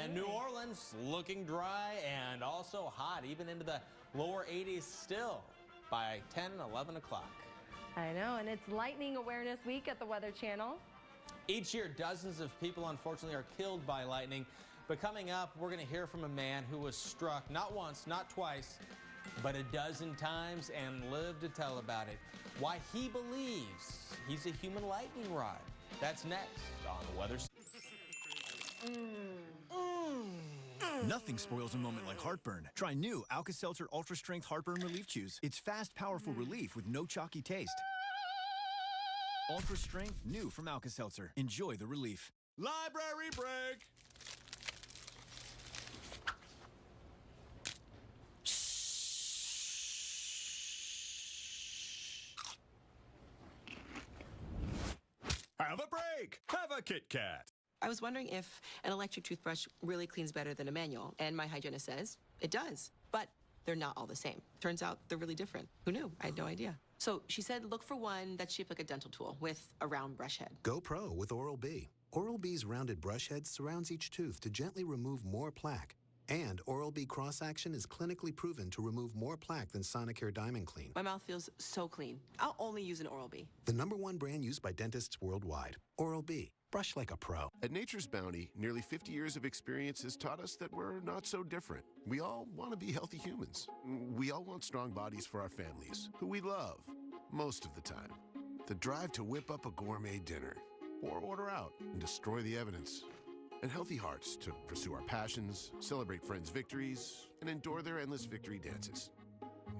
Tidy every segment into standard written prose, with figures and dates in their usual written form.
And New Orleans looking dry and also hot, even into the lower 80s still by 10, 11 o'clock. I know, and it's Lightning Awareness Week at the Weather Channel. Each year, dozens of people, unfortunately, are killed by lightning. But coming up, we're going to hear from a man who was struck not once, not twice, but a dozen times and lived to tell about it. Why he believes he's a human lightning rod. That's next on the Weather. Nothing spoils a moment like heartburn. Try new Alka-Seltzer Ultra Strength Heartburn Relief Chews. It's fast, powerful relief with no chalky taste. Ultra Strength, new from Alka-Seltzer. Enjoy the relief. Library break! Have a break! Have a Kit Kat! I was wondering if an electric toothbrush really cleans better than a manual, and my hygienist says it does. But they're not all the same. Turns out they're really different. Who knew? I had no idea. So she said look for one that's shaped like a dental tool with a round brush head. Go Pro with Oral-B. Oral-B's rounded brush head surrounds each tooth to gently remove more plaque. And Oral-B cross-action is clinically proven to remove more plaque than Sonicare Diamond Clean. My mouth feels so clean. I'll only use an Oral-B. The #1 brand used by dentists worldwide. Oral-B. Brush like a pro. At Nature's Bounty, nearly 50 years of experience has taught us that we're not so different. We all want to be healthy humans. We all want strong bodies for our families, who we love, most of the time. The drive to whip up a gourmet dinner, or order out and destroy the evidence. And healthy hearts to pursue our passions, celebrate friends' victories, and endure their endless victory dances.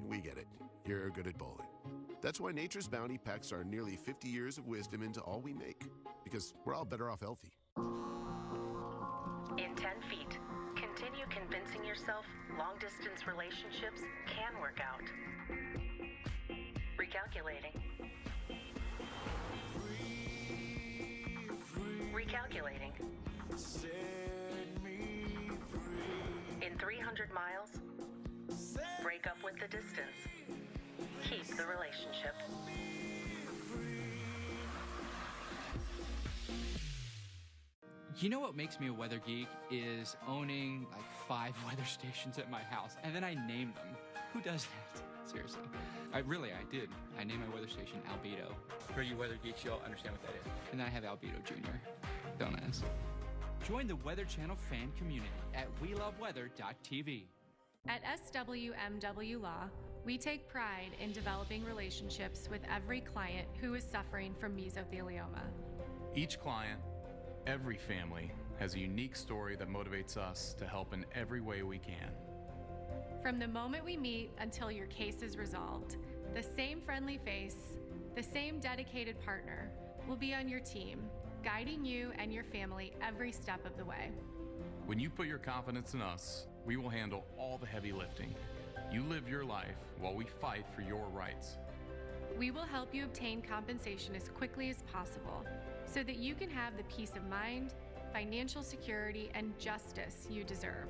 We get it. You're good at bowling. That's why Nature's Bounty packs our nearly 50 years of wisdom into all we make, because we're all better off healthy. In 10 feet, continue convincing yourself long-distance relationships can work out. Recalculating. Recalculating. In 300 miles, break up with the distance. Keep the relationship. You know what makes me a weather geek is owning like 5 weather stations at my house, and then I name them. Who does that? Seriously. I did. I named my weather station Albedo. For you weather geeks, you'll understand what that is. And then I have Albedo Jr. Donuts. Join the Weather Channel fan community at weloveweather.tv. At SWMW Law, we take pride in developing relationships with every client who is suffering from mesothelioma. Each client, every family, has a unique story that motivates us to help in every way we can. From the moment we meet until your case is resolved, the same friendly face, the same dedicated partner will be on your team, guiding you and your family every step of the way. When you put your confidence in us, we will handle all the heavy lifting. You live your life while we fight for your rights. We will help you obtain compensation as quickly as possible so that you can have the peace of mind, financial security, and justice you deserve.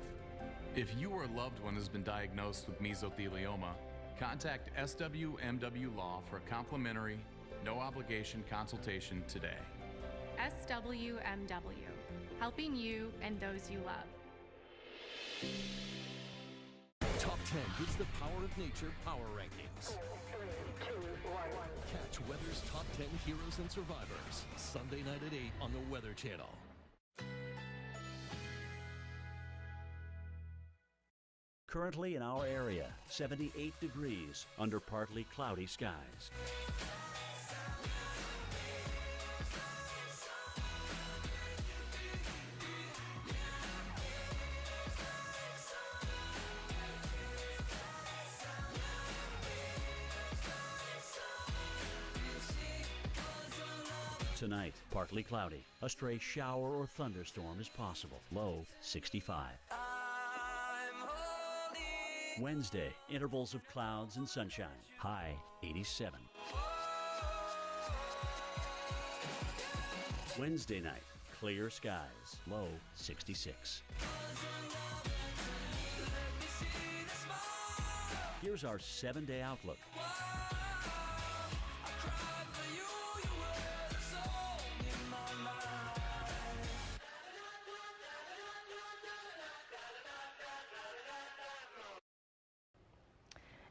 If you or a loved one has been diagnosed with mesothelioma, contact SWMW Law for a complimentary, no-obligation consultation today. SWMW, helping you and those you love. Top 10 gives the power of nature power rankings. 3, 2, 1. Catch weather's top 10 heroes and survivors Sunday night at 8 on the Weather Channel. Currently in our area, 78 degrees under partly cloudy skies. Tonight, partly cloudy. A stray shower or thunderstorm is possible. Low 65. Wednesday, intervals of clouds and sunshine. High 87. Wednesday night, clear skies. Low 66. Here's our 7-day outlook.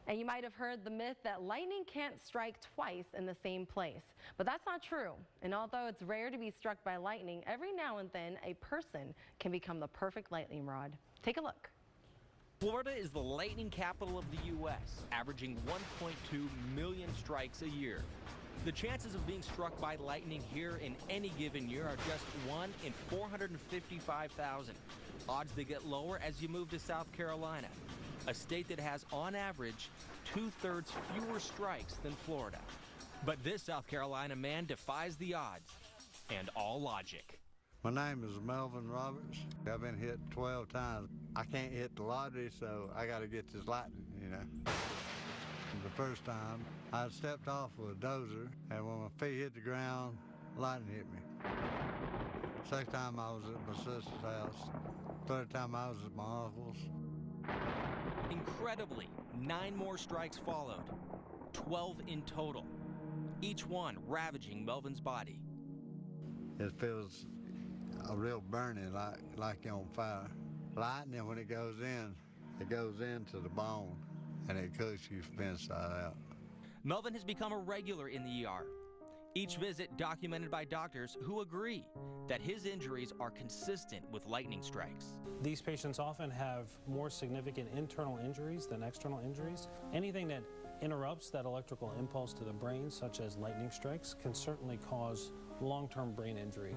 And you might have heard the myth that lightning can't strike twice in the same place. But that's not true. And although it's rare to be struck by lightning, every now and then a person can become the perfect lightning rod. Take a look. Florida is the lightning capital of the U.S., averaging 1.2 million strikes a year. The chances of being struck by lightning here in any given year are just 1 in 455,000. Odds that get lower as you move to South Carolina, a state that has, on average, 2/3 fewer strikes than Florida. But this South Carolina man defies the odds and all logic. My name is Melvin Roberts. I've been hit 12 times. I can't hit the lottery, so I got to get this lightning, you know. The first time, I stepped off with a dozer, and when my feet hit the ground, lightning hit me. Second time, I was at my sister's house. Third time, I was at my uncle's. Incredibly, 9 more strikes followed, 12 in total, each one ravaging Melvin's body. It feels a real burning, like you're on fire. Lightning, when it goes into the bone, and it cooks you from inside out. Melvin has become a regular in the ER. Each visit documented by doctors who agree that his injuries are consistent with lightning strikes. These patients often have more significant internal injuries than external injuries. Anything that interrupts that electrical impulse to the brain, such as lightning strikes, can certainly cause long-term brain injury.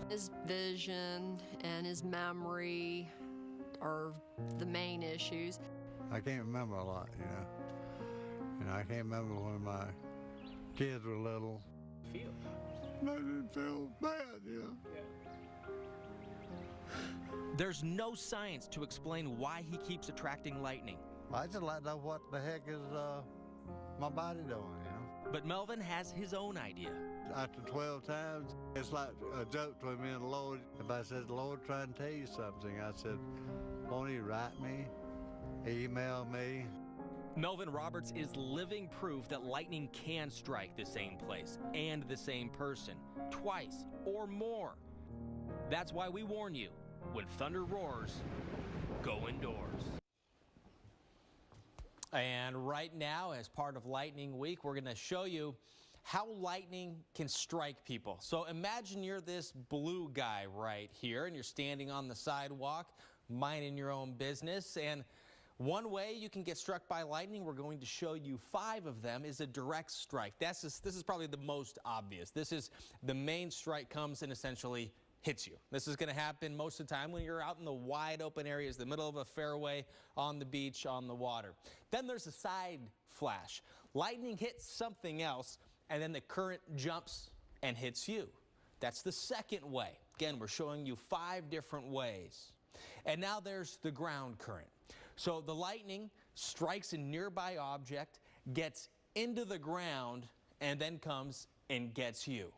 His vision and his memory are the main issues. I can't remember a lot, you know. I can't remember when my kids were little. Feel? I didn't feel bad, you know. There's no science to explain why he keeps attracting lightning. I just like to know what the heck is my body doing, you know. But Melvin has his own idea. After 12 times, it's like a joke between me and the Lord. If I said, the Lord trying to tell you something, I said, won't you write me, email me? Melvin Roberts is living proof that lightning can strike the same place and the same person twice or more. That's why we warn you, when thunder roars, go indoors. And right now, as part of Lightning Week, we're going to show you how lightning can strike people. So imagine you're this blue guy right here, and you're standing on the sidewalk, minding your own business. And one way you can get struck by lightning, we're going to show you 5 of them, is a direct strike. This is probably the most obvious. This is the main strike comes and essentially hits you. This is going to happen most of the time when you're out in the wide open areas, the middle of a fairway, on the beach, on the water. Then there's a side flash. Lightning hits something else, and then the current jumps and hits you. That's the second way. Again, we're showing you 5 different ways. And now there's the ground current. So the lightning strikes a nearby object, gets into the ground, and then comes and gets you.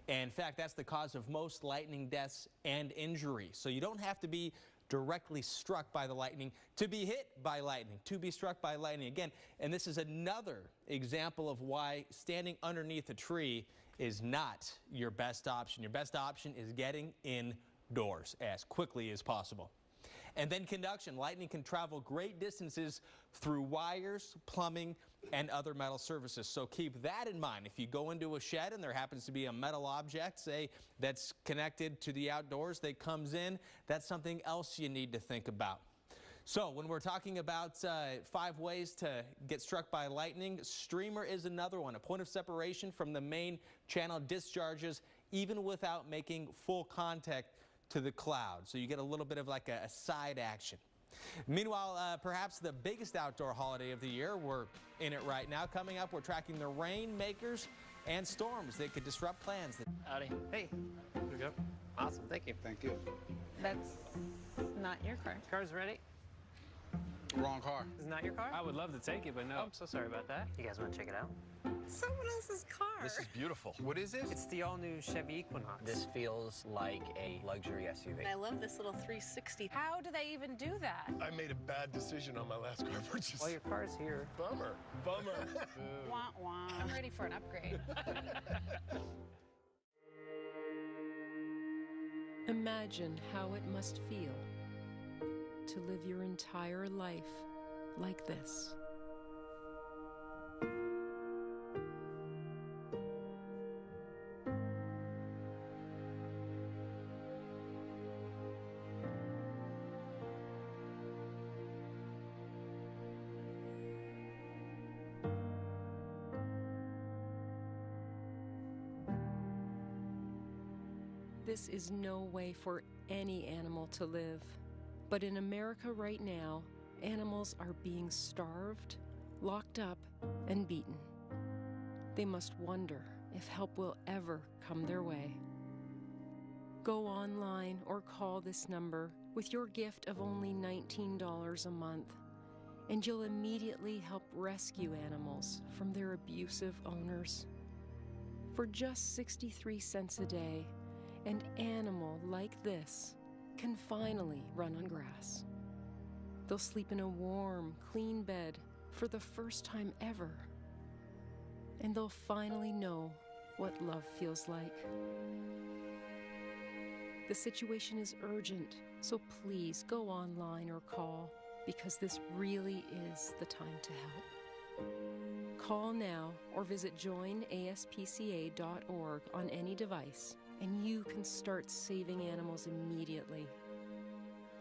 And in fact, that's the cause of most lightning deaths and injuries. So you don't have to be directly struck by the lightning to be hit by lightning, to be struck by lightning again. And this is another example of why standing underneath a tree is not your best option. Your best option is getting indoors as quickly as possible. And then conduction. Lightning can travel great distances through wires, plumbing, and other metal surfaces. So keep that in mind. If you go into a shed and there happens to be a metal object, say, that's connected to the outdoors that comes in, that's something else you need to think about. So when we're talking about 5 ways to get struck by lightning, streamer is another one. A point of separation from the main channel discharges even without making full contact to the cloud. So you get a little bit of like a side action. Meanwhile, perhaps the biggest outdoor holiday of the year, we're in it right now. Coming up, we're tracking the rainmakers and storms that could disrupt plans. Howdy. Hey. Here we go. Awesome. Thank you. Thank you. That's not your car. Car's ready. Wrong car. Is not your car? I would love to take it, but no. I'm so sorry about that. You guys want to check it out? Someone else's car. This is beautiful. What is this? It's the all-new Chevy Equinox. This feels like a luxury SUV. I love this little 360. How do they even do that? I made a bad decision on my last car purchase. Well, your car's here. Bummer. Bummer. Wah, wah. I'm ready for an upgrade. Imagine how it must feel to live your entire life like this. this is no way for any animal to live. But in America right now, animals are being starved, locked up, and beaten. They must wonder if help will ever come their way. Go online or call this number with your gift of only $19 a month, and you'll immediately help rescue animals from their abusive owners. For just 63 cents a day, an animal like this can finally run on grass. They'll sleep in a warm, clean bed for the first time ever. And they'll finally know what love feels like. The situation is urgent, so please go online or call, because this really is the time to help. Call now or visit joinaspca.org on any device, and you can start saving animals immediately.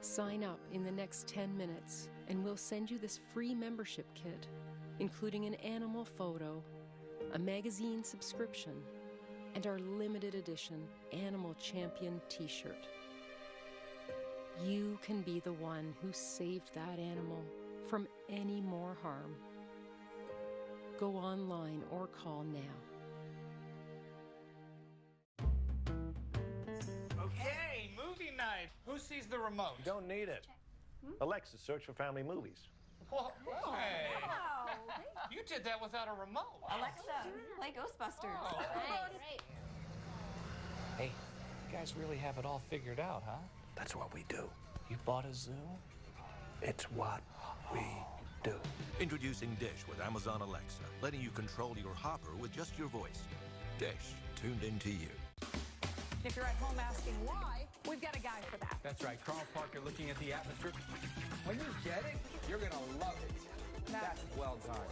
Sign up in the next 10 minutes, and we'll send you this free membership kit, including an animal photo, a magazine subscription, and our limited edition Animal Champion t-shirt. You can be the one who saved that animal from any more harm. Go online or call now. Okay, movie night. Who sees the remote? Don't need it. Alexa, search for family movies. Well, hey. Wow. You did that without a remote. Alexa, play Ghostbusters. Oh. Great. Hey, you guys really have it all figured out, huh? That's what we do. You bought a zoo? It's what we do. Introducing Dish with Amazon Alexa, letting you control your hopper with just your voice. Dish, tuned into you. If you're at home asking why, we've got a guy for that. That's right, Carl Parker looking at the atmosphere. When you get it, you're gonna love it. That's well done.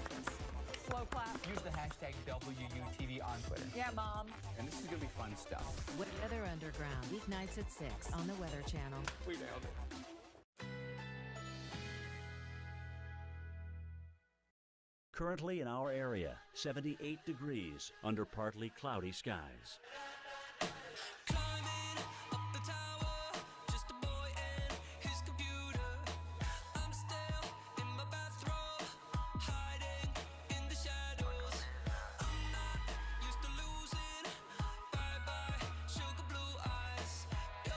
Slow clap. Use the hashtag WUTV on Twitter. Yeah, Mom. And this is gonna be fun stuff. Weather Underground, weeknights at 6 on the Weather Channel. We nailed it. Currently in our area, 78 degrees under partly cloudy skies.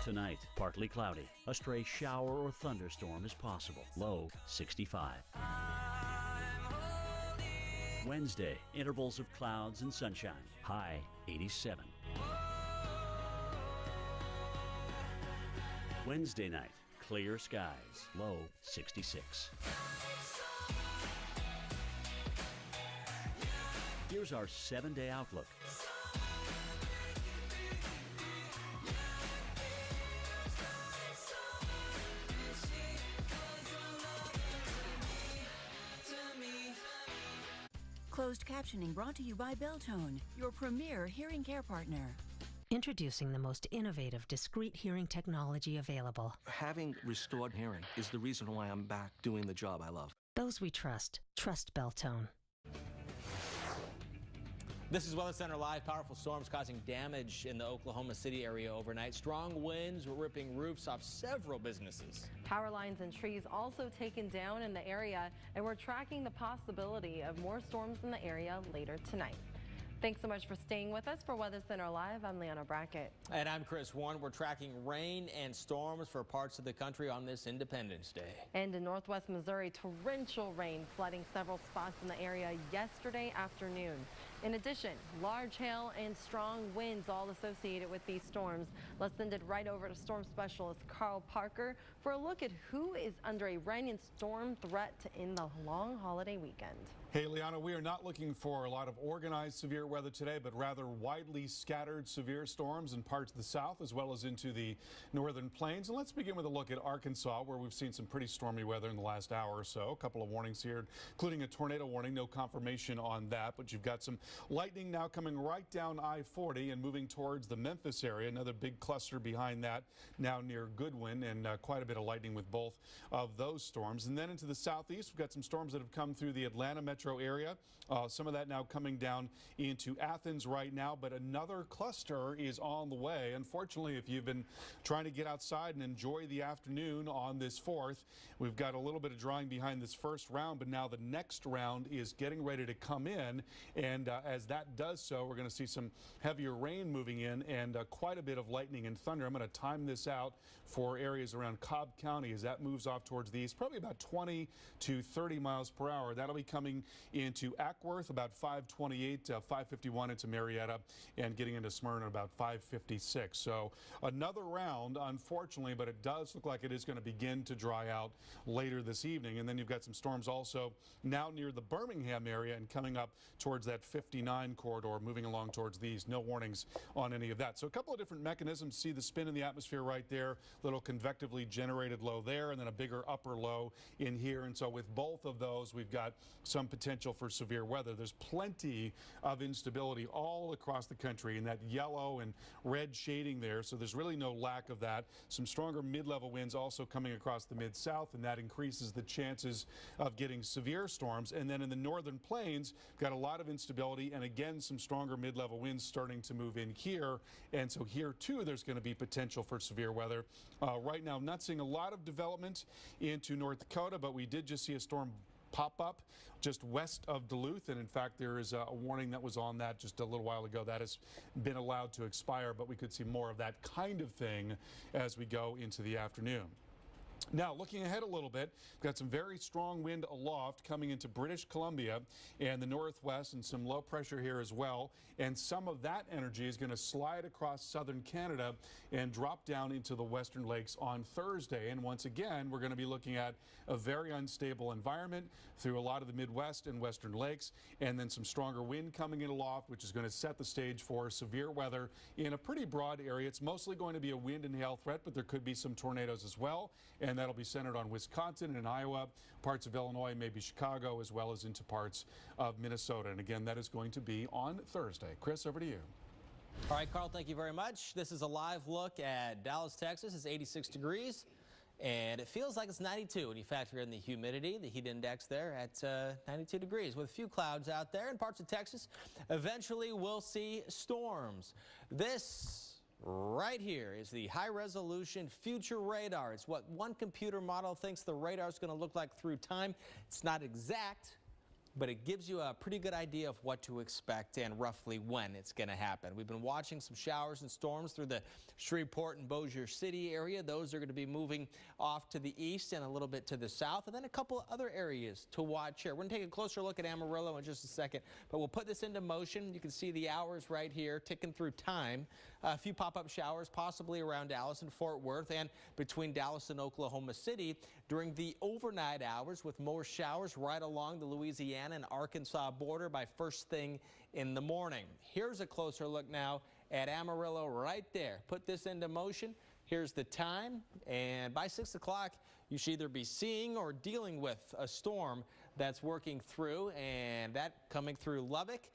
Tonight, partly cloudy. A stray shower or thunderstorm is possible. Low 65. Wednesday, intervals of clouds and sunshine. High 87. Wednesday night, clear skies. Low 66. Here's our 7-day outlook. Closed captioning brought to you by Beltone, your premier hearing care partner. Introducing the most innovative, discrete hearing technology available. Having restored hearing is the reason why I'm back doing the job I love. Those we trust Beltone. This is Weather Center Live. Powerful storms causing damage in the Oklahoma City area overnight. Strong winds were ripping roofs off several businesses. Power lines and trees also taken down in the area, and we're tracking the possibility of more storms in the area later tonight. Thanks so much for staying with us for Weather Center Live. I'm Leanna Brackett. And I'm Chris Warren. We're tracking rain and storms for parts of the country on this Independence Day. And in northwest Missouri, torrential rain flooding several spots in the area yesterday afternoon. In addition, large hail and strong winds all associated with these storms. Let's send it right over to storm specialist Carl Parker for a look at who is under a rain and storm threat to end the long holiday weekend. Hey, Liana, we are not looking for a lot of organized severe weather today, but rather widely scattered severe storms in parts of the south as well as into the northern plains. And let's begin with a look at Arkansas, where we've seen some pretty stormy weather in the last hour or so. A couple of warnings here, including a tornado warning. No confirmation on that, but you've got some Lightning now coming right down I-40 and moving towards the Memphis area. Another big cluster behind that now near Goodwin, and quite a bit of lightning with both of those storms. And then into the southeast, we've got some storms that have come through the Atlanta metro area. Some of that now coming down into Athens right now, but another cluster is on the way. Unfortunately, if you've been trying to get outside and enjoy the afternoon on this 4th, we've got a little bit of drying behind this first round, but now the next round is getting ready to come in. And as that does so, we're going to see some heavier rain moving in and quite a bit of lightning and thunder. I'm going to time this out for areas around Cobb County as that moves off towards the east, probably about 20 to 30 miles per hour. That'll be coming into Ackworth about 528, 551 into Marietta, and getting into Smyrna about 556. So another round, unfortunately, but it does look like it is going to begin to dry out later this evening. And then you've got some storms also now near the Birmingham area and coming up towards that 59 corridor, moving along towards the east. No warnings on any of that. So a couple of different mechanisms. See the spin in the atmosphere right there, little convectively generated low there, and then a bigger upper low in here. And so with both of those, we've got some potential for severe weather. There's plenty of instability all across the country in that yellow and red shading there. So there's really no lack of that. Some stronger mid-level winds also coming across the mid-south, and that increases the chances of getting severe storms. And then in the northern plains, got a lot of instability, and again, some stronger mid-level winds starting to move in here. And so here too, there's going to be potential for severe weather. Right now, I'm not seeing a lot of development into North Dakota, but we did just see a storm pop up just west of Duluth, and in fact there is a warning that was on that just a little while ago that has been allowed to expire, but we could see more of that kind of thing as we go into the afternoon. Now, looking ahead a little bit, we've got some very strong wind aloft coming into British Columbia and the northwest, and some low pressure here as well. And some of that energy is going to slide across southern Canada and drop down into the western lakes on Thursday. And once again, we're going to be looking at a very unstable environment through a lot of the Midwest and western lakes, and then some stronger wind coming in aloft, which is going to set the stage for severe weather in a pretty broad area. It's mostly going to be a wind and hail threat, but there could be some tornadoes as well. And that'll be centered on Wisconsin and Iowa, parts of Illinois, maybe Chicago, as well as into parts of Minnesota. And again, that is going to be on Thursday. Chris, over to you. All right, Carl, thank you very much. This is a live look at Dallas, Texas. It's 86 degrees, and it feels like it's 92 when you factor in the humidity, the heat index there at 92 degrees with a few clouds out there in parts of Texas. Eventually, we'll see storms. This right here is the high-resolution future radar. It's what one computer model thinks the radar is going to look like through time. It's not exact, but it gives you a pretty good idea of what to expect and roughly when it's going to happen. We've been watching some showers and storms through the Shreveport and Bossier City area. Those are going to be moving off to the east and a little bit to the south, and then a couple of other areas to watch here. We're going to take a closer look at Amarillo in just a second, but we'll put this into motion. You can see the hours right here ticking through time. A few pop-up showers possibly around Dallas and Fort Worth and between Dallas and Oklahoma City during the overnight hours, with more showers right along the Louisiana and Arkansas border by first thing in the morning. Here's a closer look now at Amarillo right there. Put this into motion. Here's the time, and by 6 o'clock, you should either be seeing or dealing with a storm that's working through, and that coming through Lubbock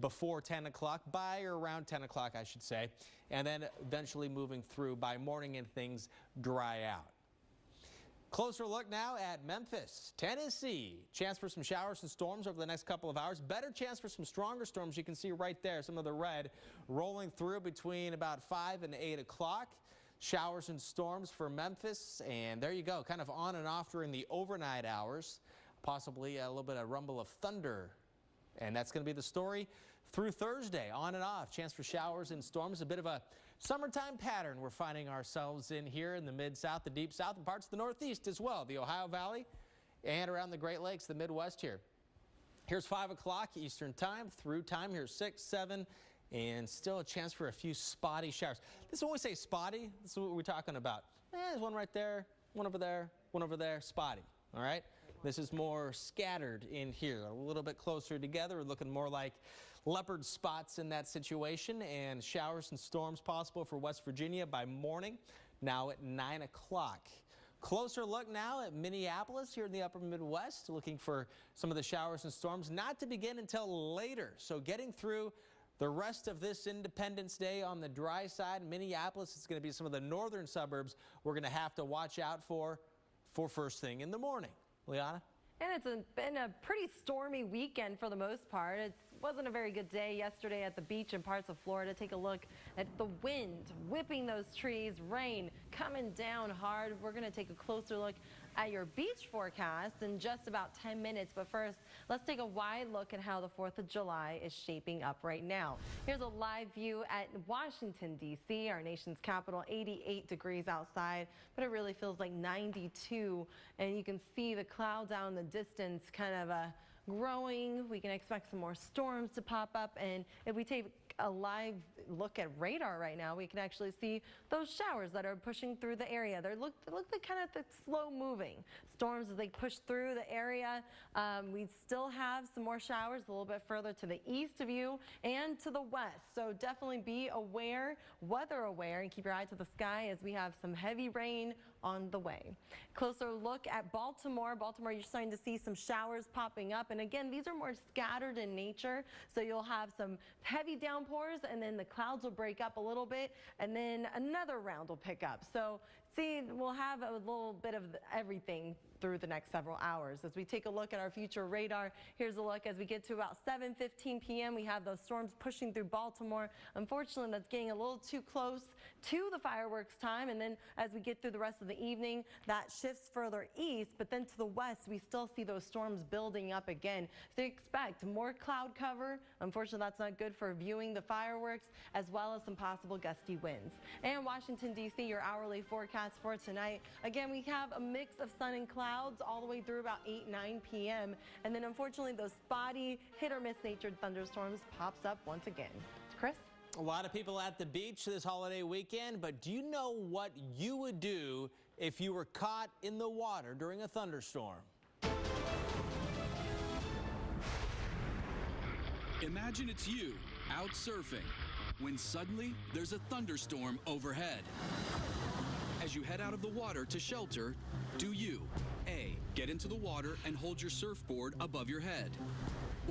before 10 o'clock, by or around 10 o'clock, I should say, and then eventually moving through by morning and things dry out. Closer look now at Memphis, Tennessee. Chance for some showers and storms over the next couple of hours. Better chance for some stronger storms. You can see right there some of the red rolling through between about 5 and 8 o'clock. Showers and storms for Memphis, and there you go, kind of on and off during the overnight hours. Possibly a little bit of rumble of thunder. And that's going to be the story through Thursday, on and off. Chance for showers and storms, a bit of a summertime pattern we're finding ourselves in here in the Mid-South, the Deep South, and parts of the Northeast as well. The Ohio Valley and around the Great Lakes, the Midwest here. Here's 5 o'clock Eastern time through time. Here's 6, 7, and still a chance for a few spotty showers. This is when we say spotty, this is what we're talking about. There's one right there, one over there, one over there, spotty, all right? This is more scattered in here, a little bit closer together. We're looking more like leopard spots in that situation, and showers and storms possible for West Virginia by morning, now at 9 o'clock. Closer look now at Minneapolis here in the upper Midwest, looking for some of the showers and storms not to begin until later. So getting through the rest of this Independence Day on the dry side. Minneapolis is going to be some of the northern suburbs we're going to have to watch out for first thing in the morning. Liana? And it's been a pretty stormy weekend for the most part. It wasn't a very good day yesterday at the beach in parts of Florida. Take a look at the wind whipping those trees, rain coming down hard. We're going to take a closer look at your beach forecast in just about 10 minutes. But first, let's take a wide look at how the 4th of July is shaping up right now. Here's a live view at Washington, D.C., our nation's capital. 88 degrees outside, but it really feels like 92. And you can see the clouds out in the distance kind of growing. We can expect some more storms to pop up. And if we take a live look at radar right now, we can actually see those showers that are pushing through the area. They look like kind of slow moving storms as they push through the area. We still have some more showers a little bit further to the east of you and to the west. So definitely be aware, weather aware, and keep your eye to the sky as we have some heavy rain on the way. Closer look at Baltimore. Baltimore, you're starting to see some showers popping up. And again, these are more scattered in nature. So you'll have some heavy downpours and then the clouds will break up a little bit and then another round will pick up. So see, we'll have a little bit of everything through the next several hours. As we take a look at our future radar, here's a look as we get to about 7:15 p.m. We have those storms pushing through Baltimore. Unfortunately, that's getting a little too close to the fireworks time. And then as we get through the rest of the evening, that shifts further east. But then to the west, we still see those storms building up again. So expect more cloud cover. Unfortunately, that's not good for viewing the fireworks, as well as some possible gusty winds. And Washington, D.C., your hourly forecast for tonight. Again, we have a mix of sun and clouds all the way through about 8-9 p.m. And then unfortunately those spotty hit or miss natured thunderstorms pops up once again. Chris? A lot of people at the beach this holiday weekend, but do you know what you would do if you were caught in the water during a thunderstorm? Imagine it's you out surfing when suddenly there's a thunderstorm overhead. As you head out of the water to shelter, do you A, get into the water and hold your surfboard above your head?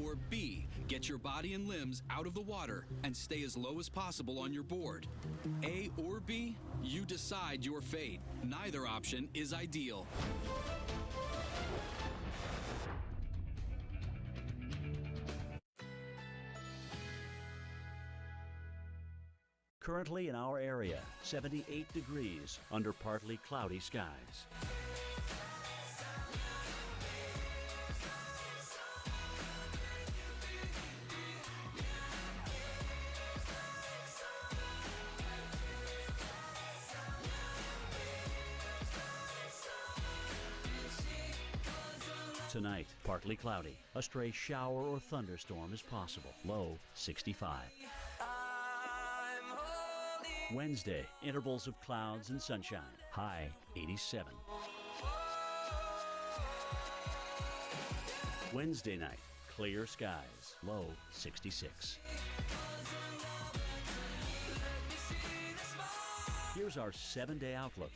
Or B, get your body and limbs out of the water and stay as low as possible on your board? A or B, you decide your fate. Neither option is ideal. Currently in our area, 78 degrees under partly cloudy skies. Tonight, partly cloudy. A stray shower or thunderstorm is possible. Low 65. Wednesday, intervals of clouds and sunshine. High 87. Wednesday night, clear skies. Low 66. Here's our 7-day outlook.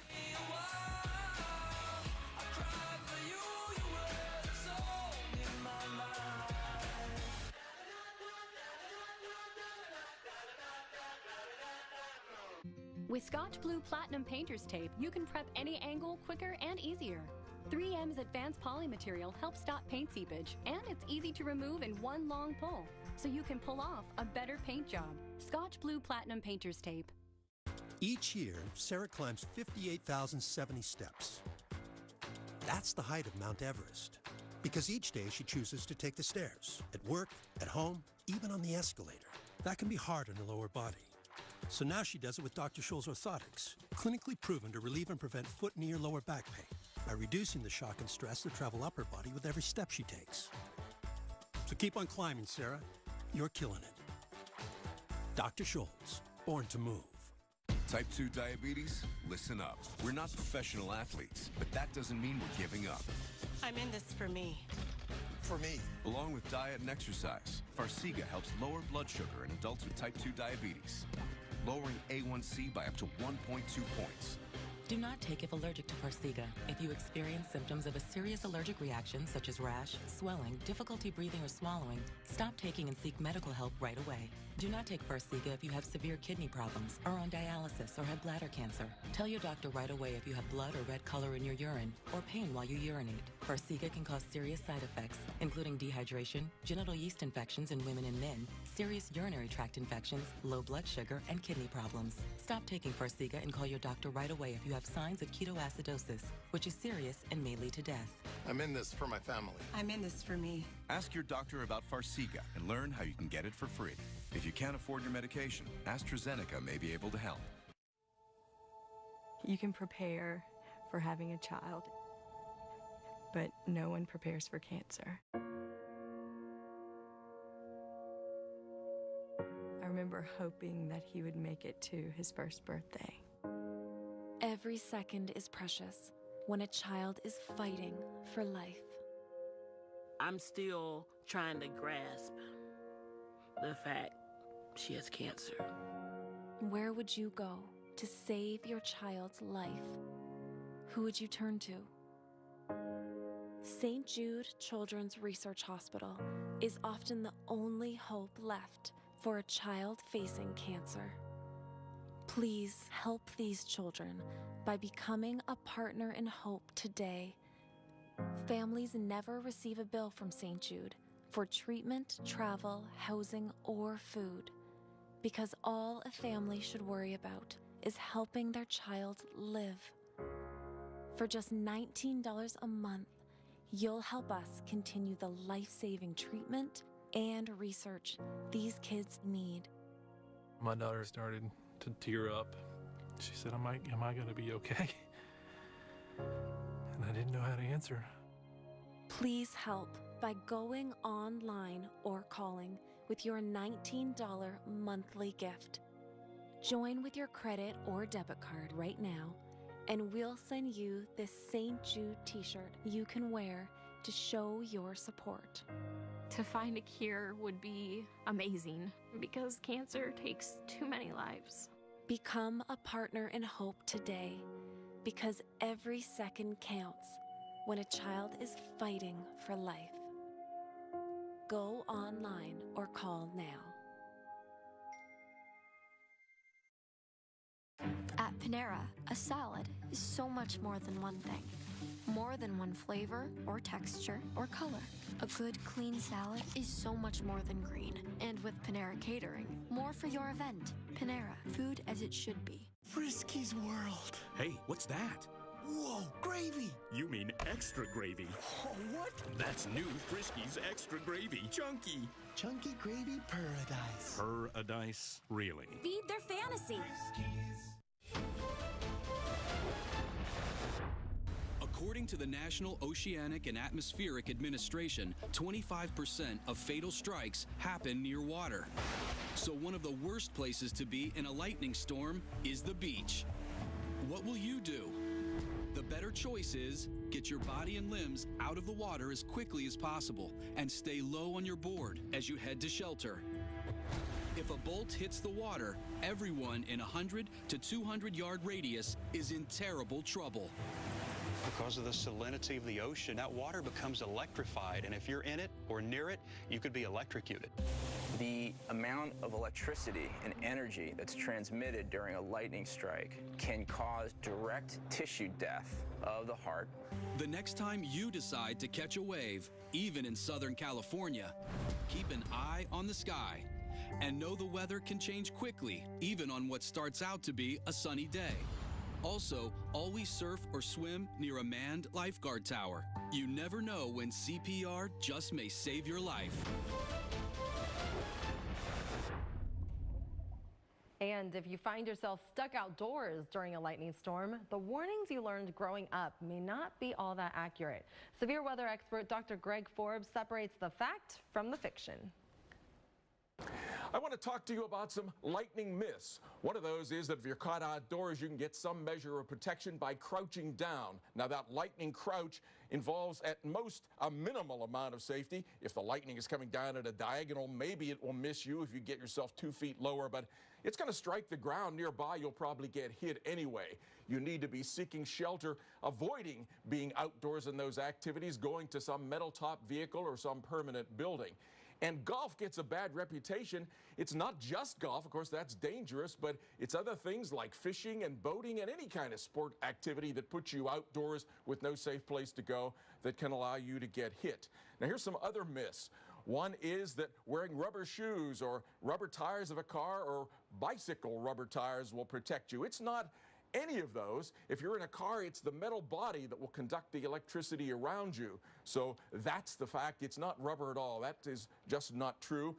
With Scotch Blue Platinum Painter's Tape, you can prep any angle quicker and easier. 3M's advanced poly material helps stop paint seepage, and it's easy to remove in one long pull, so you can pull off a better paint job. Scotch Blue Platinum Painter's Tape. Each year, Sarah climbs 58,070 steps. That's the height of Mount Everest. Because each day she chooses to take the stairs, at work, at home, even on the escalator. That can be hard on the lower body. So now she does it with Dr. Scholl's orthotics, clinically proven to relieve and prevent foot, knee, or lower back pain by reducing the shock and stress that travel up her body with every step she takes. So keep on climbing, Sarah. You're killing it. Dr. Scholl's, born to move. Type 2 diabetes? Listen up. We're not professional athletes, but that doesn't mean we're giving up. I'm in this for me. For me. Along with diet and exercise, Farxiga helps lower blood sugar in adults with type 2 diabetes, lowering A1C by up to 1.2 points. Do not take if allergic to Farxiga. If you experience symptoms of a serious allergic reaction such as rash, swelling, difficulty breathing or swallowing, stop taking and seek medical help right away. Do not take Farxiga if you have severe kidney problems, are on dialysis, or have bladder cancer. Tell your doctor right away if you have blood or red color in your urine or pain while you urinate. Farxiga can cause serious side effects, including dehydration, genital yeast infections in women and men, serious urinary tract infections, low blood sugar, and kidney problems. Stop taking Farxiga and call your doctor right away if you have signs of ketoacidosis, which is serious and may lead to death. I'm in this for my family. I'm in this for me. Ask your doctor about Farxiga and learn how you can get it for free. If you can't afford your medication, AstraZeneca may be able to help. You can prepare for having a child, but no one prepares for cancer. I remember hoping that he would make it to his first birthday. Every second is precious when a child is fighting for life. I'm still trying to grasp the fact she has cancer. Where would you go to save your child's life? Who would you turn to? St. Jude Children's Research Hospital is often the only hope left for a child facing cancer. Please help these children by becoming a partner in hope today. Families never receive a bill from St. Jude for treatment, travel, housing, or food, because all a family should worry about is helping their child live. For just $19 a month, you'll help us continue the life-saving treatment and research these kids need. My daughter started to tear up. She said, am I going to be okay? And I didn't know how to answer. Please help by going online or calling with your $19 monthly gift. Join with your credit or debit card right now, and we'll send you this St. Jude t-shirt you can wear to show your support. To find a cure would be amazing because cancer takes too many lives. Become a partner in hope today, because every second counts when a child is fighting for life. Go online or call now. At Panera, a salad is so much more than one thing. More than one flavor or texture or color. A good, clean salad is so much more than green. And with Panera Catering, more for your event. Panera, food as it should be. Frisky's World. Hey, what's that? Whoa, gravy! You mean extra gravy. Oh, what? That's new Friskies Extra Gravy. Chunky. Chunky gravy paradise. Paradise? Really? Feed their fantasy. According to the National Oceanic and Atmospheric Administration, 25% of fatal strikes happen near water. So one of the worst places to be in a lightning storm is the beach. What will you do? The better choice is get your body and limbs out of the water as quickly as possible and stay low on your board as you head to shelter. If a bolt hits the water, everyone in a 100 to 200 yard radius is in terrible trouble. Because of the salinity of the ocean, that water becomes electrified, and if you're in it or near it, you could be electrocuted. The amount of electricity and energy that's transmitted during a lightning strike can cause direct tissue death of the heart. The next time you decide to catch a wave, even in Southern California, keep an eye on the sky and know the weather can change quickly, even on what starts out to be a sunny day. Also, always surf or swim near a manned lifeguard tower. You never know when CPR just may save your life. And if you find yourself stuck outdoors during a lightning storm, the warnings you learned growing up may not be all that accurate. Severe weather expert Dr. Greg Forbes separates the fact from the fiction. I want to talk to you about some lightning myths. One of those is that if you're caught outdoors, you can get some measure of protection by crouching down. Now, that lightning crouch involves at most a minimal amount of safety. If the lightning is coming down at a diagonal, maybe it will miss you if you get yourself 2 feet lower, but it's going to strike the ground nearby. You'll probably get hit anyway. You need to be seeking shelter, avoiding being outdoors in those activities, going to some metal top vehicle or some permanent building. And golf gets a bad reputation. It's not just golf, of course, that's dangerous, but it's other things like fishing and boating and any kind of sport activity that puts you outdoors with no safe place to go that can allow you to get hit. Now, here's some other myths. One is that wearing rubber shoes or rubber tires of a car or bicycle rubber tires will protect you. It's not any of those. If you're in a car, it's the metal body that will conduct the electricity around you. So that's the fact. It's not rubber at all. That is just not true.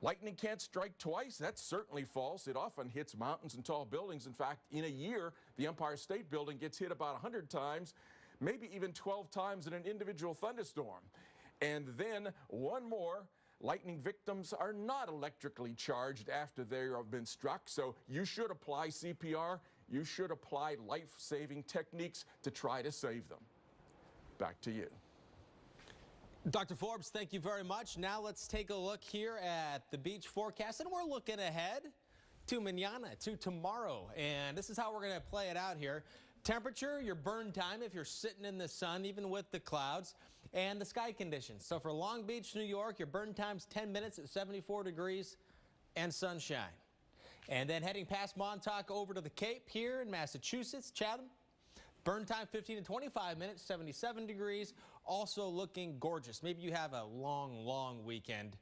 Lightning can't strike twice. That's certainly false. It often hits mountains and tall buildings. In fact, in a year, the Empire State Building gets hit about 100 times, maybe even 12 times in an individual thunderstorm. And then one more. Lightning victims are not electrically charged after they have been struck, so you should apply CPR. You should apply life-saving techniques to try to save them. Back to you. Dr. Forbes, thank you very much. Now let's take a look here at the beach forecast, and we're looking ahead to mañana, to tomorrow, and this is how we're going to play it out here. Temperature, your burn time if you're sitting in the sun, even with the clouds, and the sky conditions. So for Long Beach, New York, your burn time's 10 minutes at 74 degrees and sunshine. And then heading past Montauk over to the Cape here in Massachusetts, Chatham. Burn time 15 to 25 minutes, 77 degrees. Also looking gorgeous. Maybe you have a long weekend.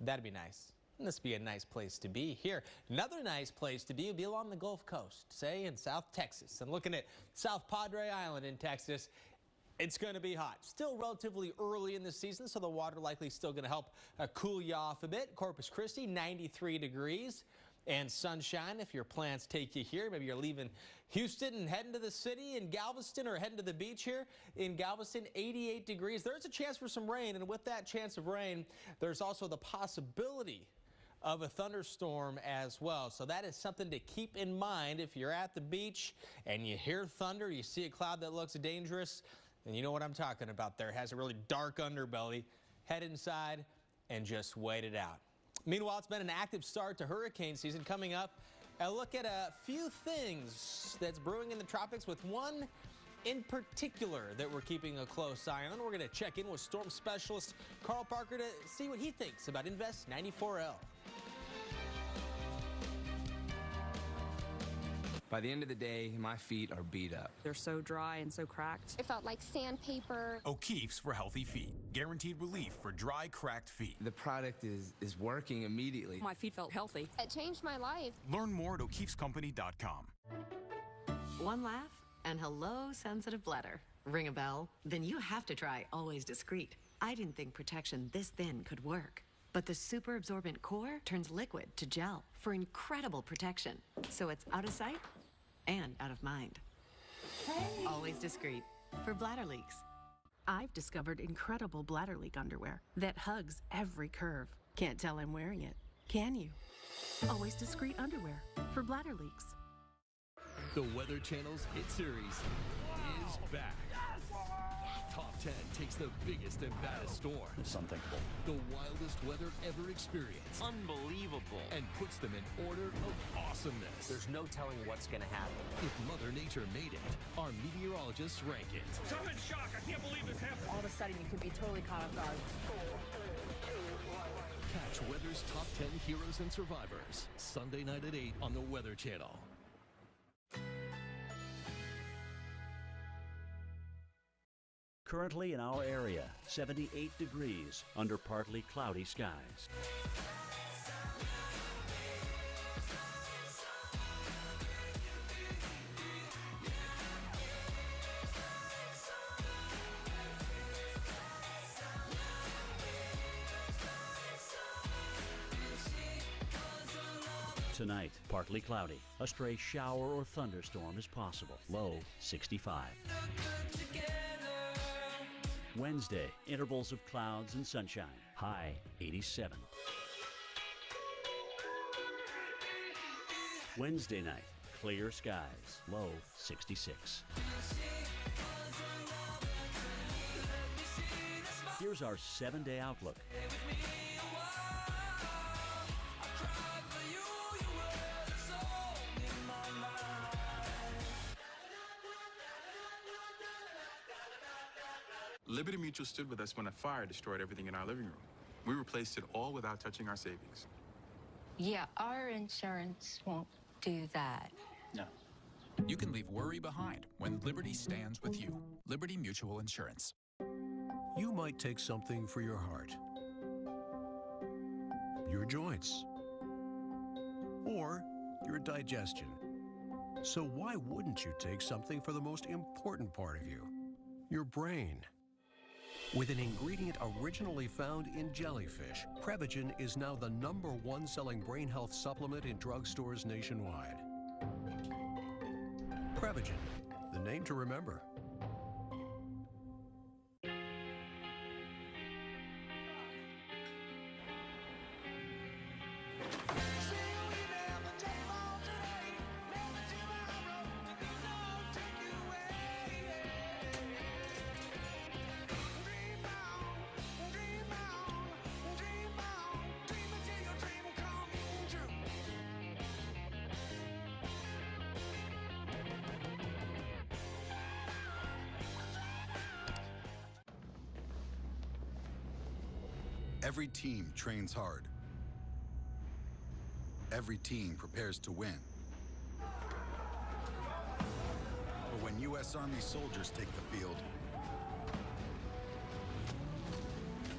That'd be nice. And this would be a nice place to be here. Another nice place to be would be along the Gulf Coast, say in South Texas. And looking at South Padre Island in Texas, it's going to be hot. Still relatively early in the season, so the water likely still going to help cool you off a bit. Corpus Christi, 93 degrees. And sunshine if your plans take you here. Maybe you're leaving Houston and heading to the city in Galveston, or heading to the beach here in Galveston, 88 degrees. There's a chance for some rain, and with that chance of rain, there's also the possibility of a thunderstorm as well. So that is something to keep in mind if you're at the beach and you hear thunder, you see a cloud that looks dangerous, and you know what I'm talking about there. It has a really dark underbelly. Head inside and just wait it out. Meanwhile, it's been an active start to hurricane season. Coming up, a look at a few things that's brewing in the tropics, with one in particular that we're keeping a close eye on. We're going to check in with storm specialist Carl Parker to see what he thinks about Invest 94L. By the end of the day, my feet are beat up. They're so dry and so cracked. It felt like sandpaper. O'Keeffe's for healthy feet. Guaranteed relief for dry, cracked feet. The product is working immediately. My feet felt healthy. It changed my life. Learn more at o'keeffescompany.com. One laugh and hello, sensitive bladder. Ring a bell? Then you have to try Always Discreet. I didn't think protection this thin could work. But the super absorbent core turns liquid to gel for incredible protection. So it's out of sight and out of mind. Hey. Always Discreet for bladder leaks. I've discovered incredible bladder leak underwear that hugs every curve. Can't tell I'm wearing it, can you? Always Discreet underwear for bladder leaks. The Weather Channel's hit series is back. Top 10 takes the biggest and baddest storm. It's unthinkable. The wildest weather ever experienced. Unbelievable. And puts them in order of awesomeness. There's no telling what's going to happen. If Mother Nature made it, our meteorologists rank it. I'm in shock. I can't believe this happened. All of a sudden, you could be totally caught off guard. Catch weather's top 10 heroes and survivors. Sunday night at 8 on the Weather Channel. Currently in our area, 78 degrees under partly cloudy skies. Tonight, partly cloudy. A stray shower or thunderstorm is possible. Low 65. Wednesday, intervals of clouds and sunshine. High 87. Wednesday night, clear skies, low 66. Here's our 7-day outlook. Liberty Mutual stood with us when a fire destroyed everything in our living room. We replaced it all without touching our savings. Yeah, our insurance won't do that. No. You can leave worry behind when Liberty stands with you. Liberty Mutual Insurance. You might take something for your heart, your joints, or your digestion. So why wouldn't you take something for the most important part of you, your brain? With an ingredient originally found in jellyfish, Prevagen is now the #1 selling brain health supplement in drugstores nationwide. Prevagen, the name to remember. Every team trains hard. Every team prepares to win. But when U.S. Army soldiers take the field,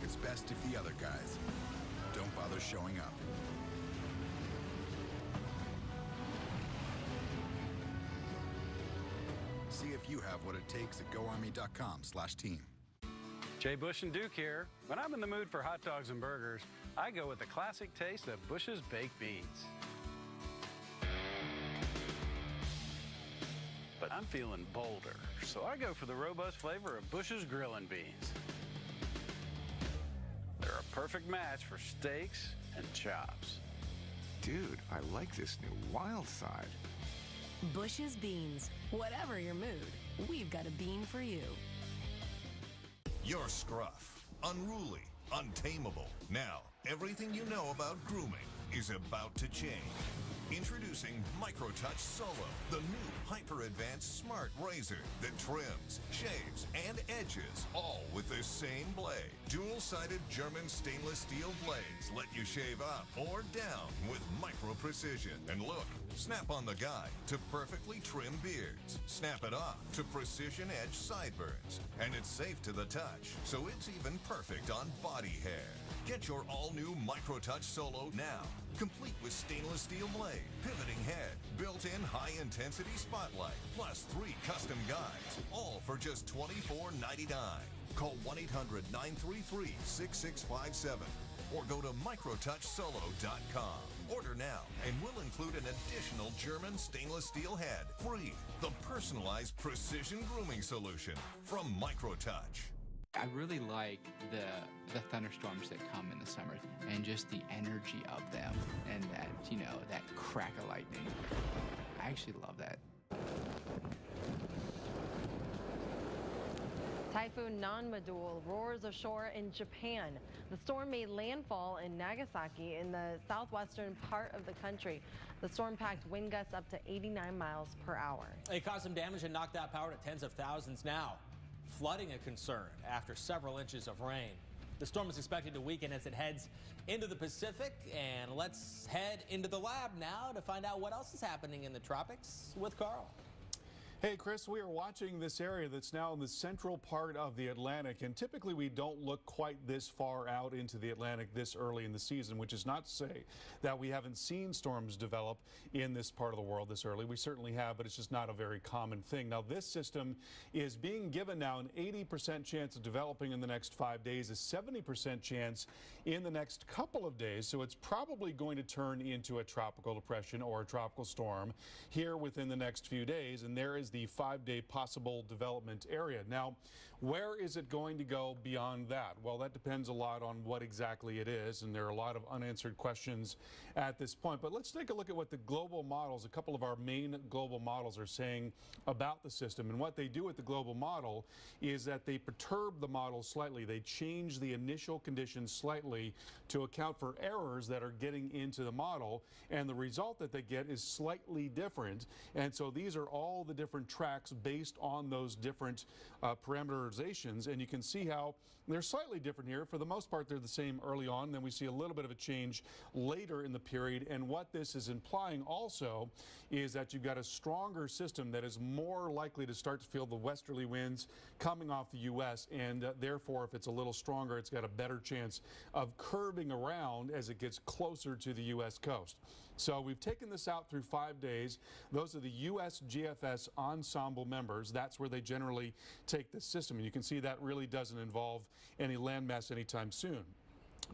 it's best if the other guys don't bother showing up. See if you have what it takes at GoArmy.com/team. Jay Bush and Duke here. When I'm in the mood for hot dogs and burgers, I go with the classic taste of Bush's baked beans. But I'm feeling bolder, so I go for the robust flavor of Bush's grillin' beans. They're a perfect match for steaks and chops. Dude, I like this new wild side. Bush's Beans. Whatever your mood, we've got a bean for you. You're scruff, unruly, untamable. Now, everything you know about grooming is about to change. Introducing MicroTouch Solo, the new hyper-advanced smart razor that trims, shaves, and edges, all with the same blade. Dual-sided German stainless steel blades let you shave up or down with micro-precision. And look, snap on the guide to perfectly trim beards. Snap it off to precision-edge sideburns. And it's safe to the touch, so it's even perfect on body hair. Get your all-new MicroTouch Solo now. Complete with stainless steel blade, pivoting head, built-in high-intensity spotlight, plus 3 custom guides, all for just $24.99. Call 1-800-933-6657 or go to microtouchsolo.com. Order now, and we'll include an additional German stainless steel head, free. The personalized precision grooming solution from MicroTouch. I really like the thunderstorms that come in the summer and just the energy of them and that, that crack of lightning. I actually love that. Typhoon Nanmadol roars ashore in Japan. The storm made landfall in Nagasaki in the southwestern part of the country. The storm packed wind gusts up to 89 miles per hour. It caused some damage and knocked out power to tens of thousands now. Flooding a concern after several inches of rain. The storm is expected to weaken as it heads into the Pacific. And let's head into the lab now to find out what else is happening in the tropics with Carl. Hey, Chris, we are watching this area that's now in the central part of the Atlantic, and typically we don't look quite this far out into the Atlantic this early in the season, which is not to say that we haven't seen storms develop in this part of the world this early. We certainly have, but it's just not a very common thing. Now, this system is being given now an 80% chance of developing in the next 5 days, a 70% chance in the next couple of days, so it's probably going to turn into a tropical depression or a tropical storm here within the next few days, and there is is the 5-day possible development area. Now, where is it going to go beyond that? Well, that depends a lot on what exactly it is, and there are a lot of unanswered questions at this point. But let's take a look at what the global models, a couple of our main global models, are saying about the system. And what they do with the global model is that they perturb the model slightly. They change the initial conditions slightly to account for errors that are getting into the model, and the result that they get is slightly different. And so these are all the different tracks based on those different parameterizations, and you can see how they're slightly different here. For the most part, they're the same early on, then we see a little bit of a change later in the period. And what this is implying also is that you've got a stronger system that is more likely to start to feel the westerly winds coming off the U.S., and therefore, if it's a little stronger, it's got a better chance of curving around as it gets closer to the U.S. coast. So we've taken this out through 5 days. Those are the U.S. GFS ensemble members. That's where they generally take this system. And you can see that really doesn't involve any landmass anytime soon.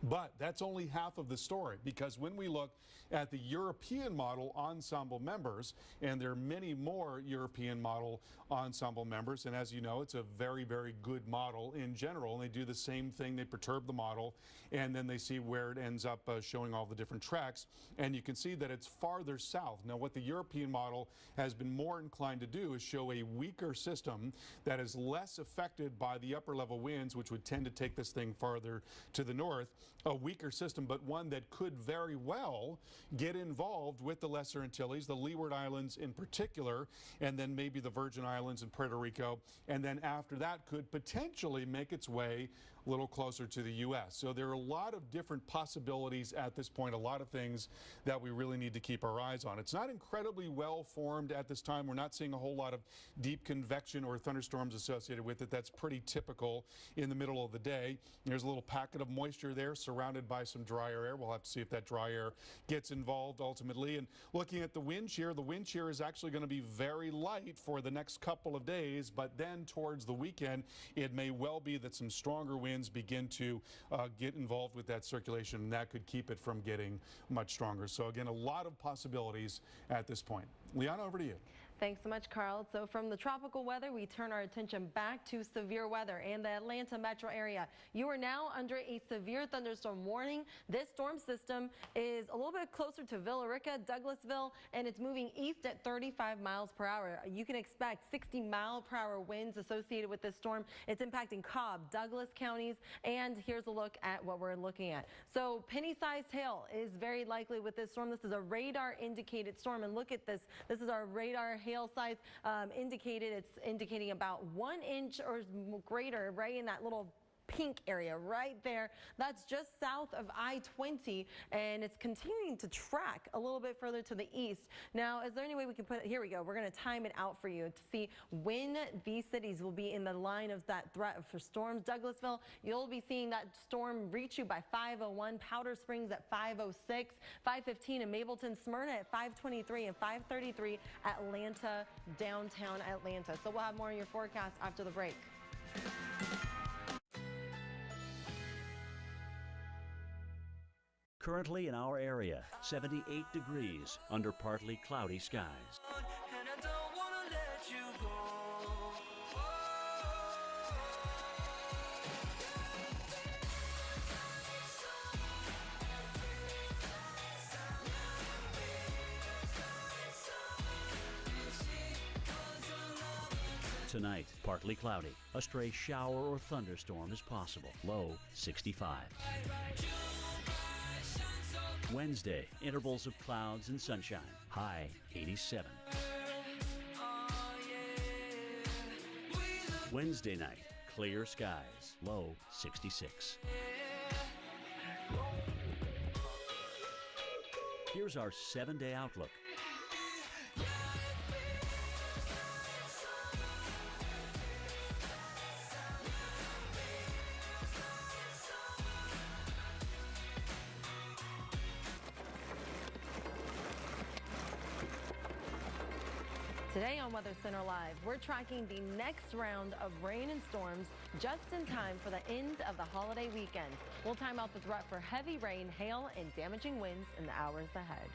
But that's only half of the story, because when we look at the European model ensemble members, and there are many more European model ensemble members, and as you know, it's a very, very good model in general, and they do the same thing. They perturb the model, and then they see where it ends up showing all the different tracks, and you can see that it's farther south. Now, what the European model has been more inclined to do is show a weaker system that is less affected by the upper level winds, which would tend to take this thing farther to the north. A weaker system, but one that could very well get involved with the Lesser Antilles, the Leeward Islands in particular, and then maybe the Virgin Islands and Puerto Rico, and then after that could potentially make its way a little closer to the U.S. So there are a lot of different possibilities at this point, a lot of things that we really need to keep our eyes on. It's not incredibly well formed at this time. We're not seeing a whole lot of deep convection or thunderstorms associated with it. That's pretty typical in the middle of the day. There's a little packet of moisture there surrounded by some drier air. We'll have to see if that dry air gets involved ultimately. And looking at the wind shear is actually going to be very light for the next couple of days, but then towards the weekend, it may well be that some stronger winds begin to get involved with that circulation, and that could keep it from getting much stronger. So again, a lot of possibilities at this point. Liana, over to you. Thanks so much, Carl. So from the tropical weather, we turn our attention back to severe weather and the Atlanta metro area. You are now under a severe thunderstorm warning. This storm system is a little bit closer to Villa Rica, Douglasville, and it's moving east at 35 miles per hour. You can expect 60-mile-per-hour winds associated with this storm. It's impacting Cobb, Douglas counties, and here's a look at what we're looking at. So penny-sized hail is very likely with this storm. This is a radar-indicated storm, and look at this. This is our radar hail size indicated. It's indicating about 1 inch or greater right in that little pink area right there. That's just south of I-20, and it's continuing to track a little bit further to the east. Now, is there any way we can put it? Here we go. We're going to time it out for you to see when these cities will be in the line of that threat for storms. Douglasville, you'll be seeing that storm reach you by 5:01, Powder Springs at 5:06, 5:15 in Mableton, Smyrna at 5:23, and 5:33 Atlanta, downtown Atlanta. So we'll have more in your forecast after the break. Currently in our area, 78 degrees under partly cloudy skies. Tonight, partly cloudy. A stray shower or thunderstorm is possible. Low 65. Wednesday, intervals of clouds and sunshine. High 87. Wednesday night, clear skies. Low 66. Here's our 7-day outlook. Today on Weather Center Live, we're tracking the next round of rain and storms just in time for the end of the holiday weekend. We'll time out the threat for heavy rain, hail, and damaging winds in the hours ahead.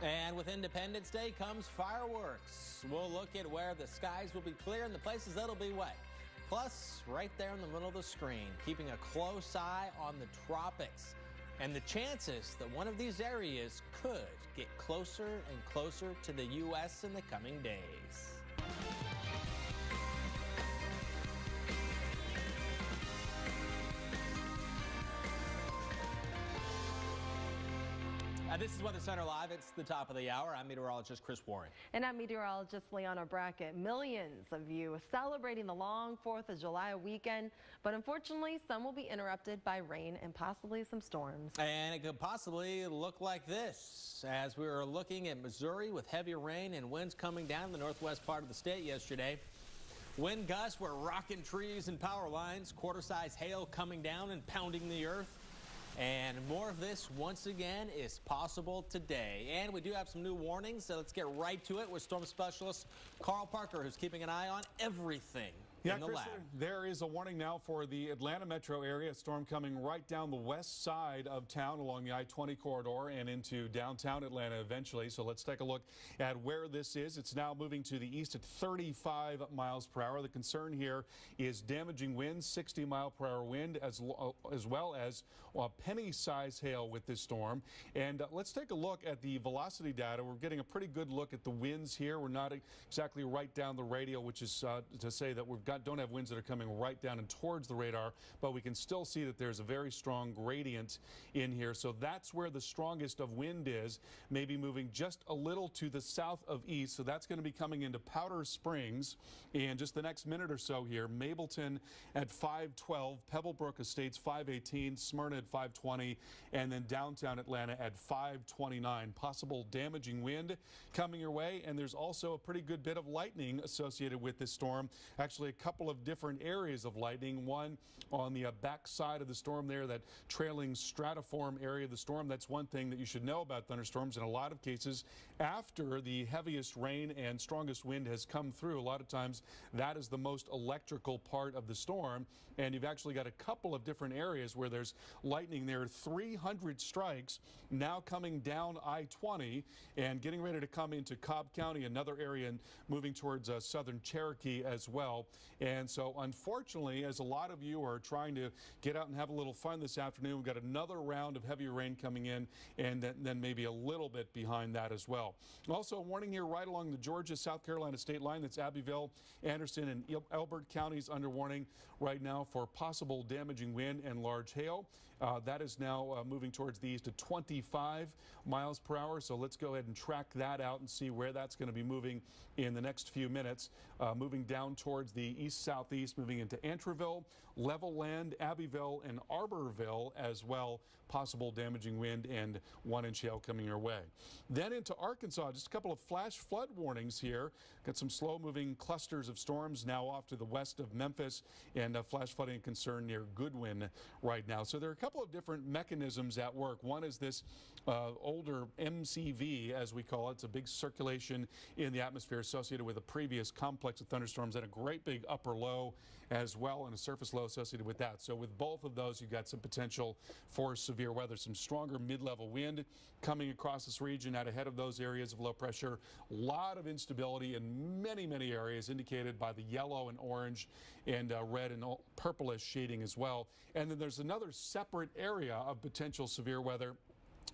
And with Independence Day comes fireworks. We'll look at where the skies will be clear and the places that'll be wet. Plus, right there in the middle of the screen, keeping a close eye on the tropics and the chances that one of these areas could get closer and closer to the U.S. in the coming days. This is Weather Center Live. It's the top of the hour. I'm meteorologist Chris Warren. And I'm meteorologist Leona Brackett. Millions of you celebrating the long 4th of July weekend, but unfortunately some will be interrupted by rain and possibly some storms. And it could possibly look like this as we were looking at Missouri with heavy rain and winds coming down the northwest part of the state yesterday. Wind gusts were rocking trees and power lines, quarter-size hail coming down and pounding the earth. And more of this, once again, is possible today. And we do have some new warnings, so let's get right to it with storm specialist Carl Parker, who's keeping an eye on everything in the Chris, lab. there is a warning now for the Atlanta metro area. A storm coming right down the west side of town along the I-20 corridor and into downtown Atlanta eventually. So let's take a look at where this is. It's now moving to the east at 35 miles per hour. The concern here is damaging winds, 60-mile-per-hour wind, as well as penny-size hail with this storm. And let's take a look at the velocity data. We're getting a pretty good look at the winds here. We're not exactly right down the radio, which is to say that don't have winds that are coming right down and towards the radar, but we can still see that there's a very strong gradient in here. So that's where the strongest of wind is, maybe moving just a little to the south of east. So that's going to be coming into Powder Springs in just the next minute or so here. Mableton at 512, Pebblebrook Estates 518, Smyrna at 520, and then downtown Atlanta at 529. Possible damaging wind coming your way, and there's also a pretty good bit of lightning associated with this storm. Actually, a couple of different areas of lightning. One on the back side of the storm there, that trailing stratiform area of the storm. That's one thing that you should know about thunderstorms. In a lot of cases, after the heaviest rain and strongest wind has come through, a lot of times that is the most electrical part of the storm. And you've actually got a couple of different areas where there's lightning there. 300 strikes now coming down I-20 and getting ready to come into Cobb County, another area, and moving towards southern Cherokee as well. And so unfortunately, as a lot of you are trying to get out and have a little fun this afternoon, we've got another round of heavy rain coming in, and then maybe a little bit behind that as well. Also a warning here right along the Georgia-South Carolina state line. That's Abbeville, Anderson, and Elbert counties under warning right now for possible damaging wind and large hail. That is now moving towards the east at 25 miles per hour. So let's go ahead and track that out and see where that's going to be moving in the next few minutes. Moving down towards the east-southeast, moving into Antroville, Levelland, Abbeville, and Arborville as well. Possible damaging wind and 1-inch hail coming your way. Then into Arkansas, just a couple of flash flood warnings here. Got some slow-moving clusters of storms now off to the west of Memphis, and flash flooding concern near Goodwin right now. So there are a couple of different mechanisms at work. One is this older MCV, as we call it. It's a big circulation in the atmosphere associated with a previous complex of thunderstorms and a great big upper low as well, and a surface low associated with that. So with both of those, you've got some potential for severe weather, some stronger mid-level wind coming across this region out ahead of those areas of low pressure. A lot of instability in many, many areas indicated by the yellow and orange and red and purplish shading as well. And then there's another separate area of potential severe weather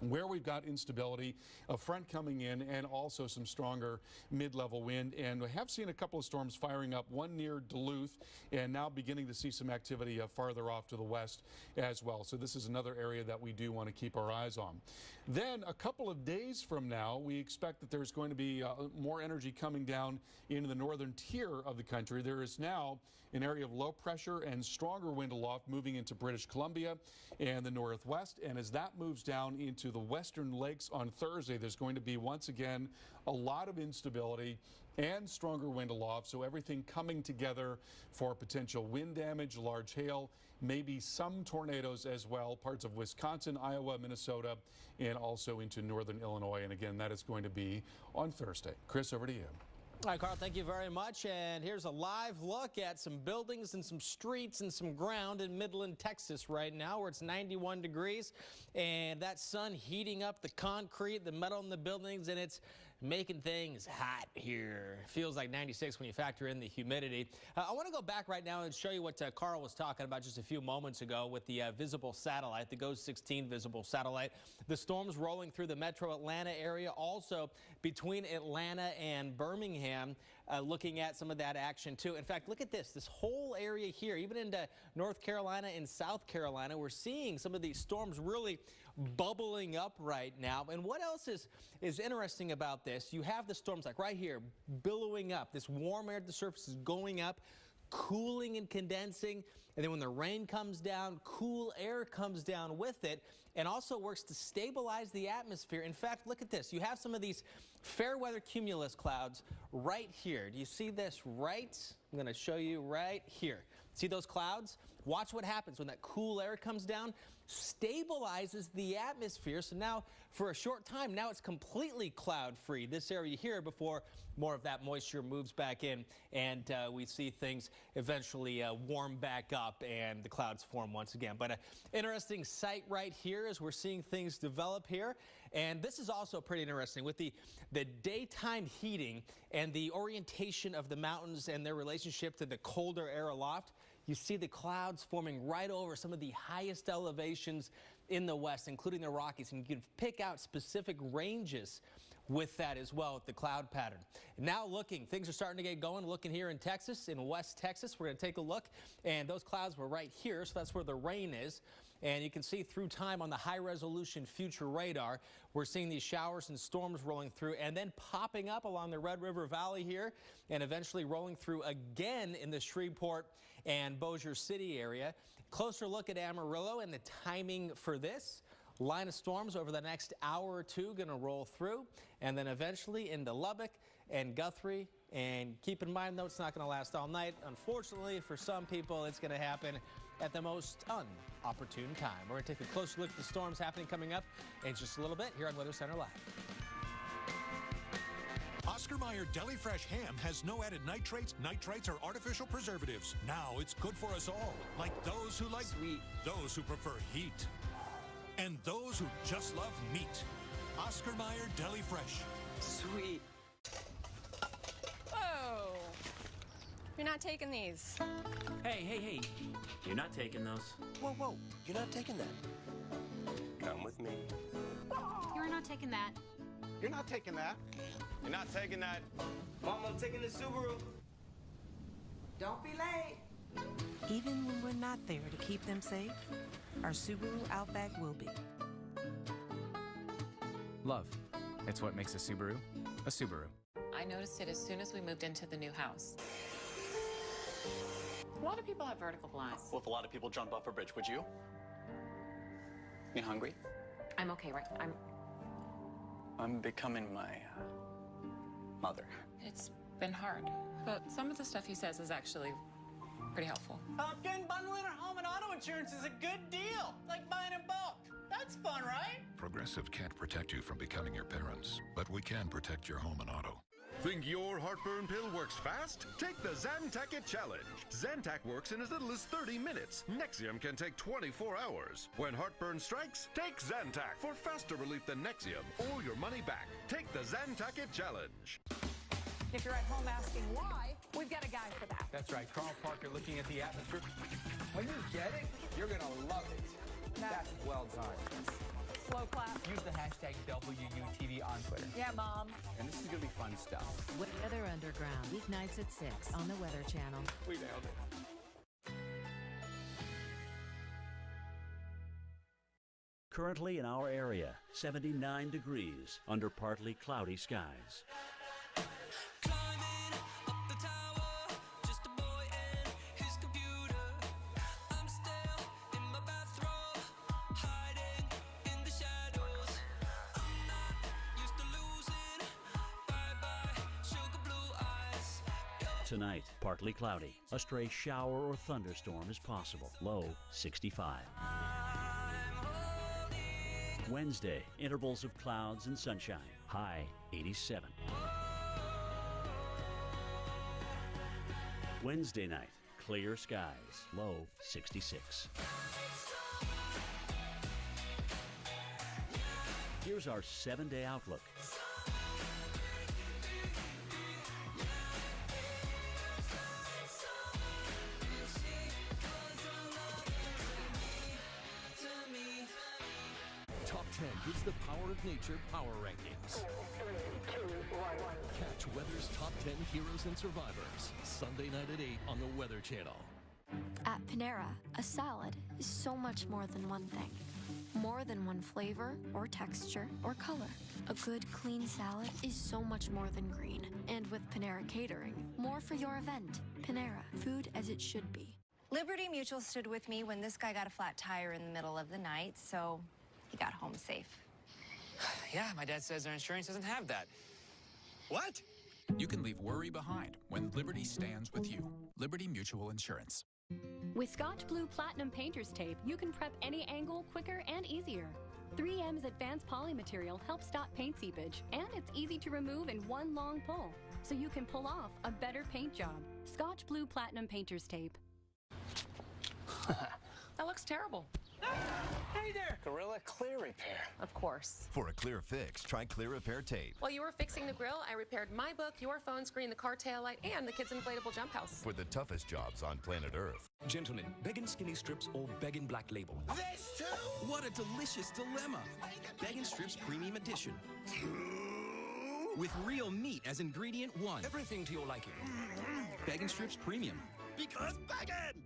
where we've got instability, a front coming in, and also some stronger mid-level wind. And we have seen a couple of storms firing up, one near Duluth, and now beginning to see some activity farther off to the west as well. So this is another area that we do want to keep our eyes on. Then a couple of days from now, we expect that there's going to be more energy coming down into the northern tier of the country. There is now an area of low pressure and stronger wind aloft moving into British Columbia and the northwest. And as that moves down into the western lakes on Thursday, there's going to be once again a lot of instability and stronger wind aloft. So everything coming together for potential wind damage, large hail, maybe some tornadoes as well, parts of Wisconsin, Iowa, Minnesota, and also into northern Illinois. And again, that is going to be on Thursday. Chris, over to you. All right, Carl, thank you very much. And here's a live look at some buildings and some streets and some ground in Midland, Texas right now, where it's 91 degrees. And that sun heating up the concrete, the metal in the buildings, and it's making things hot here. Feels like 96 when you factor in the humidity. I want to go back right now and show you what Carl was talking about just a few moments ago with the visible satellite, the GOES 16 visible satellite. The storms rolling through the metro Atlanta area, also between Atlanta and Birmingham, looking at some of that action too. In fact, look at this whole area here, even into North Carolina and South Carolina, we're seeing some of these storms really bubbling up right now. And what else is interesting about this? You have the storms like right here billowing up. This warm air at the surface is going up, cooling and condensing. And then when the rain comes down, cool air comes down with it and also works to stabilize the atmosphere. In fact, look at this. You have some of these fair weather cumulus clouds right here. Do you see this right? I'm going to show you right here. See those clouds? Watch what happens when that cool air comes down, stabilizes the atmosphere. So now for a short time, now it's completely cloud free, this area here, before more of that moisture moves back in and we see things eventually warm back up and the clouds form once again. But an interesting sight right here as we're seeing things develop here. And this is also pretty interesting with the daytime heating and the orientation of the mountains and their relationship to the colder air aloft. You see the clouds forming right over some of the highest elevations in the west, including the Rockies, and you can pick out specific ranges with that as well with the cloud pattern. Now looking, things are starting to get going. Looking here in Texas, in West Texas, we're going to take a look, and those clouds were right here, so that's where the rain is. And you can see through time on the high-resolution future radar, we're seeing these showers and storms rolling through and then popping up along the Red River Valley here and eventually rolling through again in the Shreveport and Bossier City area. Closer look at Amarillo and the timing for this. Line of storms over the next hour or two going to roll through and then eventually into Lubbock and Guthrie. And keep in mind, though, it's not going to last all night. Unfortunately, for some people, it's going to happen at the most unopportune time. We're going to take a closer look at the storms happening coming up in just a little bit here on Weather Center Live. Oscar Mayer Deli Fresh ham has no added nitrates, or artificial preservatives. Now it's good for us all, like those who like sweet, those who prefer heat, and those who just love meat. Oscar Mayer Deli Fresh. Sweet. Whoa! You're not taking these. Hey. You're not taking those. Whoa. You're not taking that. Come with me. You're not taking that. You're not taking that. You're not taking that. Mom, I'm taking the Subaru. Don't be late. Even when we're not there to keep them safe, our Subaru Outback will be. Love. It's what makes a Subaru a Subaru. I noticed it as soon as we moved into the new house. A lot of people have vertical blinds. Well, if a lot of people jump off a bridge, would you? You hungry? I'm okay, right? I'm becoming my mother. It's been hard, but some of the stuff he says is actually pretty helpful. Getting bundling our home and auto insurance is a good deal. Like buying in bulk. That's fun, right? Progressive can't protect you from becoming your parents, but we can protect your home and auto. Think your heartburn pill works fast? Take the Zantac It Challenge. Zantac works in as little as 30 minutes. Nexium can take 24 hours. When heartburn strikes, take Zantac for faster relief than Nexium or your money back. Take the Zantac It Challenge. If you're at home asking why, we've got a guy for that. That's right. Carl Parker looking at the atmosphere. When you get it, you're going to love it. That's well done. Slow clap. Use the hashtag WUTV on Twitter. Yeah, Mom. And this is going to be fun stuff. Weather Underground, weeknights at 6 on the Weather Channel. We nailed it. Currently in our area, 79 degrees under partly cloudy skies. Tonight, partly cloudy. A stray shower or thunderstorm is possible. Low 65. Wednesday, intervals of clouds and sunshine. High 87. Wednesday night, clear skies, low 66. Here's our 7-day outlook. Top 10 gives the Power of Nature Power Rankings. 3, 2, 1. Catch Weather's Top 10 Heroes and Survivors, Sunday night at 8 on the Weather Channel. At Panera, a salad is so much more than one thing. More than one flavor, or texture, or color. A good, clean salad is so much more than green. And with Panera Catering, more for your event. Panera, food as it should be. Liberty Mutual stood with me when this guy got a flat tire in the middle of the night, so he got home safe. Yeah, my dad says our insurance doesn't have that. What? You can leave worry behind when Liberty stands with you. Liberty Mutual Insurance. With Scotch Blue Platinum Painter's Tape, you can prep any angle quicker and easier. 3M's advanced poly material helps stop paint seepage, and it's easy to remove in one long pull, so you can pull off a better paint job. Scotch Blue Platinum Painter's Tape. That looks terrible. Hey there! Gorilla Clear Repair. Of course. For a clear fix, try Clear Repair Tape. While you were fixing the grill, I repaired my book, your phone screen, the car taillight, and the kids' inflatable jump house. For the toughest jobs on planet Earth. Gentlemen, Beggin' Skinny Strips or Beggin' Black Label? This too? What a delicious dilemma. Beggin' Strips Premium Edition. With real meat as ingredient 1. Everything to your liking. Beggin' Strips Premium. Because Beggin'!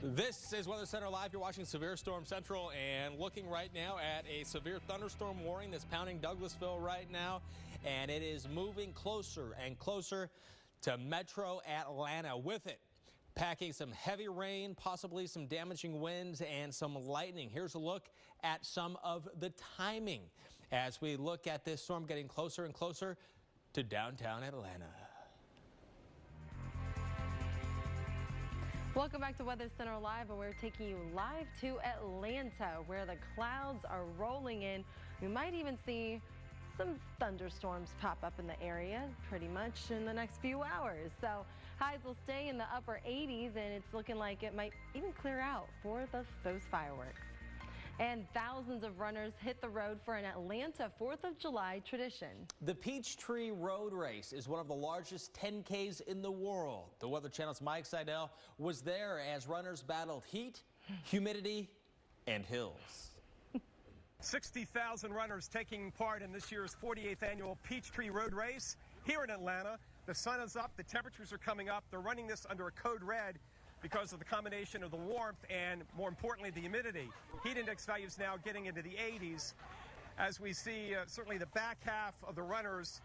This is Weather Center Live. You're watching Severe Storm Central and looking right now at a severe thunderstorm warning that's pounding Douglasville right now. And it is moving closer and closer to metro Atlanta. With it, packing some heavy rain, possibly some damaging winds and some lightning. Here's a look at some of the timing as we look at this storm getting closer and closer to downtown Atlanta. Welcome back to Weather Center Live, and we're taking you live to Atlanta, where the clouds are rolling in. We might even see some thunderstorms pop up in the area pretty much in the next few hours. So highs will stay in the upper 80s, and it's looking like it might even clear out for those fireworks. And thousands of runners hit the road for an Atlanta 4th of July tradition. The Peachtree Road Race is one of the largest 10Ks in the world. The Weather Channel's Mike Seidel was there as runners battled heat, humidity, and hills. 60,000 runners taking part in this year's 48th annual Peachtree Road Race here in Atlanta. The sun is up, the temperatures are coming up. They're running this under a code red because of the combination of the warmth and, more importantly, the humidity. Heat index values now getting into the 80s as we see certainly the back half of the runners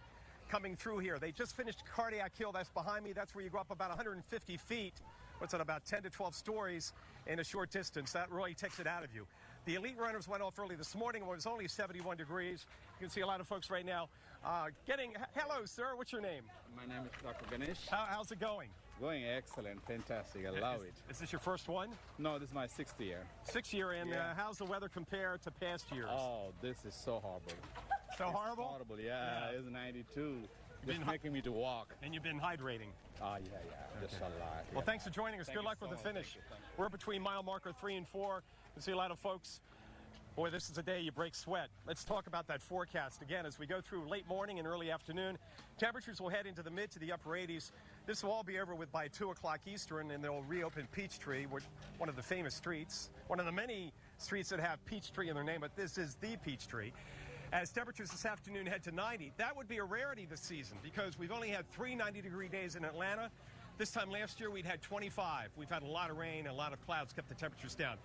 coming through here. They just finished Cardiac Hill. That's behind me. That's where you go up about 150 feet. What's that, about 10 to 12 stories in a short distance. That really takes it out of you. The elite runners went off early this morning when it was only 71 degrees. You can see a lot of folks right now hello, sir. What's your name? My name is Dr. Ganesh. How's it going? Going excellent, fantastic. I love it. Is this your first one? No, this is my 6th year. 6th year, and how's the weather compare to past years? Oh, this is so horrible. So horrible? Horrible, yeah. It's 92. It's making me to walk. And you've been hydrating? Oh, yeah. Just a lot. Well, thanks for joining us. Good luck with the finish. We're between mile marker 3 and 4. You see a lot of folks. Boy, this is a day you break sweat. Let's talk about that forecast again as we go through late morning and early afternoon. Temperatures will head into the mid to the upper 80s. This will all be over with by 2 o'clock Eastern, and they'll reopen Peachtree, one of the famous streets, one of the many streets that have Peachtree in their name, but this is the Peachtree. As temperatures this afternoon head to 90, that would be a rarity this season because we've only had 3 90-degree days in Atlanta. This time last year, we'd had 25. We've had a lot of rain and a lot of clouds kept the temperatures down.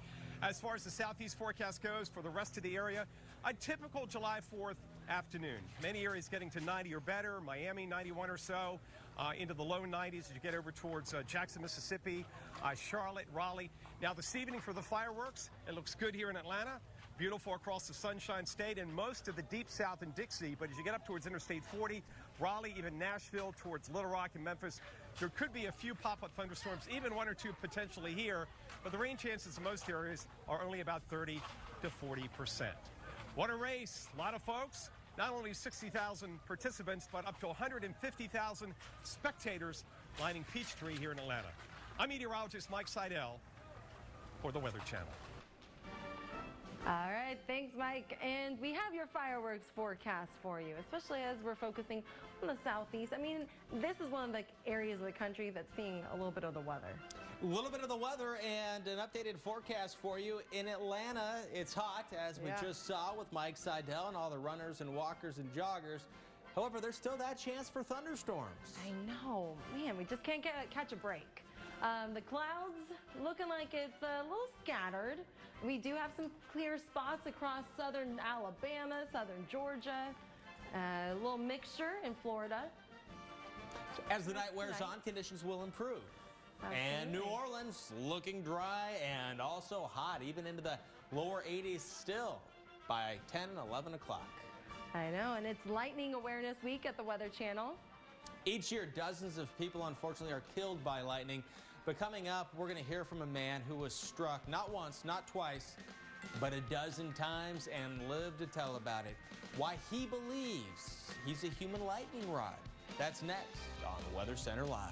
As far as the southeast forecast goes for the rest of the area, a typical July 4th afternoon. Many areas getting to 90 or better. Miami, 91 or so, into the low 90s as you get over towards Jackson, Mississippi, Charlotte, Raleigh. Now, this evening for the fireworks, it looks good here in Atlanta. Beautiful across the Sunshine State and most of the deep south in Dixie. But as you get up towards Interstate 40, Raleigh, even Nashville, towards Little Rock and Memphis, there could be a few pop-up thunderstorms, even 1 or 2 potentially here. But the rain chances in most areas are only about 30 to 40%. What a race. A lot of folks. Not only 60,000 participants, but up to 150,000 spectators lining Peachtree here in Atlanta. I'm meteorologist Mike Seidel for the Weather Channel. All right, thanks, Mike. And we have your fireworks forecast for you, especially as we're focusing on the southeast. I mean, this is one of the areas of the country that's seeing a little bit of the weather. A little bit of the weather and an updated forecast for you. In Atlanta, it's hot, as we just saw with Mike Seidel and all the runners and walkers and joggers. However, there's still that chance for thunderstorms. I know. Man, we just can't catch a break. The clouds looking like it's a little scattered. We do have some clear spots across southern Alabama, southern Georgia, a little mixture in Florida. As the night wears on, conditions will improve. And New Orleans looking dry and also hot, even into the lower 80s still by 10, 11 o'clock. I know, and it's Lightning Awareness Week at the Weather Channel. Each year, dozens of people, unfortunately, are killed by lightning. But coming up, we're going to hear from a man who was struck not once, not twice, but a dozen times and lived to tell about it. Why he believes he's a human lightning rod. That's next on Weather Center Live.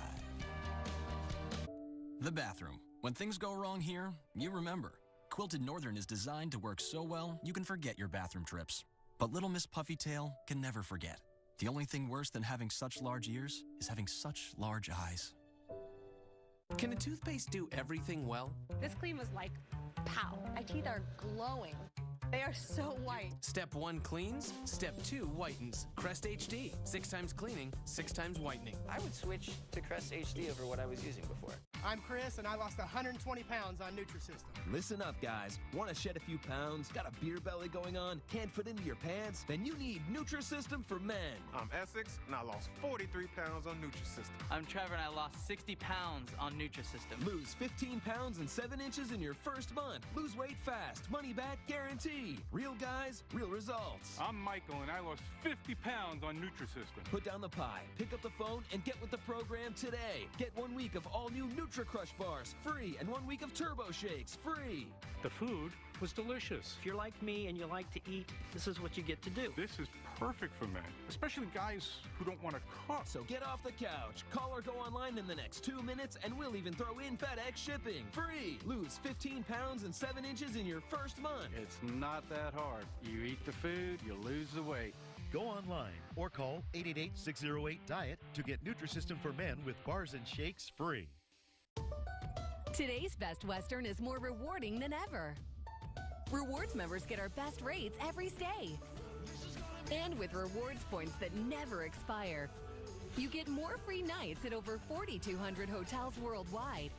The bathroom. When things go wrong here, you remember. Quilted Northern is designed to work so well, you can forget your bathroom trips. But little Miss Puffytail can never forget. The only thing worse than having such large ears is having such large eyes. Can a toothpaste do everything well? This clean was like, pow. My teeth are glowing. They are so white. Step 1 cleans, Step 2 whitens. Crest HD, 6 times cleaning, 6 times whitening. I would switch to Crest HD over what I was using before. I'm Chris, and I lost 120 pounds on Nutrisystem. Listen up, guys. Want to shed a few pounds? Got a beer belly going on? Can't fit into your pants? Then you need Nutrisystem for men. I'm Essex, and I lost 43 pounds on Nutrisystem. I'm Trevor, and I lost 60 pounds on Nutrisystem. Lose 15 pounds and 7 inches in your first month. Lose weight fast. Money back guarantee. Real guys, real results. I'm Michael, and I lost 50 pounds on Nutrisystem. Put down the pie, pick up the phone, and get with the program today. Get 1 week of all new Nutri-Crush bars free and 1 week of Turbo Shakes free. The food was delicious. If you're like me and you like to eat, this is what you get to do. This is perfect for men, especially guys who don't want to cook. So get off the couch, call or go online in the next 2 minutes, and we'll even throw in FedEx shipping. Free! Lose 15 pounds and 7 inches in your first month. It's not that hard. You eat the food, you lose the weight. Go online or call 888-608-DIET to get Nutrisystem for Men with bars and shakes free. Today's Best Western is more rewarding than ever. Rewards members get our best rates every stay. And with rewards points that never expire, you get more free nights at over 4,200 hotels worldwide,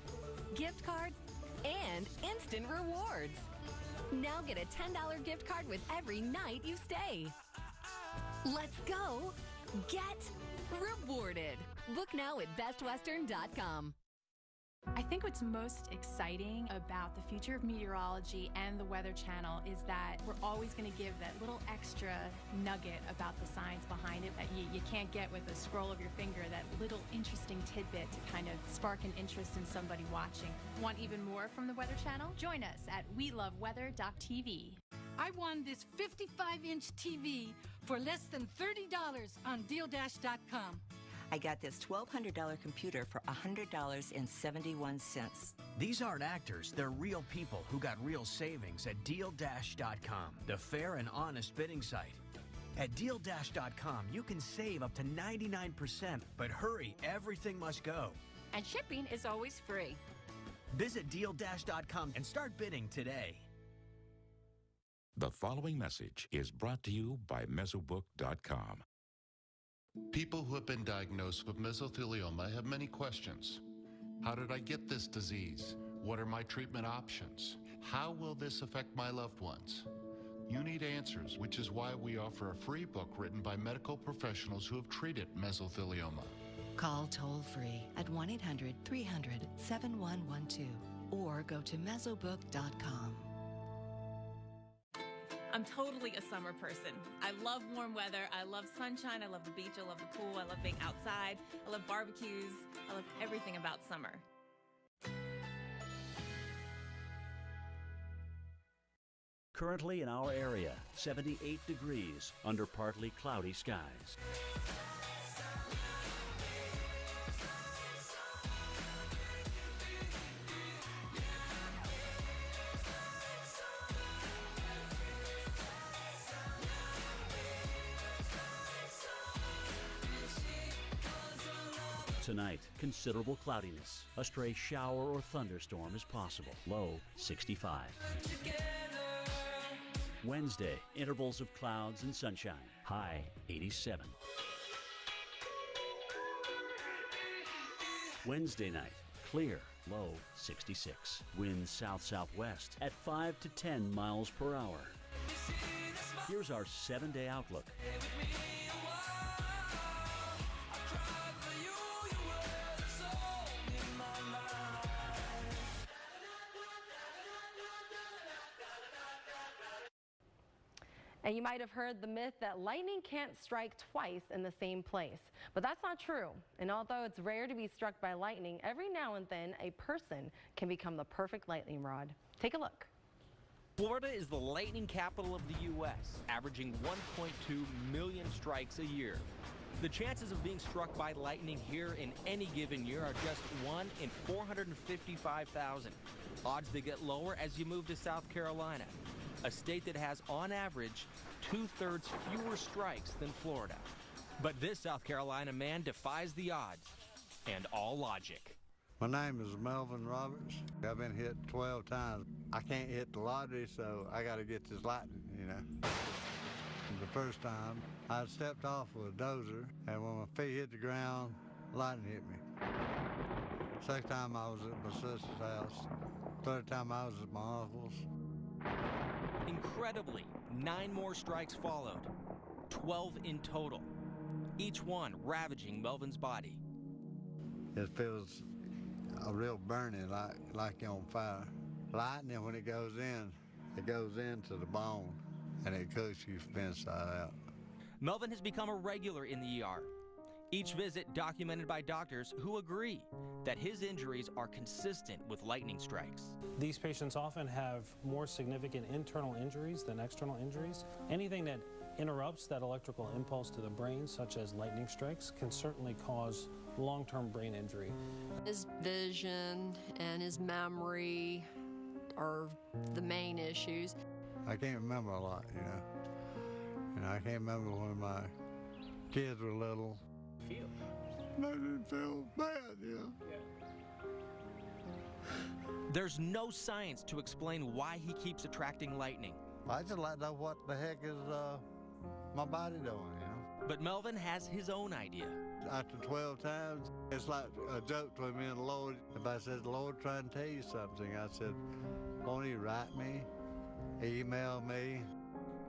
gift cards, and instant rewards. Now get a $10 gift card with every night you stay. Let's go get rewarded. Book now at bestwestern.com. I think what's most exciting about the future of meteorology and the Weather Channel is that we're always going to give that little extra nugget about the science behind it that you can't get with a scroll of your finger, that little interesting tidbit to kind of spark an interest in somebody watching. Want even more from the Weather Channel? Join us at weloveweather.tv. I won this 55-inch TV for less than $30 on DealDash.com. I got this $1,200 computer for $100.71. These aren't actors, they're real people who got real savings at DealDash.com, the fair and honest bidding site. At DealDash.com, you can save up to 99%, but hurry, everything must go. And shipping is always free. Visit DealDash.com and start bidding today. The following message is brought to you by Mesobook.com. People who have been diagnosed with mesothelioma have many questions. How did I get this disease? What are my treatment options? How will this affect my loved ones? You need answers, which is why we offer a free book written by medical professionals who have treated mesothelioma. Call toll-free at 1-800-300-7112 or go to mesobook.com. I'm totally a summer person. I love warm weather. I love sunshine. I love the beach. I love the pool. I love being outside. I love barbecues. I love everything about summer. Currently in our area, 78 degrees under partly cloudy skies. Tonight, considerable cloudiness. A stray shower or thunderstorm is possible. Low 65. Wednesday, intervals of clouds and sunshine. High 87. Wednesday night, clear. Low 66. Winds south-southwest at 5 to 10 miles per hour. Here's our 7-day outlook. And you might have heard the myth that lightning can't strike twice in the same place. But that's not true. And although it's rare to be struck by lightning, every now and then a person can become the perfect lightning rod. Take a look. Florida is the lightning capital of the U.S., averaging 1.2 million strikes a year. The chances of being struck by lightning here in any given year are just 1 in 455,000. Odds that get lower as you move to South Carolina, a state that has, on average, 2/3 fewer strikes than Florida. But this South Carolina man defies the odds and all logic. My name is Melvin Roberts. I've been hit 12 times. I can't hit the lottery, so I got to get this lightning, you know. The first time, I stepped off with a dozer, and when my feet hit the ground, lightning hit me. Second time, I was at my sister's house. Third time, I was at my uncle's. Incredibly, 9 more strikes followed, 12 in total, each one ravaging Melvin's body. It feels a real burning, like you're on fire. Lightning, when it goes into the bone, and it cooks you from inside out. Melvin has become a regular in the ER. Each visit documented by doctors who agree that his injuries are consistent with lightning strikes. These patients often have more significant internal injuries than external injuries. Anything that interrupts that electrical impulse to the brain, such as lightning strikes, can certainly cause long-term brain injury. His vision and his memory are the main issues. I can't remember a lot, you know. And I can't remember when my kids were little. I didn't feel bad, you know. There's no science to explain why he keeps attracting lightning. I just like to know what the heck is my body doing, you know. But Melvin has his own idea. After 12 times, it's like a joke between me and the Lord. If I said, the Lord trying to tell you something, I said, won't you write me, email me?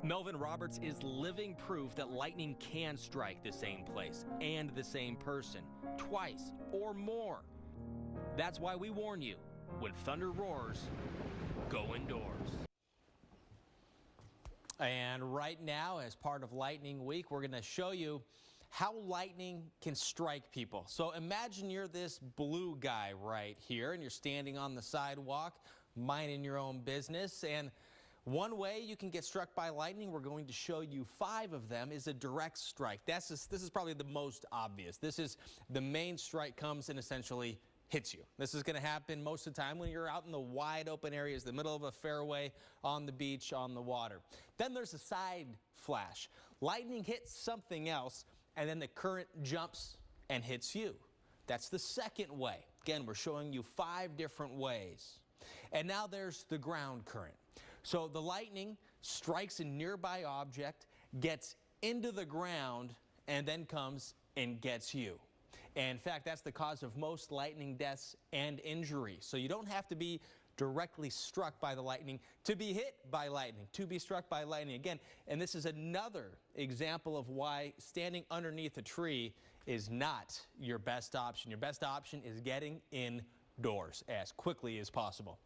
Melvin Roberts is living proof that lightning can strike the same place and the same person twice or more. That's why we warn you, when thunder roars, go indoors. And right now, as part of Lightning Week, we're going to show you how lightning can strike people. So imagine you're this blue guy right here, and you're standing on the sidewalk, minding your own business, and one way you can get struck by lightning, we're going to show you 5 of them, is a direct strike. This is probably the most obvious. This is the main strike comes and essentially hits you. This is going to happen most of the time when you're out in the wide open areas, the middle of a fairway, on the beach, on the water. Then there's a side flash. Lightning hits something else, and then the current jumps and hits you. That's the second way. Again, we're showing you 5 different ways. And now there's the ground current. So the lightning strikes a nearby object, gets into the ground, and then comes and gets you. And in fact, that's the cause of most lightning deaths and injuries. So you don't have to be directly struck by the lightning to be hit by lightning, to be struck by lightning again. And this is another example of why standing underneath a tree is not your best option. Your best option is getting indoors as quickly as possible.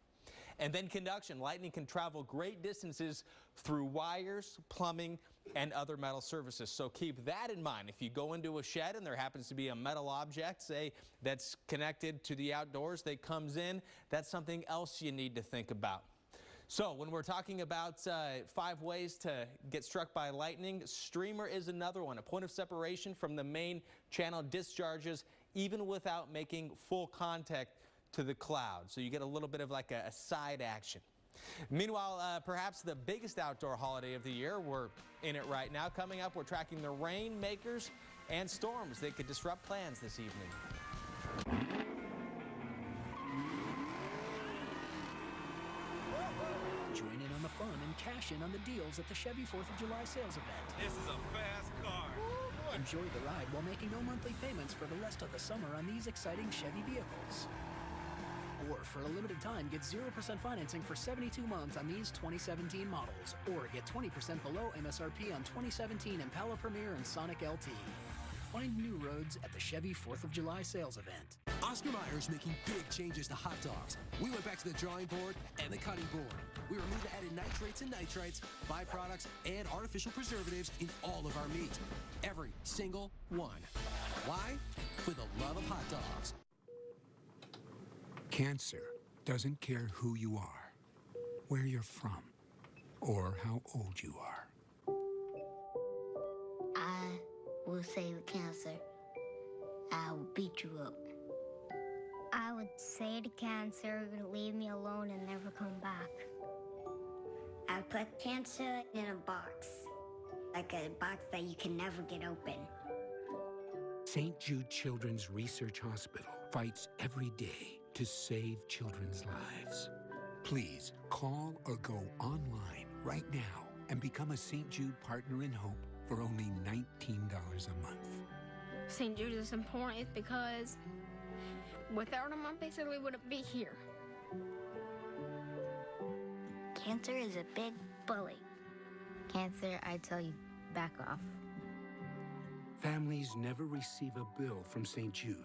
And then conduction. Lightning can travel great distances through wires, plumbing, and other metal surfaces. So keep that in mind. If you go into a shed and there happens to be a metal object, say, that's connected to the outdoors that comes in, that's something else you need to think about. So when we're talking about 5 ways to get struck by lightning, streamer is another one. A point of separation from the main channel discharges even without making full contact to the cloud. So you get a little bit of like a side action. Meanwhile, perhaps the biggest outdoor holiday of the year, we're in it right now. Coming up, we're tracking the rainmakers and storms that could disrupt plans this evening. Join in on the fun and cash in on the deals at the Chevy 4th of July sales event. This is a fast car. Enjoy the ride while making no monthly payments for the rest of the summer on these exciting Chevy vehicles. Or for a limited time, get 0% financing for 72 months on these 2017 models. Or get 20% below MSRP on 2017 Impala Premier and Sonic LT. Find new roads at the Chevy 4th of July sales event. Oscar Mayer is making big changes to hot dogs. We went back to the drawing board and the cutting board. We removed the added nitrates and nitrites, byproducts, and artificial preservatives in all of our meat. Every single one. Why? For the love of hot dogs. Cancer doesn't care who you are, where you're from, or how old you are. I will save cancer. I will beat you up. I would say to cancer, leave me alone and never come back. I would put cancer in a box, like a box that you can never get open. St. Jude Children's Research Hospital fights every day to save children's lives. Please call or go online right now and become a St. Jude Partner in Hope for only $19 a month. St. Jude is important because without him, I basically wouldn't be here. Cancer is a big bully. Cancer, I tell you, back off. Families never receive a bill from St. Jude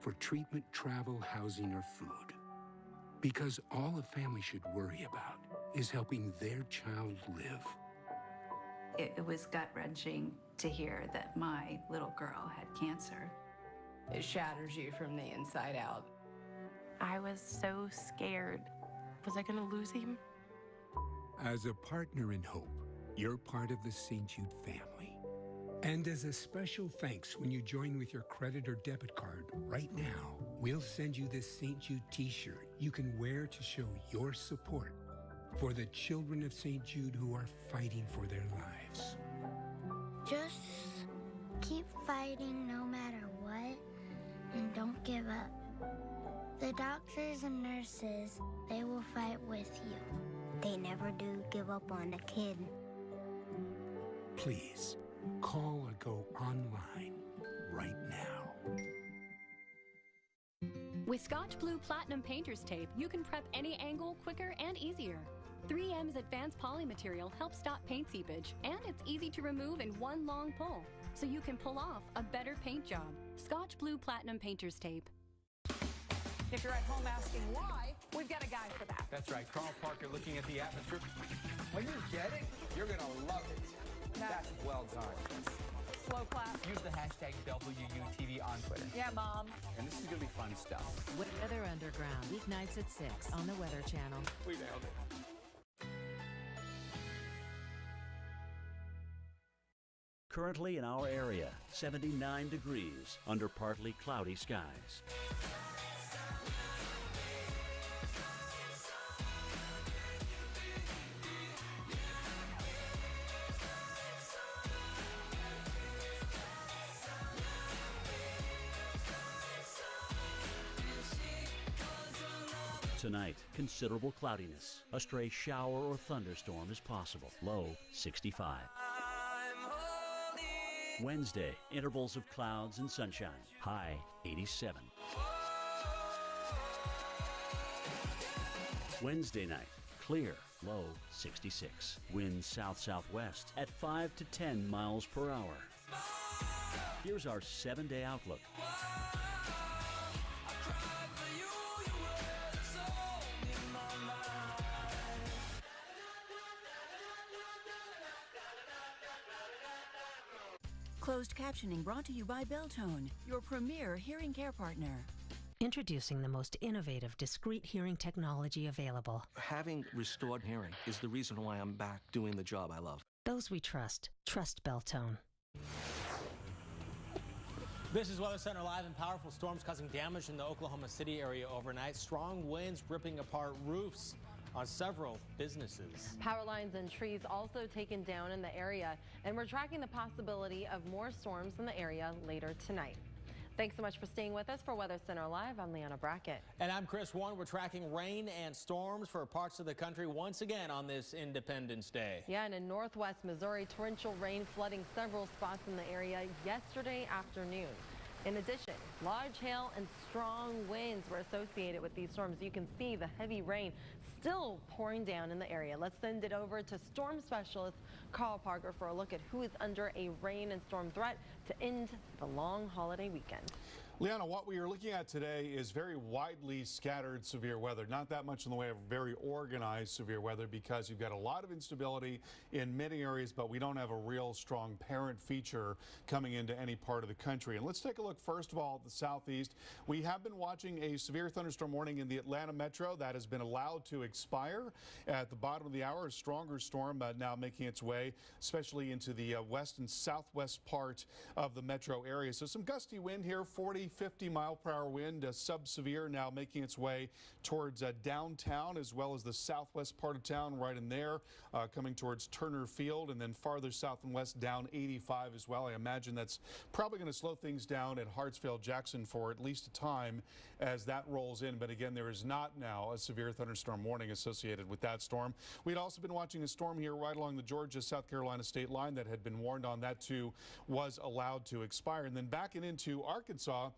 for treatment, travel, housing, or food. Because all a family should worry about is helping their child live. It was gut-wrenching to hear that my little girl had cancer. It shatters you from the inside out. I was so scared. Was I gonna lose him? As a partner in hope, you're part of the St. Jude family. And as a special thanks when you join with your credit or debit card right now, we'll send you this St. Jude t-shirt you can wear to show your support for the children of St. Jude who are fighting for their lives. Just keep fighting no matter what, and don't give up. The doctors and nurses, they will fight with you. They never do give up on a kid. Please, call or go online right now. With Scotch Blue Platinum Painter's Tape, you can prep any angle quicker and easier. 3M's advanced poly material helps stop paint seepage, and it's easy to remove in one long pull, so you can pull off a better paint job. Scotch Blue Platinum Painter's Tape. If you're at home asking why, we've got a guy for that. That's right, Carl Parker looking at the atmosphere. When you get it, you're gonna love it. That's well done. Slow clap. Use the hashtag WUTV on Twitter. Yeah, Mom. And this is gonna be fun stuff. Weather Underground, weeknights at 6 on the Weather Channel. We nailed it. Currently in our area, 79 degrees under partly cloudy skies. Tonight, considerable cloudiness. A stray shower or thunderstorm is possible. Low 65. Wednesday, intervals of clouds and sunshine. High 87. Wednesday night, clear. Low 66. Winds south-southwest at 5 to 10 miles per hour. Here's our 7-day outlook. Closed captioning brought to you by Beltone, your premier hearing care partner. Introducing the most innovative, discrete hearing technology available. Having restored hearing is the reason why I'm back doing the job I love. Those we trust Beltone. This is Weather Center Live, and powerful storms causing damage in the Oklahoma City area overnight. Strong winds ripping apart roofs on several businesses. Power lines and trees also taken down in the area, and we're tracking the possibility of more storms in the area later tonight. Thanks so much for staying with us. For Weather Center Live, I'm Leanna Brackett. And I'm Chris Warren. We're tracking rain and storms for parts of the country once again on this Independence Day. Yeah, and in northwest Missouri, torrential rain flooding several spots in the area yesterday afternoon. In addition, large hail and strong winds were associated with these storms. You can see the heavy rain still pouring down in the area. Let's send it over to storm specialist Carl Parker for a look at who is under a rain and storm threat to end the long holiday weekend. Leanna, what we are looking at today is very widely scattered severe weather. Not that much in the way of very organized severe weather because you've got a lot of instability in many areas, but we don't have a real strong parent feature coming into any part of the country. And let's take a look first of all at the southeast. We have been watching a severe thunderstorm warning in the Atlanta metro that has been allowed to expire at the bottom of the hour. A stronger storm now making its way, especially into the west and southwest part of the metro area. So some gusty wind here, 40-50 mile per hour wind, sub-severe, now making its way towards downtown as well as the southwest part of town right in there, coming towards Turner Field, and then farther south and west down 85 as well. I imagine that's probably going to slow things down at Hartsfield Jackson for at least a time as that rolls in. But again, there is not now a severe thunderstorm warning associated with that storm. We'd also been watching a storm here right along the Georgia-South Carolina state line that had been warned on. That too was allowed to expire. And then backing into Arkansas,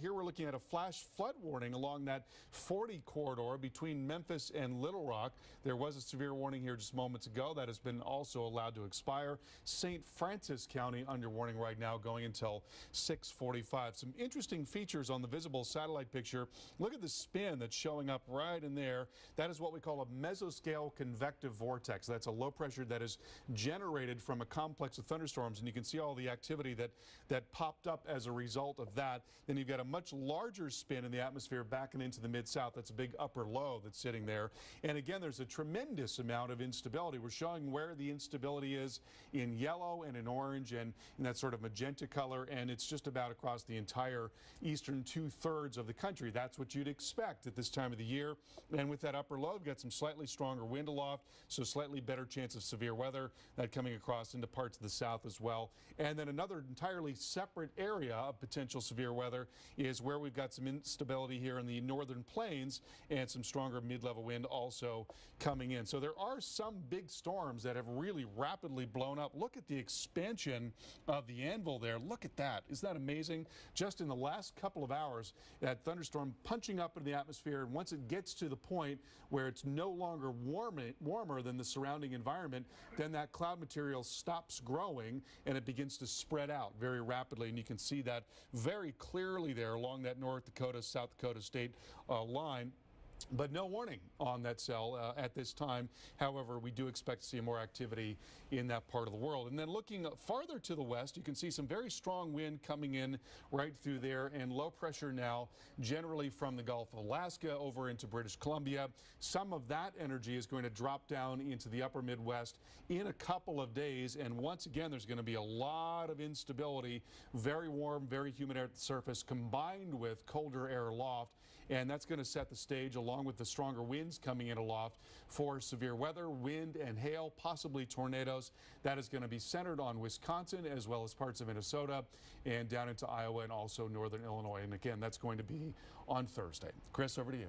here we're looking at a flash flood warning along that 40 corridor between Memphis and Little Rock. There was a severe warning here just moments ago that has been also allowed to expire. St. Francis County under warning right now going until 6:45. Some interesting features on the visible satellite picture. Look at the spin that's showing up right in there. That is what we call a mesoscale convective vortex. That's a low pressure that is generated from a complex of thunderstorms, and you can see all the activity that popped up as a result of that. Then you've got a much larger spin in the atmosphere backing into the mid-south. That's a big upper low that's sitting there. And again, there's a tremendous amount of instability. We're showing where the instability is in yellow and in orange and in that sort of magenta color, and it's just about across the entire eastern two-thirds of the country. That's what you'd expect at this time of the year. And with that upper low, we've got some slightly stronger wind aloft, so slightly better chance of severe weather that coming across into parts of the south as well. And then another entirely separate area of potential severe weather is where we've got some instability here in the northern plains and some stronger mid-level wind also coming in. So there are some big storms that have really rapidly blown up. Look at the expansion of the anvil there. Look at that. Isn't that amazing? Just in the last couple of hours, that thunderstorm punching up into the atmosphere, and once it gets to the point where it's no longer warmer than the surrounding environment, then that cloud material stops growing and it begins to spread out very rapidly. And you can see that very clearly there along that North Dakota, South Dakota state line. But no warning on that cell at this time. However, we do expect to see more activity in that part of the world. And then looking farther to the west, you can see some very strong wind coming in right through there, and low pressure now generally from the Gulf of Alaska over into British Columbia. Some of that energy is going to drop down into the upper Midwest in a couple of days. And once again, there's going to be a lot of instability, very warm, very humid air at the surface combined with colder air aloft. And that's going to set the stage, along with the stronger winds coming in aloft, for severe weather, wind and hail, possibly tornadoes. That is going to be centered on Wisconsin as well as parts of Minnesota and down into Iowa and also northern Illinois. And again, that's going to be on Thursday. Chris, over to you.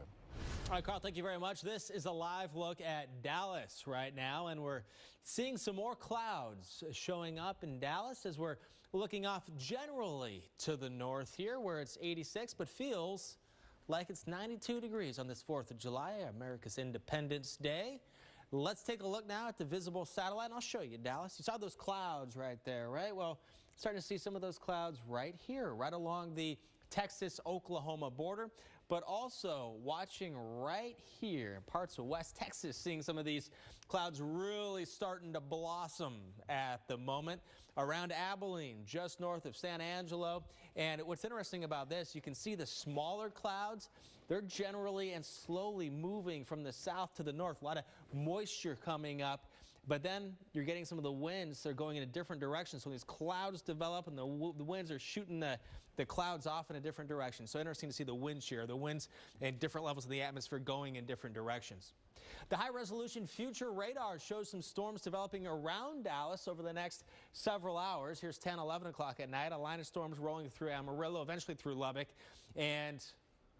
All right, Carl, thank you very much. This is a live look at Dallas right now, and we're seeing some more clouds showing up in Dallas as we're looking off generally to the north here, where it's 86, but feels like it's 92 degrees on this 4th of July, America's Independence Day. Let's take a look now at the visible satellite, and I'll show you Dallas. You saw those clouds right there, right? Well, starting to see some of those clouds right here, right along the Texas-Oklahoma border, but also watching right here in parts of West Texas, seeing some of these clouds really starting to blossom at the moment. Around Abilene, just north of San Angelo. And what's interesting about this, you can see the smaller clouds. They're generally and slowly moving from the south to the north. A lot of moisture coming up. But then you're getting some of the winds. They're going in a different direction. So these clouds develop and the winds are shooting the clouds off in a different direction. So interesting to see the wind shear, the winds in different levels of the atmosphere going in different directions. The high-resolution future radar shows some storms developing around Dallas over the next several hours. Here's 10, 11 o'clock at night. A line of storms rolling through Amarillo, eventually through Lubbock and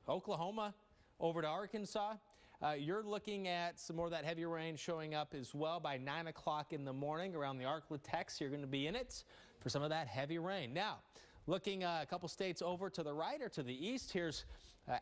Oklahoma over to Arkansas. You're looking at some more of that heavy rain showing up as well by 9 o'clock in the morning around the Arklatex. You're going to be in it for some of that heavy rain. Now, looking a couple states over to the right or to the east, here's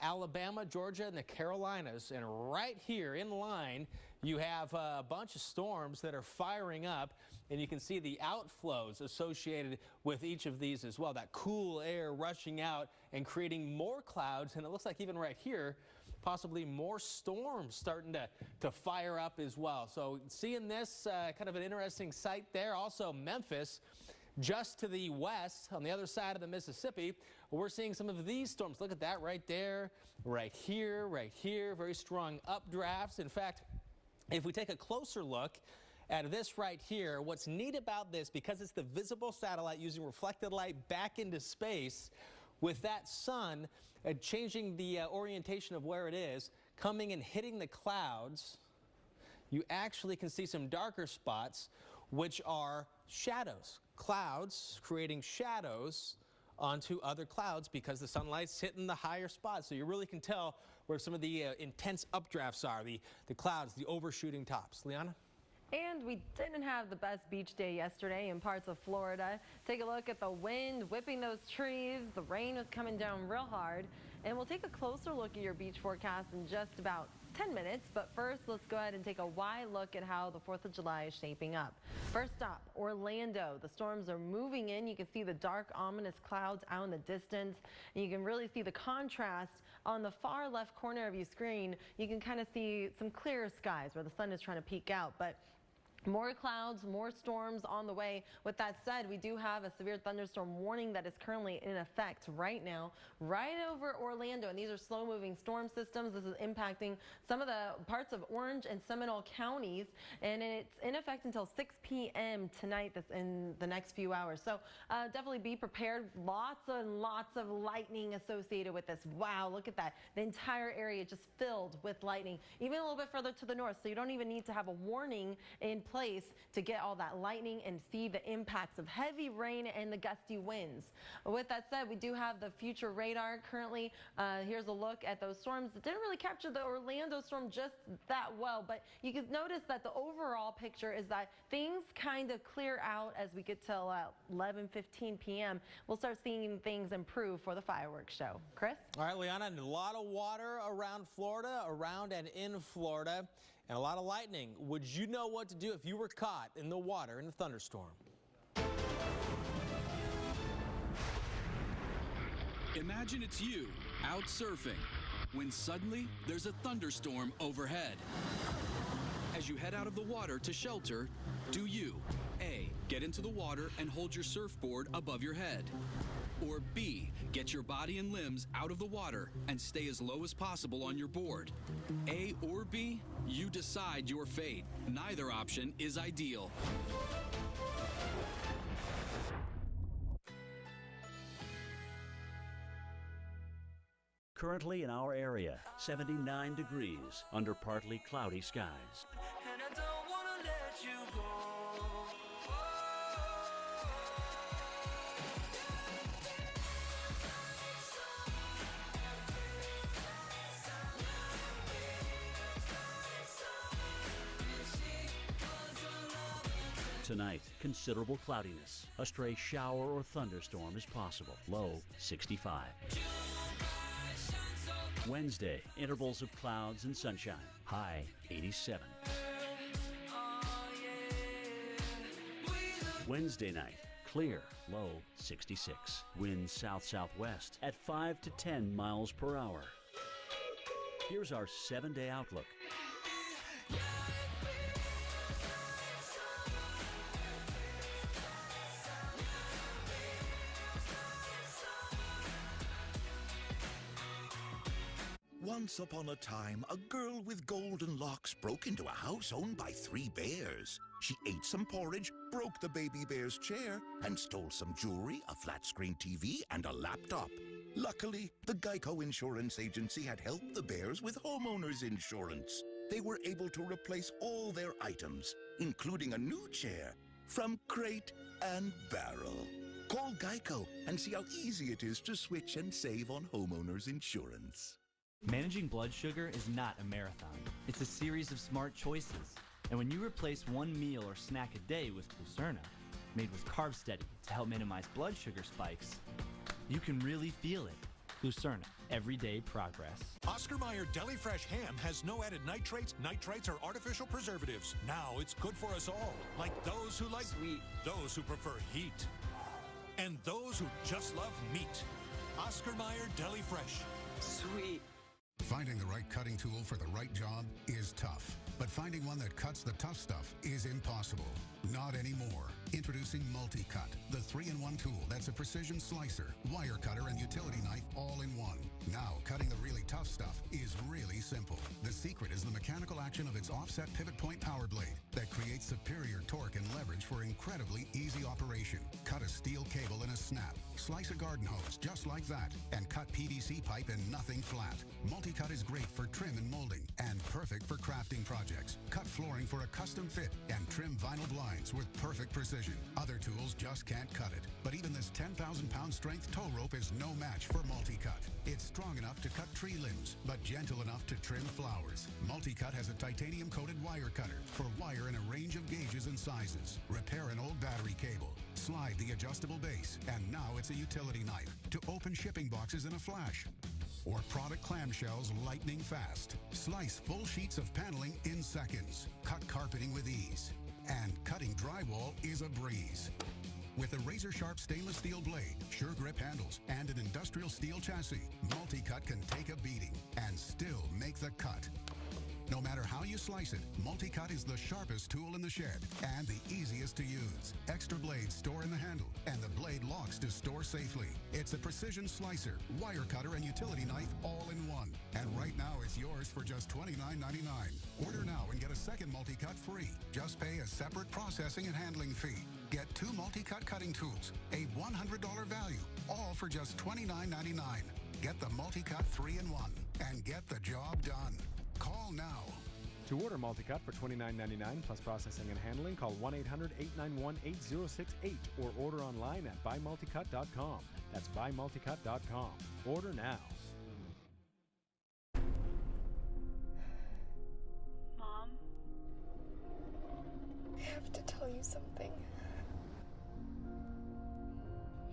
Alabama, Georgia, and the Carolinas. And right here in line, you have a bunch of storms that are firing up, and you can see the outflows associated with each of these as well. That cool air rushing out and creating more clouds, and it looks like even right here, possibly more storms starting to fire up as well. So seeing this, kind of an interesting sight there. Also Memphis, just to the west, on the other side of the Mississippi, we're seeing some of these storms. Look at that right there, right here, very strong updrafts. In fact, if we take a closer look at this right here, what's neat about this, because it's the visible satellite using reflected light back into space, with that sun changing the orientation of where it is, coming and hitting the clouds, you actually can see some darker spots, which are shadows. Clouds creating shadows onto other clouds because the sunlight's hitting the higher spots. So you really can tell where some of the intense updrafts are, the clouds, the overshooting tops. Liana? And we didn't have the best beach day yesterday in parts of Florida. Take a look at the wind whipping those trees. The rain was coming down real hard. And we'll take a closer look at your beach forecast in just about 10 minutes. But first, let's go ahead and take a wide look at how the 4th of July is shaping up. First stop, Orlando. The storms are moving in. You can see the dark, ominous clouds out in the distance. And you can really see the contrast on the far left corner of your screen. You can kind of see some clearer skies where the sun is trying to peek out. But more clouds, more storms on the way. With that said, we do have a severe thunderstorm warning that is currently in effect right now, right over Orlando. And these are slow-moving storm systems. This is impacting some of the parts of Orange and Seminole counties, and it's in effect until 6 p.m. tonight. That's in the next few hours. So definitely be prepared. Lots and lots of lightning associated with this. Wow, look at that. The entire area just filled with lightning, even a little bit further to the north. So you don't even need to have a warning in place to get all that lightning and see the impacts of heavy rain and the gusty winds. With that said, we do have the future radar currently. Here's a look at those storms. It didn't really capture the Orlando storm just that well, but you can notice that the overall picture is that things kind of clear out as we get till 11:15 p.m. We'll start seeing things improve for the fireworks show. Chris? All right, Liana, a lot of water around Florida, around and in Florida, and a lot of lightning. Would you know what to do if you were caught in the water in a thunderstorm? Imagine it's you out surfing when suddenly there's a thunderstorm overhead. As you head out of the water to shelter, do you A, get into the water and hold your surfboard above your head? Or B, get your body and limbs out of the water and stay as low as possible on your board? A or B, you decide your fate. Neither option is ideal. Currently in our area, 79 degrees under partly cloudy skies. And I don't wanna let you go. Tonight, considerable cloudiness. A stray shower or thunderstorm is possible. Low 65. Wednesday, intervals of clouds and sunshine. High 87. Wednesday night, clear. Low 66. Winds south-southwest at 5 to 10 miles per hour. Here's our 7-day outlook. Once upon a time, a girl with golden locks broke into a house owned by 3 bears. She ate some porridge, broke the baby bear's chair, and stole some jewelry, a flat-screen TV, and a laptop. Luckily, the Geico Insurance Agency had helped the bears with homeowners insurance. they were able to replace all their items, including a new chair, from crate and barrel. Call Geico and see how easy it is to switch and save on homeowners insurance. Managing blood sugar is not a marathon. It's a series of smart choices. And when you replace one meal or snack a day with Glucerna, made with Carb Steady to help minimize blood sugar spikes, you can really feel it. Glucerna, everyday progress. Oscar Mayer Deli Fresh ham has no added nitrates, or artificial preservatives. Now it's good for us all, like those who like sweet, those who prefer heat, and those who just love meat. Oscar Mayer Deli Fresh. Sweet. Finding the right cutting tool for the right job is tough, but finding one that cuts the tough stuff is impossible. Not anymore. Introducing Multi-Cut, the 3-in-1 tool that's a precision slicer, wire cutter, and utility knife all in one. Now, cutting the really tough stuff is really simple. The secret is the mechanical action of its offset pivot point power blade that creates superior torque and leverage for incredibly easy operation. Cut a steel cable in a snap, slice a garden hose just like that, and cut PVC pipe in nothing flat. Multi-Cut is great for trim and molding and perfect for crafting projects. Cut flooring for a custom fit and trim vinyl blinds with perfect precision. Other tools just can't cut it. But even this 10,000-pound strength tow rope is no match for Multi-Cut. It's strong enough to cut tree limbs, but gentle enough to trim flowers. Multi-Cut has a titanium-coated wire cutter for wire in a range of gauges and sizes. Repair an old battery cable. Slide the adjustable base, and now it's a utility knife to open shipping boxes in a flash. Or product clamshells lightning fast. Slice full sheets of paneling in seconds. Cut carpeting with ease. And cutting drywall is a breeze. With a razor-sharp stainless steel blade, sure grip handles, and an industrial steel chassis, Multi-Cut can take a beating and still make the cut. No matter how you slice it, Multi-Cut is the sharpest tool in the shed and the easiest to use. Extra blades store in the handle, and the blade locks to store safely. It's a precision slicer, wire cutter, and utility knife all in one. And right now, it's yours for just $29.99. Order now and get a second Multi-Cut free. Just pay a separate processing and handling fee. Get 2 Multi-Cut cutting tools, a $100 value, all for just $29.99. Get the Multi-Cut 3-in-1 and get the job done. Call now. To order Multi-Cut for $29.99 plus processing and handling, call 1-800-891-8068 or order online at buymulticut.com. That's buymulticut.com. Order now. Mom, I have to tell you something.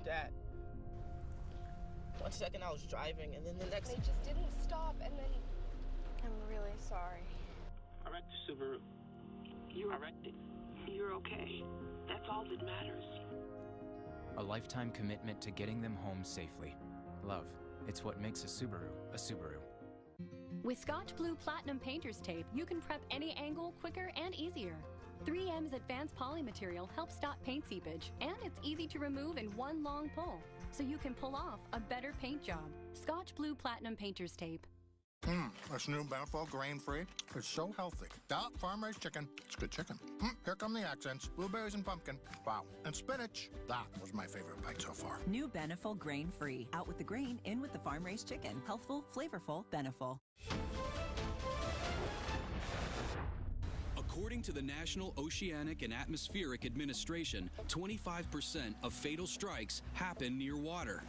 Dad. 1 second I was driving, and then the next... They just didn't stop, and then... I'm really sorry. I wrecked the Subaru. I wrecked it. You're okay. That's all that matters. A lifetime commitment to getting them home safely. Love, it's what makes a Subaru a Subaru. With Scotch Blue Platinum Painter's Tape, you can prep any angle quicker and easier. 3M's advanced poly material helps stop paint seepage, and it's easy to remove in one long pull, so you can pull off a better paint job. Scotch Blue Platinum Painter's Tape. This new Beneful grain-free. It's so healthy. That farm-raised chicken. It's good chicken. Here come the accents. Blueberries and pumpkin. Wow. And spinach. That was my favorite bite so far. New Beneful grain-free. Out with the grain, in with the farm-raised chicken. Healthful, flavorful, Beneful. According to the National Oceanic and Atmospheric Administration, 25% of fatal strikes happen near water.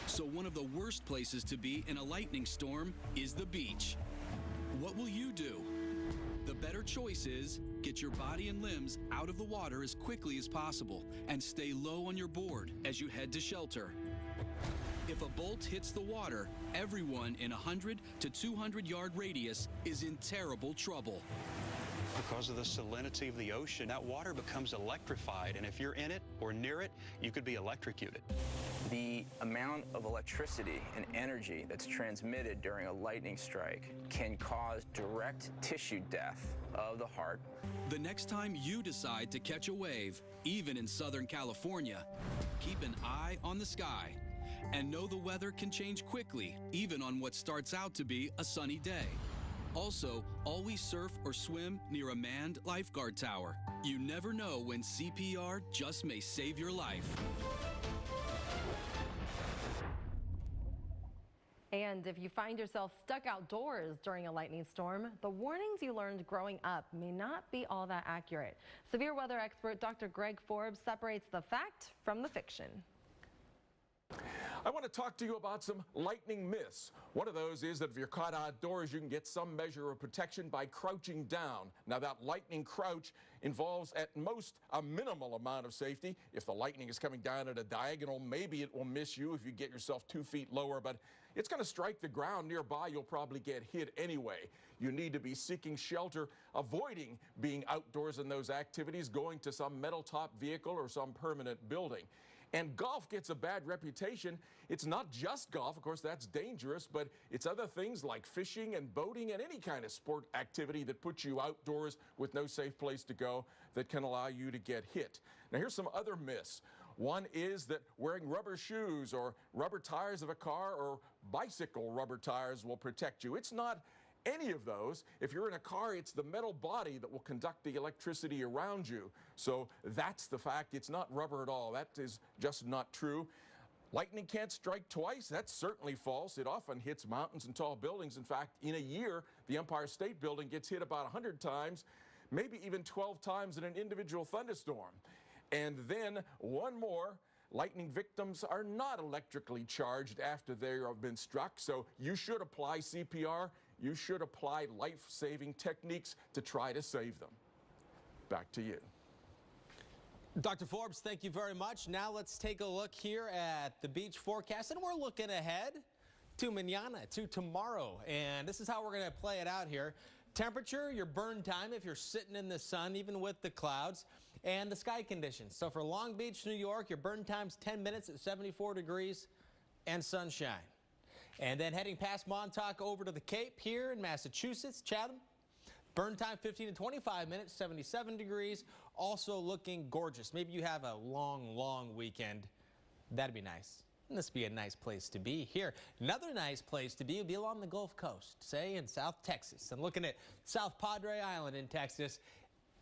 So one of the worst places to be in a lightning storm is the beach. What will you do? The better choice is get your body and limbs out of the water as quickly as possible and stay low on your board as you head to shelter. If a bolt hits the water, everyone in a 100 to 200 yard radius is in terrible trouble. Because of the salinity of the ocean, that water becomes electrified, and if you're in it or near it, you could be electrocuted. The amount of electricity and energy that's transmitted during a lightning strike can cause direct tissue death of the heart. The next time you decide to catch a wave, even in Southern California, keep an eye on the sky and know the weather can change quickly, even on what starts out to be a sunny day. Also, always surf or swim near a manned lifeguard tower. You never know when CPR just may save your life. And if you find yourself stuck outdoors during a lightning storm, the warnings you learned growing up may not be all that accurate. Severe weather expert Dr. Greg Forbes separates the fact from the fiction. I want to talk to you about some lightning myths. One of those is that if you're caught outdoors, you can get some measure of protection by crouching down. Now, that lightning crouch involves at most a minimal amount of safety. If the lightning is coming down at a diagonal, maybe it will miss you if you get yourself 2 feet lower, but it's going to strike the ground nearby. You'll probably get hit anyway. You need to be seeking shelter, avoiding being outdoors in those activities, going to some metal top vehicle or some permanent building. And golf gets a bad reputation. It's not just golf, of course, that's dangerous, but it's other things like fishing and boating and any kind of sport activity that puts you outdoors with no safe place to go that can allow you to get hit. Now, here's some other myths. One is that wearing rubber shoes or rubber tires of a car or bicycle rubber tires will protect you. It's not any of those. If you're in a car, it's the metal body that will conduct the electricity around you. So that's the fact. It's not rubber at all. That is just not true. Lightning can't strike twice. That's certainly false. It often hits mountains and tall buildings. In fact, in a year, the Empire State Building gets hit about 100 times, maybe even 12 times in an individual thunderstorm. And then one more. Lightning victims are not electrically charged after they have been struck, so you should apply CPR. You should apply life-saving techniques to try to save them. Back to you. Dr. Forbes, thank you very much. Now let's take a look here at the beach forecast, and we're looking ahead to mañana, to tomorrow. And this is how we're going to play it out here. Temperature, your burn time if you're sitting in the sun, even with the clouds, and the sky conditions. So for Long Beach, New York, your burn time's 10 minutes at 74 degrees and sunshine. And then heading past Montauk over to the Cape here in Massachusetts, Chatham. Burn time 15 to 25 minutes, 77 degrees. Also looking gorgeous. Maybe you have a long weekend. That'd be nice. And this would be a nice place to be here. Another nice place to be would be along the Gulf Coast, say in South Texas. And looking at South Padre Island in Texas,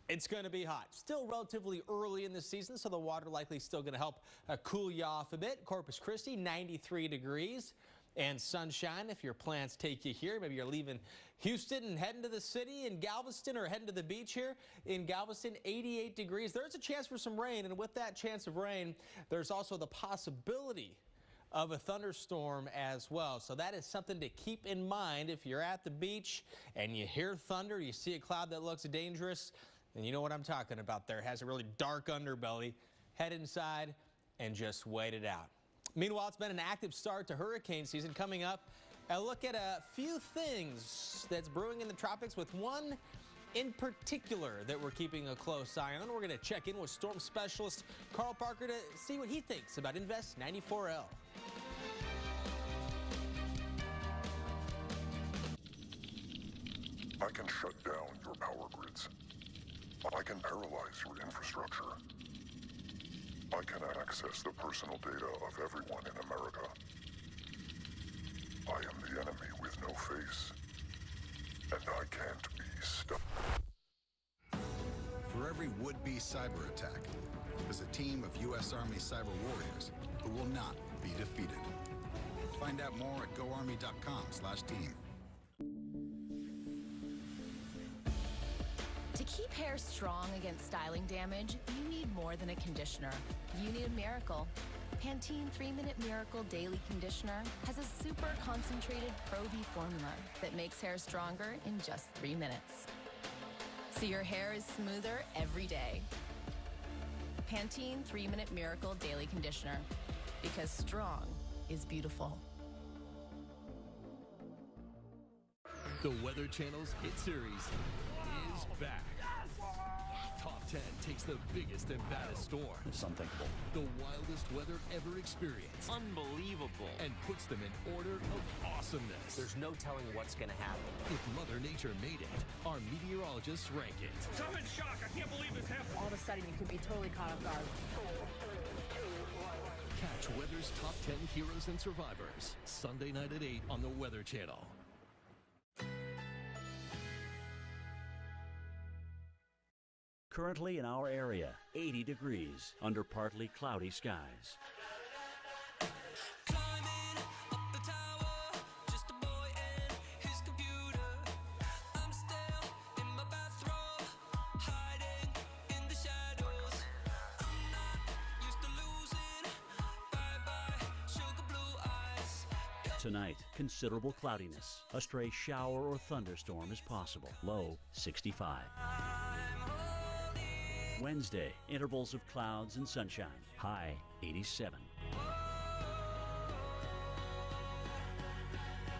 it's going to be hot. Still relatively early in the season, so the water likely still going to help cool you off a bit. Corpus Christi, 93 degrees. And sunshine if your plans take you here. Maybe you're leaving Houston and heading to the city in Galveston, or heading to the beach here in Galveston, 88 degrees. There's a chance for some rain, and with that chance of rain, there's also the possibility of a thunderstorm as well. So that is something to keep in mind if you're at the beach and you hear thunder, you see a cloud that looks dangerous, then you know what I'm talking about there. It has a really dark underbelly. Head inside and just wait it out. Meanwhile, it's been an active start to hurricane season. Coming up, a look at a few things that's brewing in the tropics, with one in particular that we're keeping a close eye on. We're going to check in with storm specialist Carl Parker to see what he thinks about Invest 94L. I can shut down your power grids. I can paralyze your infrastructure. I can access the personal data of everyone in America. I am the enemy with no face, and I can't be stopped. For every would-be cyber attack, there's a team of U.S. Army cyber warriors who will not be defeated. Find out more at goarmy.com/team. To keep hair strong against styling damage, you need more than a conditioner. You need a miracle. Pantene 3-Minute Miracle Daily Conditioner has a super concentrated Pro-V formula that makes hair stronger in just 3 minutes. So your hair is smoother every day. Pantene 3-Minute Miracle Daily Conditioner, because strong is beautiful. The Weather Channel's hit series is back. Top 10 takes the biggest and baddest storm. It's unthinkable. The wildest weather ever experienced. Unbelievable. And puts them in order of awesomeness. There's no telling what's going to happen. If Mother Nature made it, our meteorologists rank it. I'm in shock. I can't believe this happened. All of a sudden, you could be totally caught off guard. Catch weather's top 10 heroes and survivors. Sunday night at 8 on the Weather Channel. Currently in our area, 80 degrees under partly cloudy skies. Climbing up the tower, Tonight, considerable cloudiness. A stray shower or thunderstorm is possible. Low 65. Wednesday, intervals of clouds and sunshine. High 87.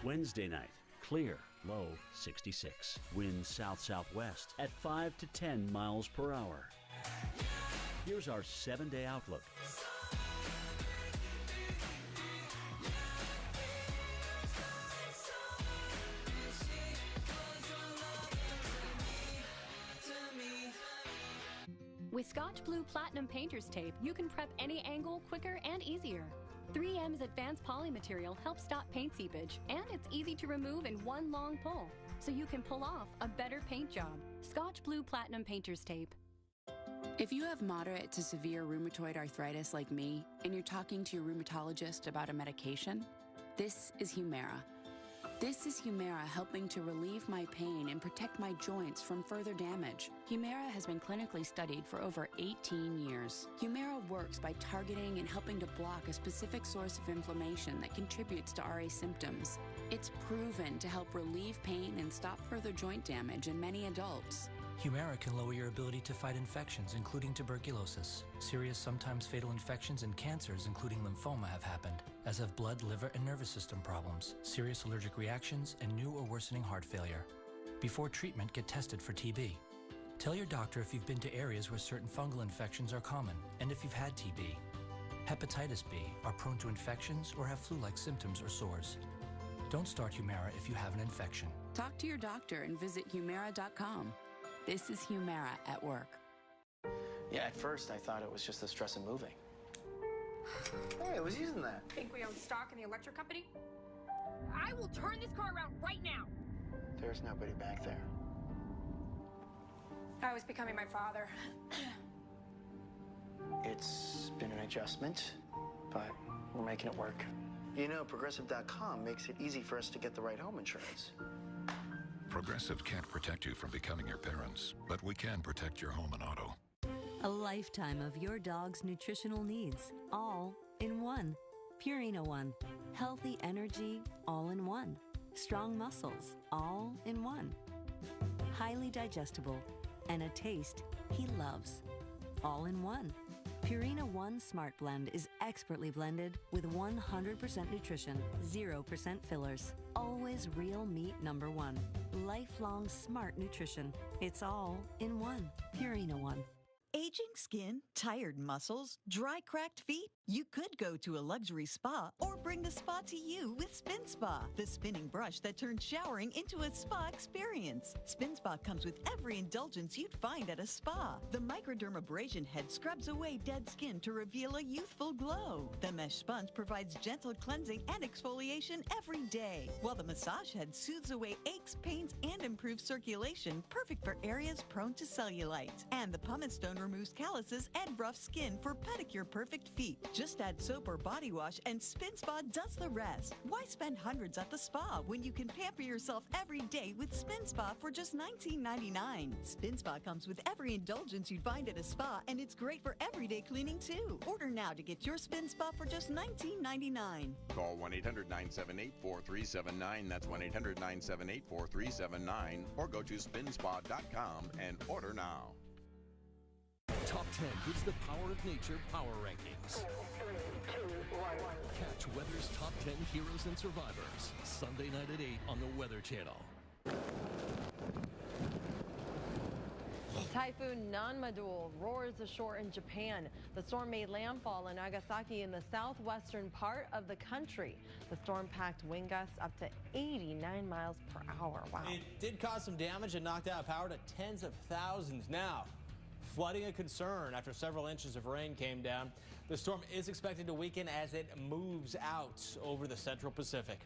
Wednesday night, clear. Low 66. Winds south-southwest at 5 to 10 miles per hour. Here's our 7-day outlook. With Scotch Blue Platinum Painter's Tape, you can prep any angle quicker and easier. 3M's advanced poly material helps stop paint seepage, and it's easy to remove in one long pull, so you can pull off a better paint job. Scotch Blue Platinum Painter's Tape. If you have moderate to severe rheumatoid arthritis like me, and you're talking to your rheumatologist about a medication, this is Humira. This is Humira helping to relieve my pain and protect my joints from further damage. Humira has been clinically studied for over 18 years. Humira works by targeting and helping to block a specific source of inflammation that contributes to RA symptoms. It's proven to help relieve pain and stop further joint damage in many adults. Humira can lower your ability to fight infections, including tuberculosis. Serious, sometimes fatal infections and cancers, including lymphoma, have happened, as have blood, liver, and nervous system problems, serious allergic reactions, and new or worsening heart failure. Before treatment, get tested for TB. Tell your doctor if you've been to areas where certain fungal infections are common, and if you've had TB. Hepatitis B, are prone to infections, or have flu-like symptoms or sores. Don't start Humira if you have an infection. Talk to your doctor and visit Humira.com. This is Humira at work. Yeah, at first I thought it was just the stress of moving. Hey, I was using that. Think we own stock in the electric company? I will turn this car around right now. There's nobody back there. I was becoming my father. It's been an adjustment, but we're making it work. You know, Progressive.com makes it easy for us to get the right home insurance. Progressive can't protect you from becoming your parents, but we can protect your home and auto. A lifetime of your dog's nutritional needs, all in one. Purina One. Healthy energy, all in one. Strong muscles, all in one. Highly digestible, and a taste he loves, all in one. Purina One Smart Blend is expertly blended with 100% nutrition, 0% fillers. Always real meat #1. Lifelong smart nutrition. It's all in one. Purina One. Aging skin, tired muscles, dry, cracked feet? You could go to a luxury spa or bring the spa to you with Spin Spa, the spinning brush that turns showering into a spa experience. Spin Spa comes with every indulgence you'd find at a spa. The microdermabrasion head scrubs away dead skin to reveal a youthful glow. The mesh sponge provides gentle cleansing and exfoliation every day, while the massage head soothes away aches, pains, and improves circulation, perfect for areas prone to cellulite. And the pumice stone removes calluses and rough skin for pedicure-perfect feet. Just add soap or body wash and Spin Spa does the rest. Why spend hundreds at the spa when you can pamper yourself every day with Spin Spa for just $19.99? Spin Spa comes with every indulgence you'd find at a spa, and it's great for everyday cleaning too. Order now to get your Spin Spa for just $19.99. Call 1-800-978-4379. That's 1-800-978-4379. Or go to spinspa.com and order now. Top 10 gives the Power of Nature Power Rankings. 4, 3, 2, 1. Catch Weather's Top 10 Heroes and Survivors, Sunday night at 8 on the Weather Channel. Typhoon Nanmadol roars ashore in Japan. The storm made landfall in Nagasaki in the southwestern part of the country. The storm packed wind gusts up to 89 miles per hour. Wow. It did cause some damage and knocked out power to tens of thousands. Now, flooding a concern after several inches of rain came down. The storm is expected to weaken as it moves out over the central Pacific.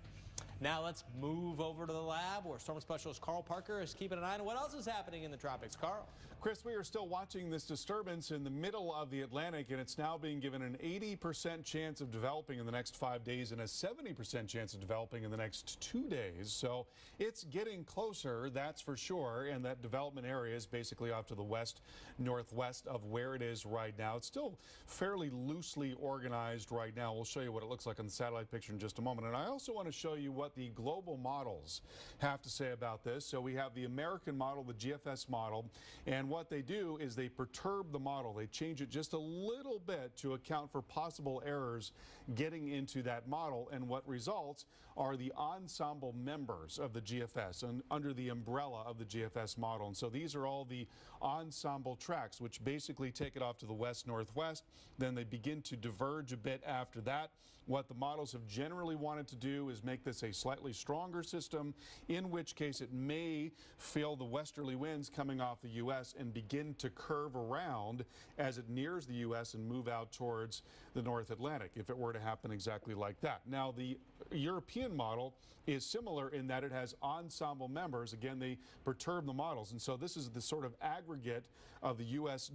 Now let's move over to the lab where storm specialist Carl Parker is keeping an eye on what else is happening in the tropics. Carl. Chris, we are still watching this disturbance in the middle of the Atlantic, and it's now being given an 80% chance of developing in the next 5 days and a 70% chance of developing in the next 2 days. So it's getting closer, that's for sure, and that development area is basically off to the west-northwest of where it is right now. It's still fairly loosely organized right now. We'll show you what it looks like on the satellite picture in just a moment. And I also want to show you what the global models have to say about this. So we have the American model, the GFS model, and what they do is they perturb the model. They change it just a little bit to account for possible errors getting into that model, and what results are the ensemble members of the GFS and under the umbrella of the GFS model. And so these are all the ensemble tracks, which basically take it off to the west-northwest. Then they begin to diverge a bit after that. What the models have generally wanted to do is make this a slightly stronger system, in which case it may feel the westerly winds coming off the U.S. and begin to curve around as it nears the U.S. and move out towards the North Atlantic, if it were to happen exactly like that. Now, the European model is similar in that it has ensemble members. Again, they perturb the models, and so this is the sort of aggregate of the U.S.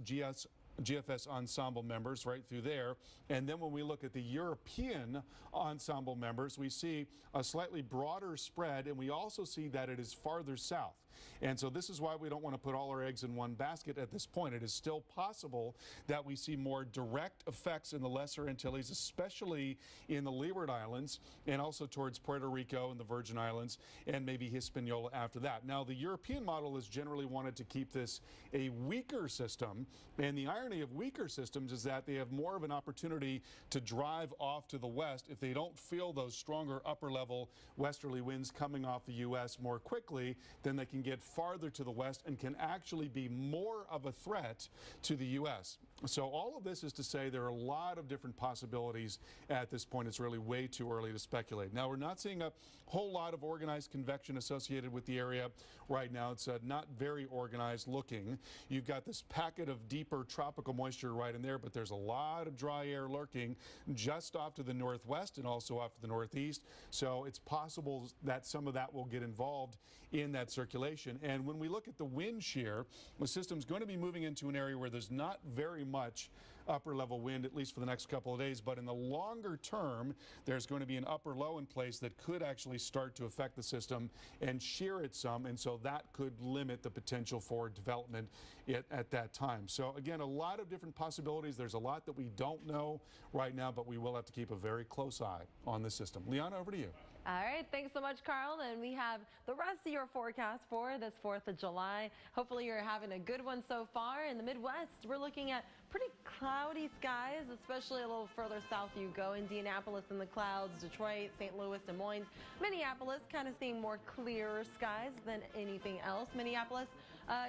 GFS ensemble members right through there. And then when we look at the European ensemble members, we see a slightly broader spread, and we also see that it is farther south. And so this is why we don't want to put all our eggs in one basket at this point. It is still possible that we see more direct effects in the Lesser Antilles, especially in the Leeward Islands, and also towards Puerto Rico and the Virgin Islands, and maybe Hispaniola after that. Now, the European model has generally wanted to keep this a weaker system, and the irony of weaker systems is that they have more of an opportunity to drive off to the west if they don't feel those stronger upper-level westerly winds coming off the U.S. more quickly. Then they can get farther to the west and can actually be more of a threat to the U.S. So all of this is to say there are a lot of different possibilities at this point. It's really way too early to speculate. Now, we're not seeing a whole lot of organized convection associated with the area right now. It's not very organized looking. You've got this packet of deeper tropical moisture right in there, but there's a lot of dry air lurking just off to the northwest and also off to the northeast. So it's possible that some of that will get involved in that circulation. And when we look at the wind shear, the system's going to be moving into an area where there's not very much upper level wind, at least for the next couple of days. But in the longer term, there's going to be an upper low in place that could actually start to affect the system and shear it some. And so that could limit the potential for development at that time. So again, a lot of different possibilities. There's a lot that we don't know right now, but we will have to keep a very close eye on the system. Liana, over to you. All right, thanks so much, Carl. And we have the rest of your forecast for this 4th of July. Hopefully you're having a good one so far. In the Midwest, we're looking at pretty cloudy skies, especially a little further south you go. Indianapolis in the clouds, Detroit, St. Louis, Des Moines. Minneapolis kind of seeing more clearer skies than anything else. Minneapolis,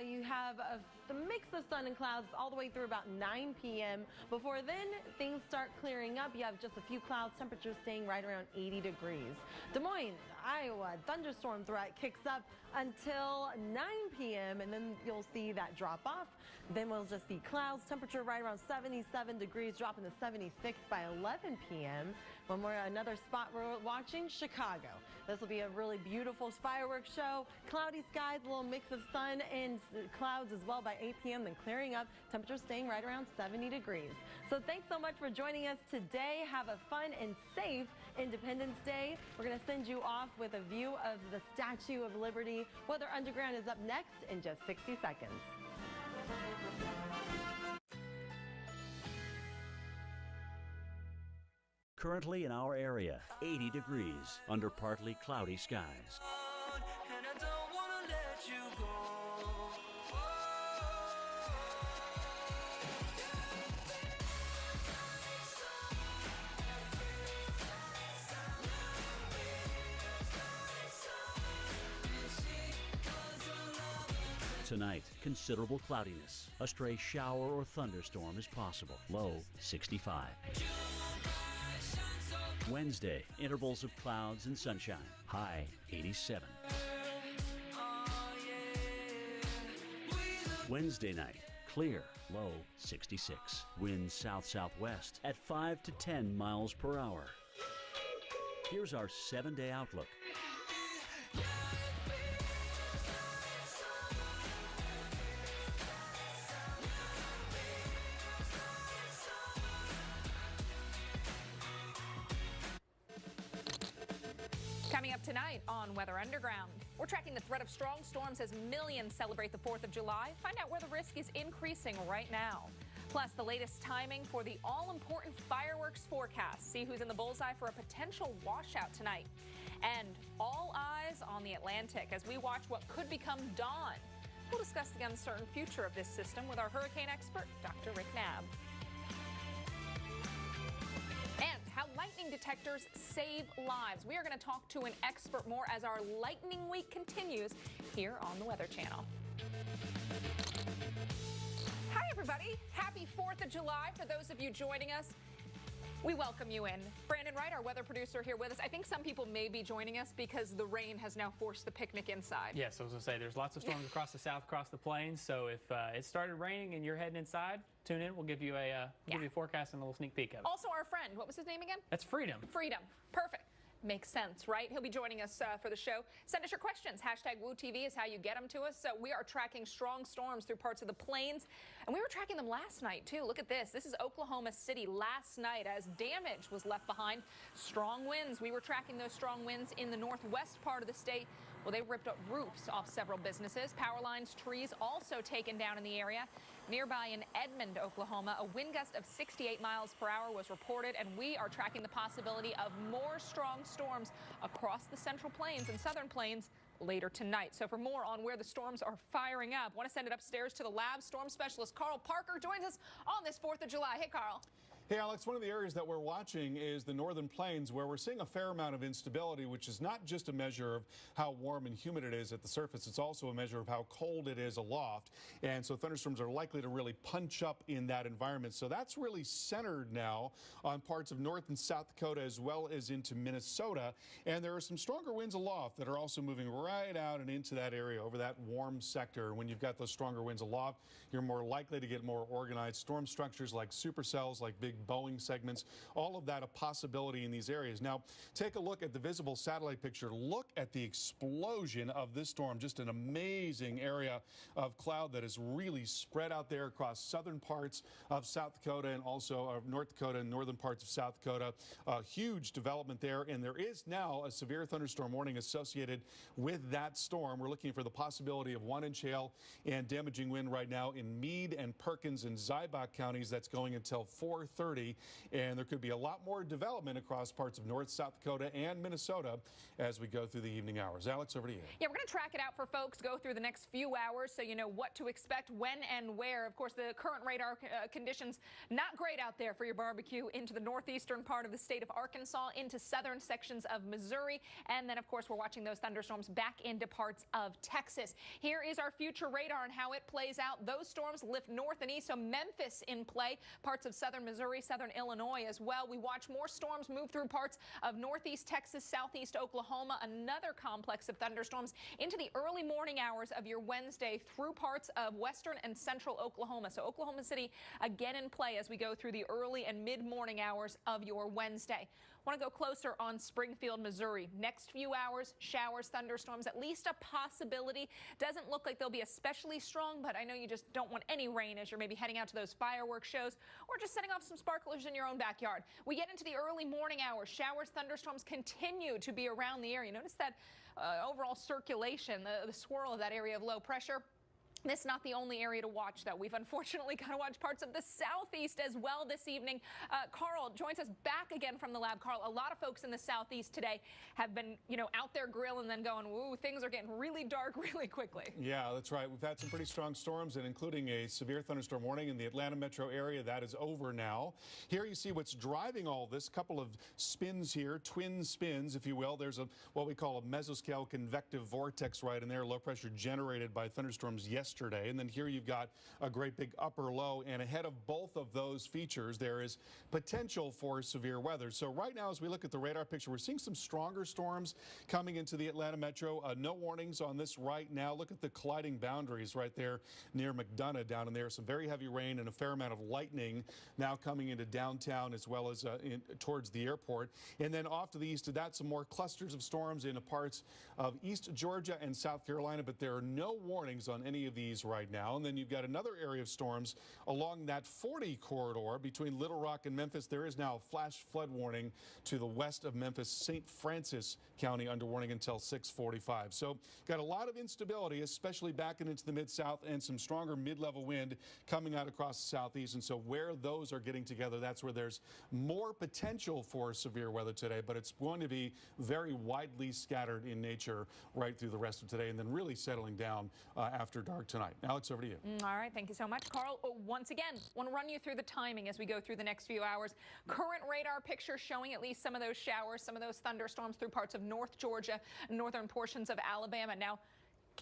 you have the mix of sun and clouds all the way through about 9 p.m. Before then, things start clearing up. You have just a few clouds, temperatures staying right around 80 degrees. Des Moines, Iowa, thunderstorm threat kicks up until 9 p.m. and then you'll see that drop off. Then we'll just see clouds, temperature right around 77 degrees, dropping to 76 by 11 p.m. Another spot we're watching, Chicago. This will be a really beautiful fireworks show. Cloudy skies, a little mix of sun and clouds as well by 8 p.m. Then clearing up, temperature staying right around 70 degrees. So thanks so much for joining us today. Have a fun and safe Independence Day. We're going to send you off with a view of the Statue of Liberty. Weather Underground is up next in just 60 seconds. Currently in our area, 80 degrees under partly cloudy skies. Tonight, considerable cloudiness. A stray shower or thunderstorm is possible. Low 65. Wednesday, intervals of clouds and sunshine. High 87. Wednesday night, clear. Low 66. Winds south-southwest at 5 to 10 miles per hour. Here's our 7-day outlook. Coming up tonight on Weather Underground, we're tracking the threat of strong storms as millions celebrate the 4th of July. Find out where the risk is increasing right now. Plus, the latest timing for the all-important fireworks forecast. See who's in the bullseye for a potential washout tonight. And all eyes on the Atlantic as we watch what could become dawn. We'll discuss the uncertain future of this system with our hurricane expert, Dr. Rick Knabb. And how lightning detectors save lives. We are going to talk to an expert more as our lightning week continues here on the Weather Channel. Hi, everybody. Happy 4th of July for those of you joining us. We welcome you in. Brandon Wright, our weather producer, here with us. I think some people may be joining us because the rain has now forced the picnic inside. Yes, I was going to say there's lots of storms across the south, across the plains. So if it started raining and you're heading inside, tune in. We'll give you a forecast and a little sneak peek of it. Also, our friend, what was his name again? That's Freedom. Freedom. Perfect. Makes sense, right? He'll be joining us for the show. Send us your questions. #WooTV is how you get them to us. So we are tracking strong storms through parts of the plains, and we were tracking them last night, too. Look at this. This is Oklahoma City last night as damage was left behind. Strong winds. We were tracking those strong winds in the northwest part of the state. Well, they ripped up roofs off several businesses. Power lines, trees also taken down in the area. Nearby in Edmond, Oklahoma, a wind gust of 68 miles per hour was reported, and we are tracking the possibility of more strong storms across the central plains and southern plains later tonight. So for more on where the storms are firing up, I want to send it upstairs to the lab. Storm specialist Carl Parker joins us on this 4th of July. Hey, Carl. Hey, Alex, one of the areas that we're watching is the northern plains, where we're seeing a fair amount of instability, which is not just a measure of how warm and humid it is at the surface. It's also a measure of how cold it is aloft. And so thunderstorms are likely to really punch up in that environment. So that's really centered now on parts of North and South Dakota as well as into Minnesota. And there are some stronger winds aloft that are also moving right out and into that area over that warm sector. When you've got those stronger winds aloft, you're more likely to get more organized storm structures like supercells, like big Boeing segments, all of that a possibility in these areas. Now, take a look at the visible satellite picture. Look at the explosion of this storm, just an amazing area of cloud that is really spread out there across southern parts of South Dakota and also of North Dakota and northern parts of South Dakota. A huge development there, and there is now a severe thunderstorm warning associated with that storm. We're looking for the possibility of 1-inch hail and damaging wind right now in Meade and Perkins and Ziebach counties. That's going until 4:30, and there could be a lot more development across parts of North, South Dakota and Minnesota as we go through the evening hours. Alex, over to you. Yeah, we're going to track it out for folks, go through the next few hours so you know what to expect, when and where. Of course, the current radar conditions not great out there for your barbecue into the northeastern part of the state of Arkansas, into southern sections of Missouri, and then, of course, we're watching those thunderstorms back into parts of Texas. Here is our future radar and how it plays out. Those storms lift north and east, so Memphis in play, parts of southern Missouri, southern Illinois as well. We watch more storms move through parts of northeast Texas, southeast Oklahoma, another complex of thunderstorms into the early morning hours of your Wednesday through parts of western and central Oklahoma. So Oklahoma City again in play as we go through the early and mid-morning hours of your Wednesday. Want to go closer on Springfield, Missouri. Next few hours, showers, thunderstorms, at least a possibility. Doesn't look like they'll be especially strong, but I know you just don't want any rain as you're maybe heading out to those fireworks shows or just setting off some sparklers in your own backyard. We get into the early morning hours. Showers, thunderstorms continue to be around the area. Notice that overall circulation, the swirl of that area of low pressure. This is not the only area to watch, though. We've unfortunately got to watch parts of the southeast as well this evening. Carl joins us back again from the lab. Carl, a lot of folks in the southeast today have been, out there grilling and then going, woo, things are getting really dark really quickly. Yeah, that's right. We've had some pretty strong storms, and including a severe thunderstorm warning in the Atlanta metro area. That is over now. Here you see what's driving all this. Couple of spins here, twin spins, if you will. There's what we call a mesoscale convective vortex right in there, low pressure generated by thunderstorms yesterday. And then here you've got a great big upper low, and ahead of both of those features there is potential for severe weather. So right now, as we look at the radar picture, we're seeing some stronger storms coming into the Atlanta metro. No warnings on this right now. Look at the colliding boundaries right there near McDonough down in there. Some very heavy rain and a fair amount of lightning now coming into downtown as well as towards the airport. And then off to the east of that, some more clusters of storms in parts of East Georgia and South Carolina, but there are no warnings on any of the ease right now. And then you've got another area of storms along that 40 corridor between Little Rock and Memphis. There is now a flash flood warning to the west of Memphis. St. Francis County under warning until 6:45. So got a lot of instability, especially back into the Mid-South, and some stronger mid-level wind coming out across the southeast. And so where those are getting together, that's where there's more potential for severe weather today. But it's going to be very widely scattered in nature right through the rest of today, and then really settling down after dark tonight. Alex, over to you. All right, thank you so much, Carl. Once again, want to run you through the timing as we go through the next few hours. Current radar picture showing at least some of those showers, some of those thunderstorms through parts of North Georgia, northern portions of Alabama. Now,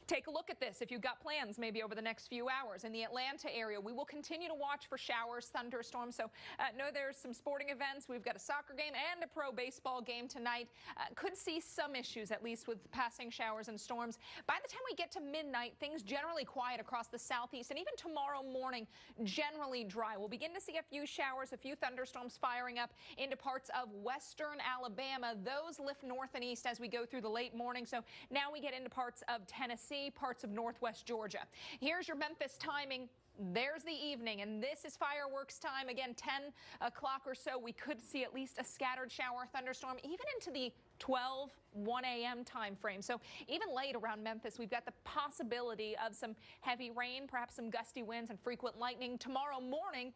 take a look at this if you've got plans maybe over the next few hours. In the Atlanta area, we will continue to watch for showers, thunderstorms. So know there's some sporting events. We've got a soccer game and a pro baseball game tonight. Could see some issues, at least with passing showers and storms. By the time we get to midnight, things generally quiet across the southeast, and even tomorrow morning, generally dry. We'll begin to see a few showers, a few thunderstorms firing up into parts of western Alabama. Those lift north and east as we go through the late morning. So now we get into parts of Tennessee, parts of northwest Georgia. Here's your Memphis timing. There's the evening, and this is fireworks time. Again, 10 o'clock or so, we could see at least a scattered shower thunderstorm, even into the 1 a.m. time frame. So even late around Memphis, we've got the possibility of some heavy rain, perhaps some gusty winds and frequent lightning. Tomorrow morning,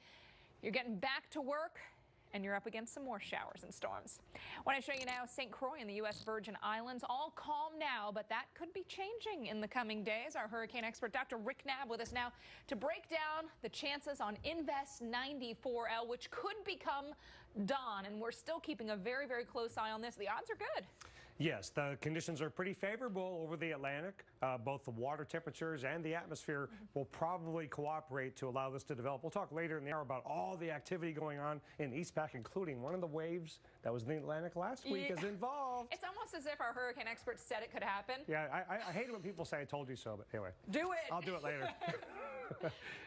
you're getting back to work, and you're up against some more showers and storms. I want to show you now St. Croix in the U.S. Virgin Islands. All calm now, but that could be changing in the coming days. Our hurricane expert, Dr. Rick Knabb, with us now to break down the chances on Invest 94L, which could become Dawn. And we're still keeping a very, very close eye on this. The odds are good. Yes, the conditions are pretty favorable over the Atlantic. Both the water temperatures and the atmosphere will probably cooperate to allow this to develop. We'll talk later in the hour about all the activity going on in East Pac, including one of the waves that was in the Atlantic last week is involved. It's almost as if our hurricane experts said it could happen. Yeah, I hate it when people say I told you so, but anyway. Do it. I'll do it later.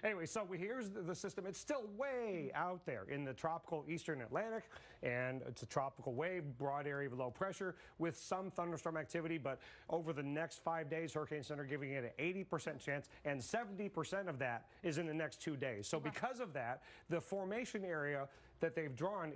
Anyway, so here's the system. It's still way out there in the tropical eastern Atlantic, and it's a tropical wave, broad area of low pressure with some thunderstorm activity, but over the next 5 days, Hurricane Center giving it an 80% chance, and 70% of that is in the next 2 days. So because of that, the formation area that they've drawn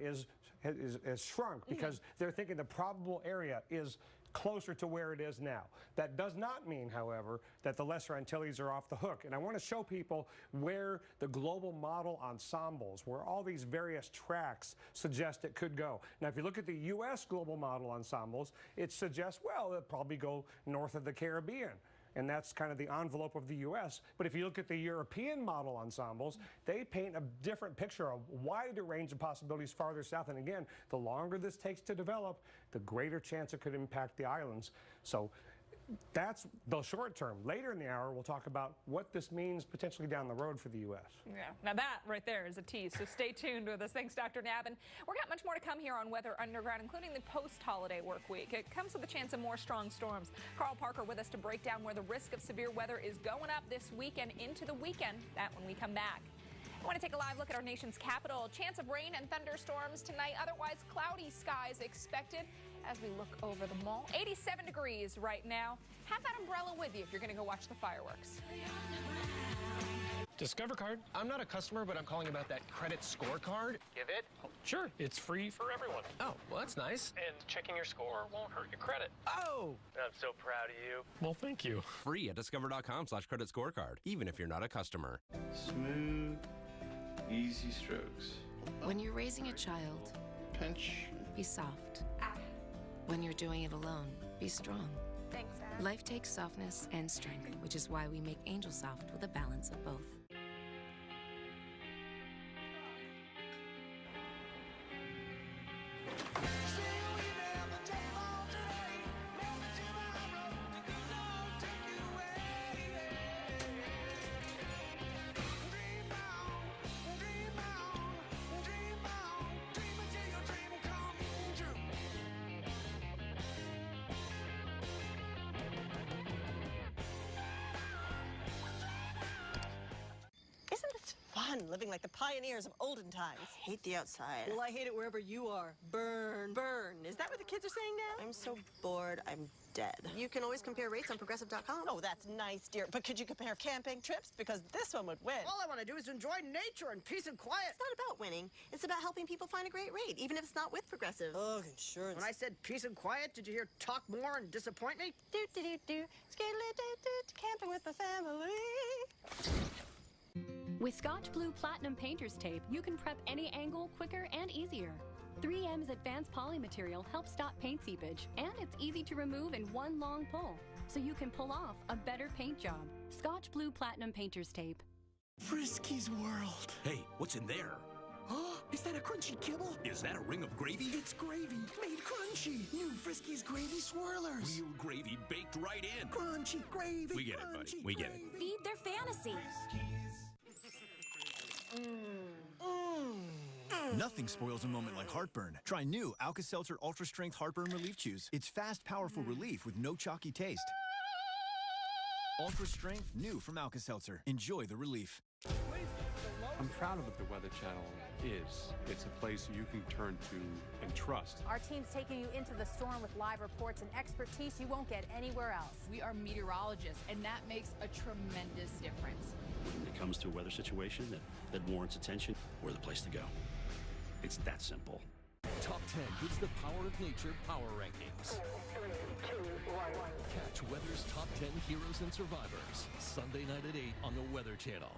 has shrunk because they're thinking the probable area is closer to where it is now. That does not mean, however, that the Lesser Antilles are off the hook. And I want to show people where the global model ensembles, where all these various tracks suggest it could go. Now, if you look at the U.S. global model ensembles, it suggests, well, it'll probably go north of the Caribbean. And that's kind of the envelope of the U.S. But if you look at the European model ensembles, they paint a different picture, a wider range of possibilities farther south. And again, the longer this takes to develop, the greater chance it could impact the islands. So that's the short term. Later in the hour, we'll talk about what this means potentially down the road for the U.S. Yeah, now that right there is a tease, so stay tuned with us. Thanks, Dr. Knabb. And we've got much more to come here on Weather Underground, including the post-holiday work week. It comes with a chance of more strong storms. Carl Parker with us to break down where the risk of severe weather is going up this weekend into the weekend. That when we come back. I want to take a live look at our nation's capital. Chance of rain and thunderstorms tonight. Otherwise, cloudy skies expected as we look over the mall. 87 degrees right now. Have that umbrella with you if you're going to go watch the fireworks. Discover card? I'm not a customer, but I'm calling about that credit scorecard. Give it? Oh, sure, it's free for everyone. Oh, well, that's nice. And checking your score won't hurt your credit. Oh! I'm so proud of you. Well, thank you. Free at discover.com/credit scorecard, even if you're not a customer. Smooth, easy strokes. When you're raising a child, pinch, be soft. When you're doing it alone, be strong. Thanks, Dad. Life takes softness and strength, which is why we make Angel Soft with a balance of both. Living like the pioneers of olden times. I hate the outside. Well, I hate it wherever you are. Burn, burn. Is that what the kids are saying now? I'm so bored. I'm dead. You can always compare rates on Progressive.com. Oh, that's nice, dear. But could you compare camping trips? Because this one would win. All I want to do is enjoy nature and peace and quiet. It's not about winning. It's about helping people find a great rate, even if it's not with Progressive. Oh, insurance. When I said peace and quiet, did you hear talk more and disappoint me? Do-do-do-do. Skiddly-do-do. Camping with my family. With Scotch Blue Platinum Painter's Tape, you can prep any angle quicker and easier. 3M's advanced poly material helps stop paint seepage, and it's easy to remove in one long pull, so you can pull off a better paint job. Scotch Blue Platinum Painter's Tape. Frisky's World. Hey, what's in there? Oh, is that a crunchy kibble? Is that a ring of gravy? It's gravy made crunchy. New Frisky's Gravy Swirlers. Real gravy baked right in. Crunchy gravy. We get it, buddy. We get it. Feed their fantasy. Nothing spoils a moment like heartburn. Try new Alka-Seltzer Ultra Strength Heartburn Relief Chews. It's fast, powerful relief with no chalky taste. Ultra Strength, new from Alka-Seltzer. Enjoy the relief. I'm proud of what the Weather Channel is. It's a place you can turn to and trust. Our team's taking you into the storm with live reports and expertise you won't get anywhere else. We are meteorologists, and that makes a tremendous difference. When it comes to a weather situation that warrants attention, we're the place to go. It's that simple. Top 10 gives the power of nature power rankings. 3, 2, 1. Catch weather's top 10 heroes and survivors. Sunday night at 8 on the Weather Channel.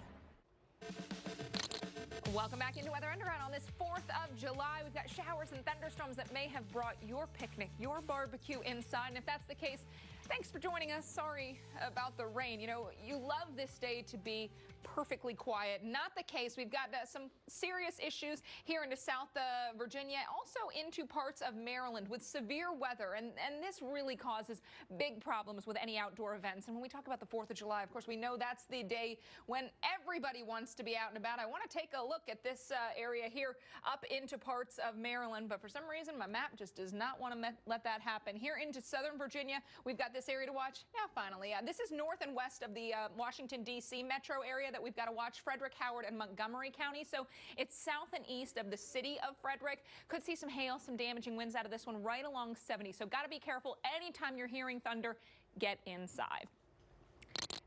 Welcome back into Weather Underground on this 4th of July. We've got showers and thunderstorms that may have brought your picnic, your barbecue inside. And if that's the case, thanks for joining us. Sorry about the rain. You know, you love this day to be perfectly quiet. Not the case. We've got some serious issues here into South Virginia, also into parts of Maryland with severe weather. And this really causes big problems with any outdoor events. And when we talk about the 4th of July, of course, we know that's the day when everybody wants to be out and about. I want to take a look at this area here up into parts of Maryland. But for some reason, my map just does not want to let that happen. Here into Southern Virginia, we've got this area to watch. Yeah, finally. This is north and west of the Washington, D.C. metro area that we've got to watch. Frederick, Howard, and Montgomery County. So it's south and east of the city of Frederick. Could see some hail, some damaging winds out of this one right along 70. So got to be careful. Anytime you're hearing thunder, get inside.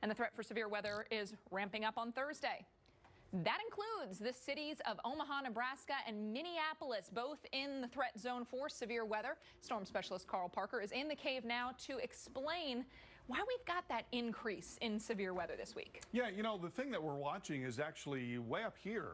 And the threat for severe weather is ramping up on Thursday. That includes the cities of Omaha, Nebraska, and Minneapolis, both in the threat zone for severe weather. Storm specialist Carl Parker is in the cave now to explain why we've got that increase in severe weather this week. Yeah, you know, the thing that we're watching is actually way up here.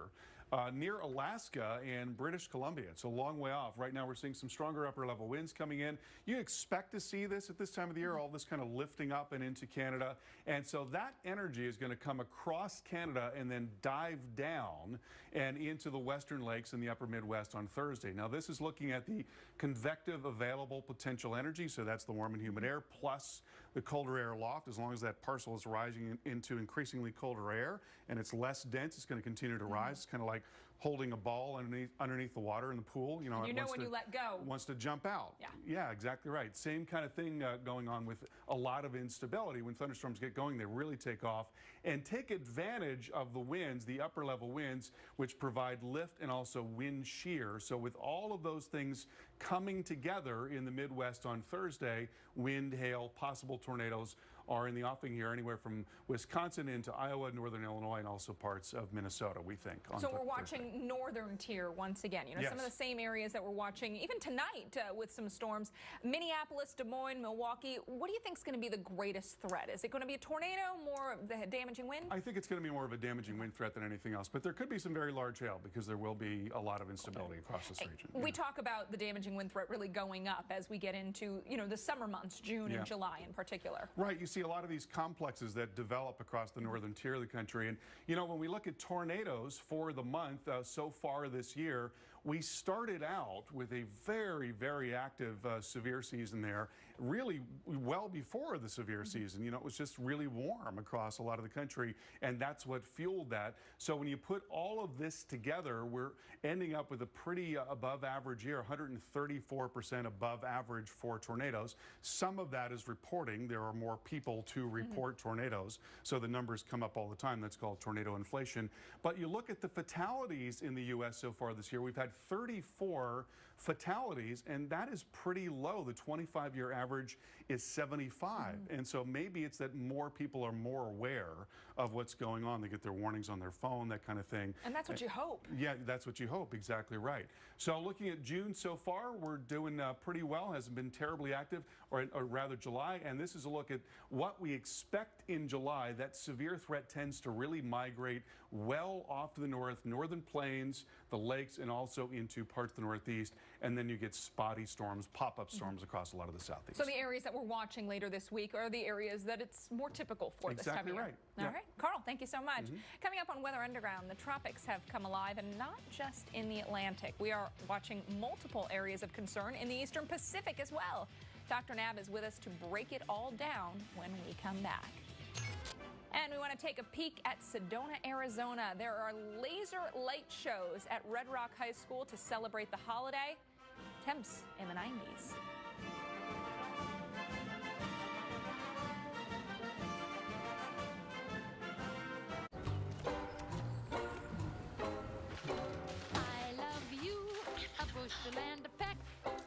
Near Alaska and British Columbia. It's a long way off. Right now we're seeing some stronger upper level winds coming in. You expect to see this at this time of the year, all this kind of lifting up and into Canada. And so that energy is going to come across Canada and then dive down and into the western lakes in the upper Midwest on Thursday. Now this is looking at the convective available potential energy. So that's the warm and humid air plus the colder air aloft. As long as that parcel is rising into increasingly colder air and it's less dense, it's going to continue to rise. It's kind of like holding a ball underneath the water in the pool. You know, when you let go. Wants to jump out. Yeah. Yeah, exactly right. Same kind of thing going on with a lot of instability. When thunderstorms get going, they really take off and take advantage of the winds, the upper level winds, which provide lift and also wind shear. So with all of those things coming together in the Midwest on Thursday, wind, hail, possible tornadoes are in the offing here, anywhere from Wisconsin into Iowa, northern Illinois, and also parts of Minnesota, we think. So we're watching northern tier once again. You know, some of the same areas that we're watching even tonight with some storms. Minneapolis, Des Moines, Milwaukee. What do you think is going to be the greatest threat? Is it going to be a tornado, more of the damaging wind? I think it's going to be more of a damaging wind threat than anything else, but there could be some very large hail because there will be a lot of instability across this region. We talk about the damaging wind threat really going up as we get into, you know, the summer months, June and July in particular. Right. You see a lot of these complexes that develop across the northern tier of the country. And, you know, when we look at tornadoes for the month so far this year, we started out with a very, very active severe season there, really well before the severe season. You know, it was just really warm across a lot of the country, and that's what fueled that. So when you put all of this together, we're ending up with a pretty above average year, 134% above average for tornadoes. Some of that is reporting. There are more people people to report tornadoes. So the numbers come up all the time. That's called tornado inflation. But you look at the fatalities in the U.S. so far this year, we've had 34 fatalities, and that is pretty low. The 25-year average is 75. And so maybe it's that more people are more aware of what's going on. They get their warnings on their phone, that kind of thing. And that's what you hope. Yeah, that's what you hope. Exactly right. So looking at June so far, we're doing pretty well. Hasn't been terribly active, or rather July. And this is a look at what we expect in July. That severe threat tends to really migrate well off to the northern plains, the lakes, and also into parts of the Northeast. And then you get spotty storms, pop-up storms across a lot of the Southeast. So the areas that we're watching later this week are the areas that it's more typical for this time of year. Exactly right. All right. Carl, thank you so much. Coming up on Weather Underground, the tropics have come alive, and not just in the Atlantic. We are watching multiple areas of concern in the Eastern Pacific as well. Dr. Nab is with us to break it all down when we come back. And we want to take a peek at Sedona, Arizona. There are laser light shows at Red Rock High School to celebrate the holiday. Temps in the 90s. I love you, a bushel and a peck,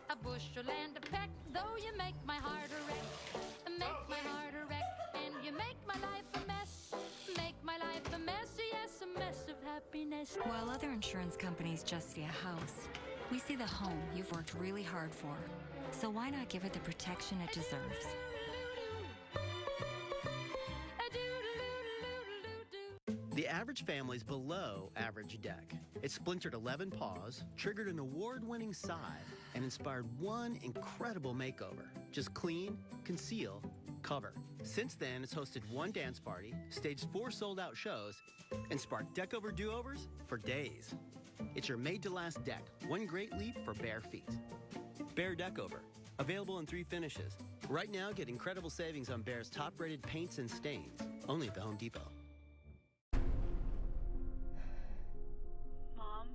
a bushel and a peck, though you make my heart a wreck, make my heart a wreck, and you make my life a mess, make my life a mess, yes, a mess of happiness. While other insurance companies just see a house, we see the home you've worked really hard for. So why not give it the protection it deserves? The average family's below average deck. It splintered 11 paws, triggered an award-winning sigh, and inspired one incredible makeover. Just clean, conceal, cover. Since then, it's hosted one dance party, staged 4 sold-out shows, and sparked deck-over do-overs for days. It's your made-to-last deck, one great leap for bare feet. Behr Deckover, available in 3 finishes. Right now, get incredible savings on Behr's top-rated paints and stains, only at the Home Depot. Mom,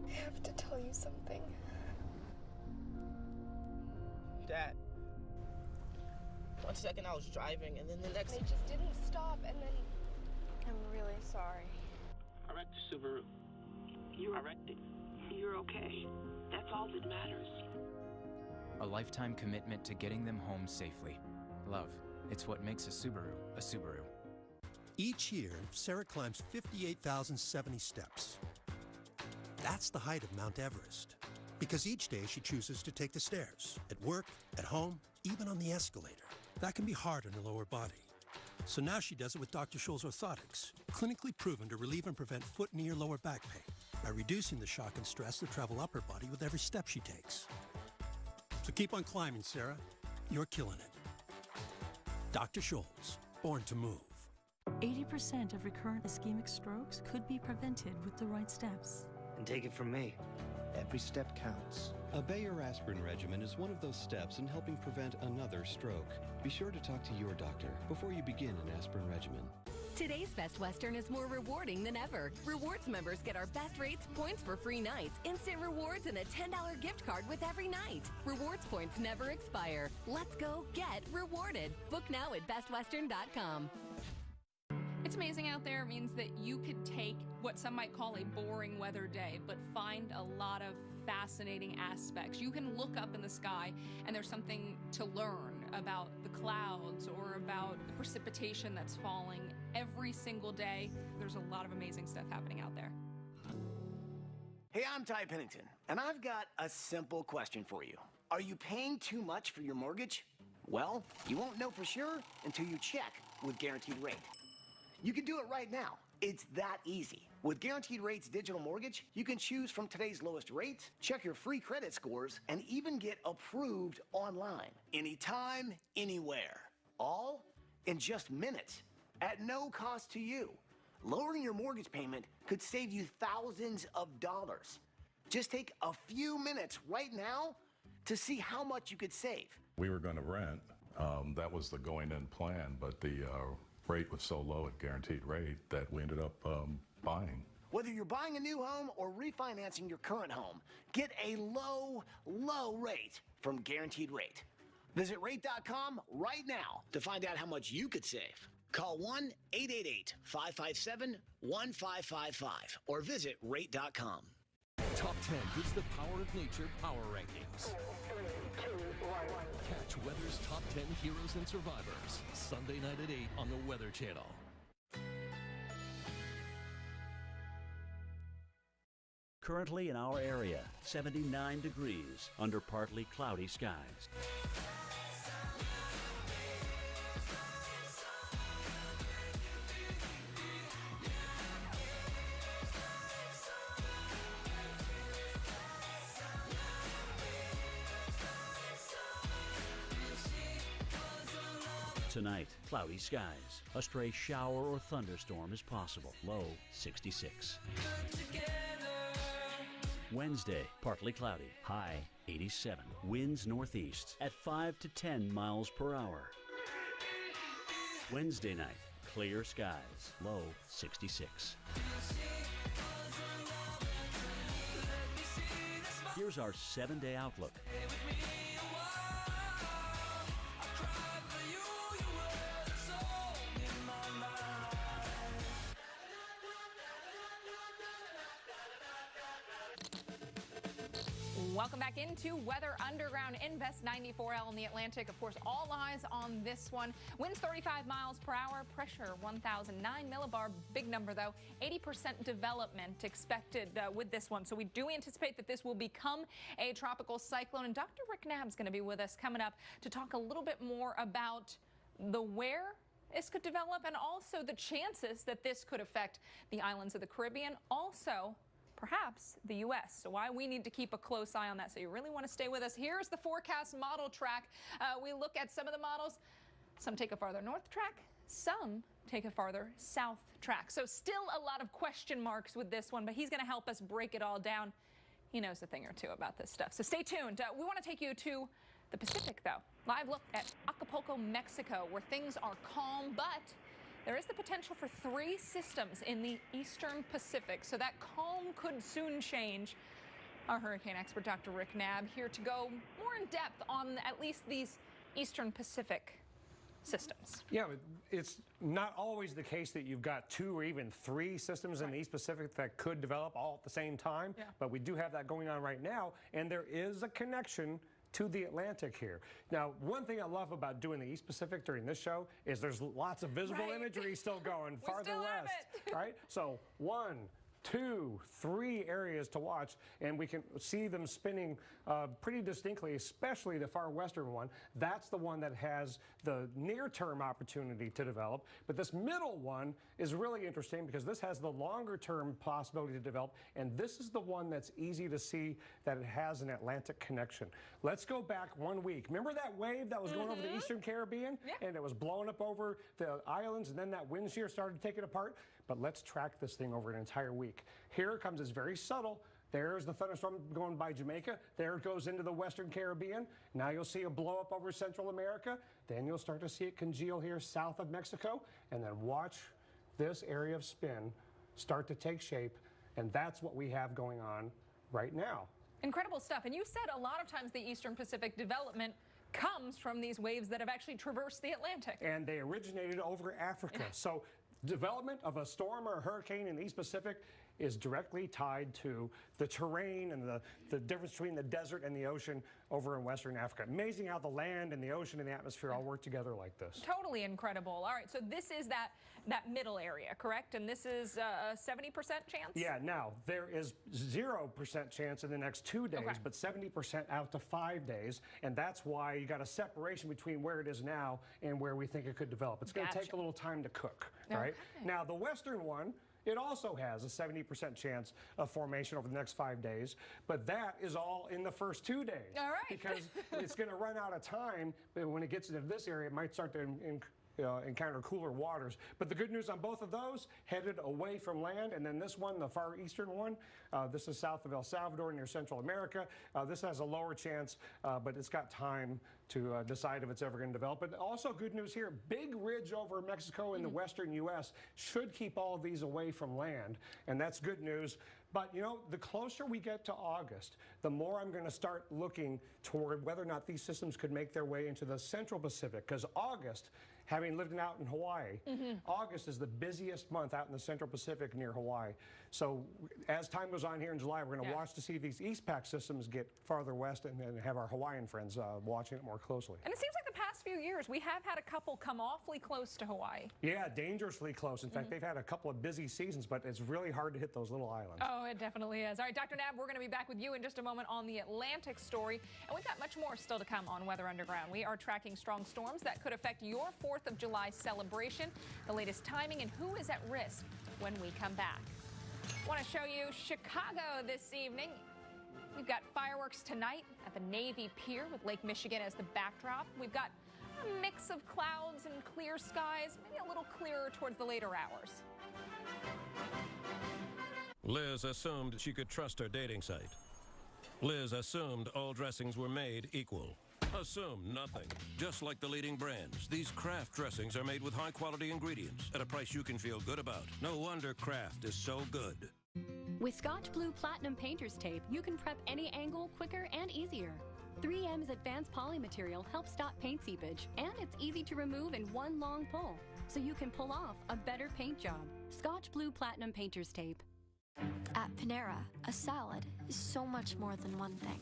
I have to tell you something. Dad, 1 second I was driving, and then the next... They just didn't stop, and then... I'm really sorry. I wrecked the Subaru. I wrecked it. You're okay. That's all that matters. A lifetime commitment to getting them home safely. Love, it's what makes a Subaru a Subaru. Each year, Sarah climbs 58,070 steps. That's the height of Mount Everest. Because each day she chooses to take the stairs, at work, at home, even on the escalator. That can be hard on her lower body. So now she does it with Dr. Scholl's orthotics, clinically proven to relieve and prevent foot, knee, or lower back pain by reducing the shock and stress that travel up her body with every step she takes. So keep on climbing, Sarah. You're killing it. Dr. Scholl's, born to move. 80% of recurrent ischemic strokes could be prevented with the right steps. And take it from me, every step counts. A Bayer aspirin regimen is one of those steps in helping prevent another stroke. Be sure to talk to your doctor before you begin an aspirin regimen. Today's Best Western is more rewarding than ever. Rewards members get our best rates, points for free nights, instant rewards, and a $10 gift card with every night. Rewards points never expire. Let's go get rewarded. Book now at bestwestern.com. It's amazing out there. It means that you could take what some might call a boring weather day, but find a lot of fascinating aspects. You can look up in the sky and there's something to learn about the clouds or about the precipitation that's falling every single day. There's a lot of amazing stuff happening out there. Hey, I'm Ty Pennington, and I've got a simple question for you. Are you paying too much for your mortgage? Well, you won't know for sure until you check with Guaranteed Rate. You can do it right now. It's that easy. With Guaranteed Rate's digital mortgage, you can choose from today's lowest rates, check your free credit scores, and even get approved online. Anytime, anywhere. All in just minutes, at no cost to you. Lowering your mortgage payment could save you thousands of dollars. Just take a few minutes right now to see how much you could save. We were going to rent. That was the going-in plan, but the rate was so low at Guaranteed Rate that we ended up buying. Whether you're buying a new home or refinancing your current home, get a low, low rate from Guaranteed Rate. Visit rate.com right now to find out how much you could save. Call 1-888-557-1555 or visit rate.com. Top 10 gives the Power of Nature Power Rankings. 3, 2, 1. Catch weather's top 10 heroes and survivors. Sunday night at 8 on the Weather Channel. Currently in our area, 79 degrees under partly cloudy skies. Tonight, cloudy skies. A stray shower or thunderstorm is possible. Low 66. Wednesday, partly cloudy. High 87. Winds northeast at 5 to 10 miles per hour. Wednesday night, clear skies. Low 66. Here's our 7-day outlook. Welcome back into Weather Underground. Invest 94L in the Atlantic. Of course, all eyes on this one. Winds 35 miles per hour. Pressure 1,009 millibar. Big number, though. 80% development expected with this one. So we do anticipate that this will become a tropical cyclone. And Dr. Rick Knapp's going to be with us coming up to talk a little bit more about the where this could develop and also the chances that this could affect the islands of the Caribbean. Also, perhaps the U.S. So why we need to keep a close eye on that. So you really want to stay with us. Here's the forecast model track. We look at some of the models. Some take a farther north track. Some take a farther south track. So still a lot of question marks with this one, but he's going to help us break it all down. He knows a thing or two about this stuff. So stay tuned. We want to take you to the Pacific, though. Live look at Acapulco, Mexico, where things are calm, but there is the potential for 3 systems in the eastern Pacific, so that calm could soon change. Our hurricane expert, Dr. Rick Knapp, here to go more in depth on at least these eastern Pacific systems. Yeah, it's not always the case that you've got 2 or even 3 systems in the East Pacific that could develop all at the same time, but we do have that going on right now, and there is a connection to the Atlantic here. Now, one thing I love about doing the East Pacific during this show is there's lots of visible imagery still going farther west, right? So 1, 2, 3 areas to watch, and we can see them spinning pretty distinctly, especially the far western one. That's the one that has the near-term opportunity to develop, but this middle one is really interesting because this has the longer-term possibility to develop, and this is the one that's easy to see that it has an Atlantic connection. Let's go back 1 week. Remember that wave that was going over the Eastern Caribbean? Yeah. And it was blowing up over the islands, and then that wind shear started to take it apart? But let's track this thing over an entire week. Here it comes. It's very subtle. There's the thunderstorm going by Jamaica. There it goes into the Western Caribbean. Now you'll see a blow up over Central America. Then you'll start to see it congeal here south of Mexico. And then watch this area of spin start to take shape. And that's what we have going on right now. Incredible stuff. And you said a lot of times the Eastern Pacific development comes from these waves that have actually traversed the Atlantic. And they originated over Africa. So development of a storm or a hurricane in the East Pacific is directly tied to the terrain and the difference between the desert and the ocean over in Western Africa. Amazing how the land and the ocean and the atmosphere all work together like this. Totally incredible. All right, so this is that middle area, correct? And this is a 70% chance? Yeah, now there is 0% chance in the next 2 days, but 70% out to 5 days. And that's why you got a separation between where it is now and where we think it could develop. It's going to take a little time to cook, right? Now, the western one, it also has a 70% chance of formation over the next 5 days, but that is all in the first 2 days. All right. Because it's going to run out of time. When it gets into this area, it might start to encounter cooler waters. But the good news on both of those, headed away from land. And then this one, the far eastern one, this is south of El Salvador near Central America. This has a lower chance, but it's got time to decide if it's ever going to develop. But also good news here, big ridge over Mexico in the western U.S. should keep all of these away from land. And that's good news. But, you know, the closer we get to August, the more I'm going to start looking toward whether or not these systems could make their way into the Central Pacific. Because August, having lived out in Hawaii, August is the busiest month out in the Central Pacific near Hawaii. So as time goes on here in July, we're going to watch to see these East Pac systems get farther west and have our Hawaiian friends watching it more closely. And it seems like the past few years, we have had a couple come awfully close to Hawaii. Yeah, dangerously close. In fact, they've had a couple of busy seasons, but it's really hard to hit those little islands. Oh, it definitely is. All right, Dr. Knabb, we're going to be back with you in just a moment on the Atlantic story. And we've got much more still to come on Weather Underground. We are tracking strong storms that could affect your 4th of July celebration, the latest timing, and who is at risk when we come back. I want to show you Chicago this evening. We've got fireworks tonight at the Navy Pier with Lake Michigan as the backdrop. We've got a mix of clouds and clear skies, maybe a little clearer towards the later hours. Liz assumed she could trust her dating site. Liz assumed all dressings were made equal. Assume nothing. Just like the leading brands, these Kraft dressings are made with high-quality ingredients at a price you can feel good about. No wonder Kraft is so good. With Scotch Blue Platinum Painter's Tape, you can prep any angle quicker and easier. 3M's advanced poly material helps stop paint seepage, and it's easy to remove in one long pull, so you can pull off a better paint job. Scotch Blue Platinum Painter's Tape. At Panera, a salad is so much more than one thing.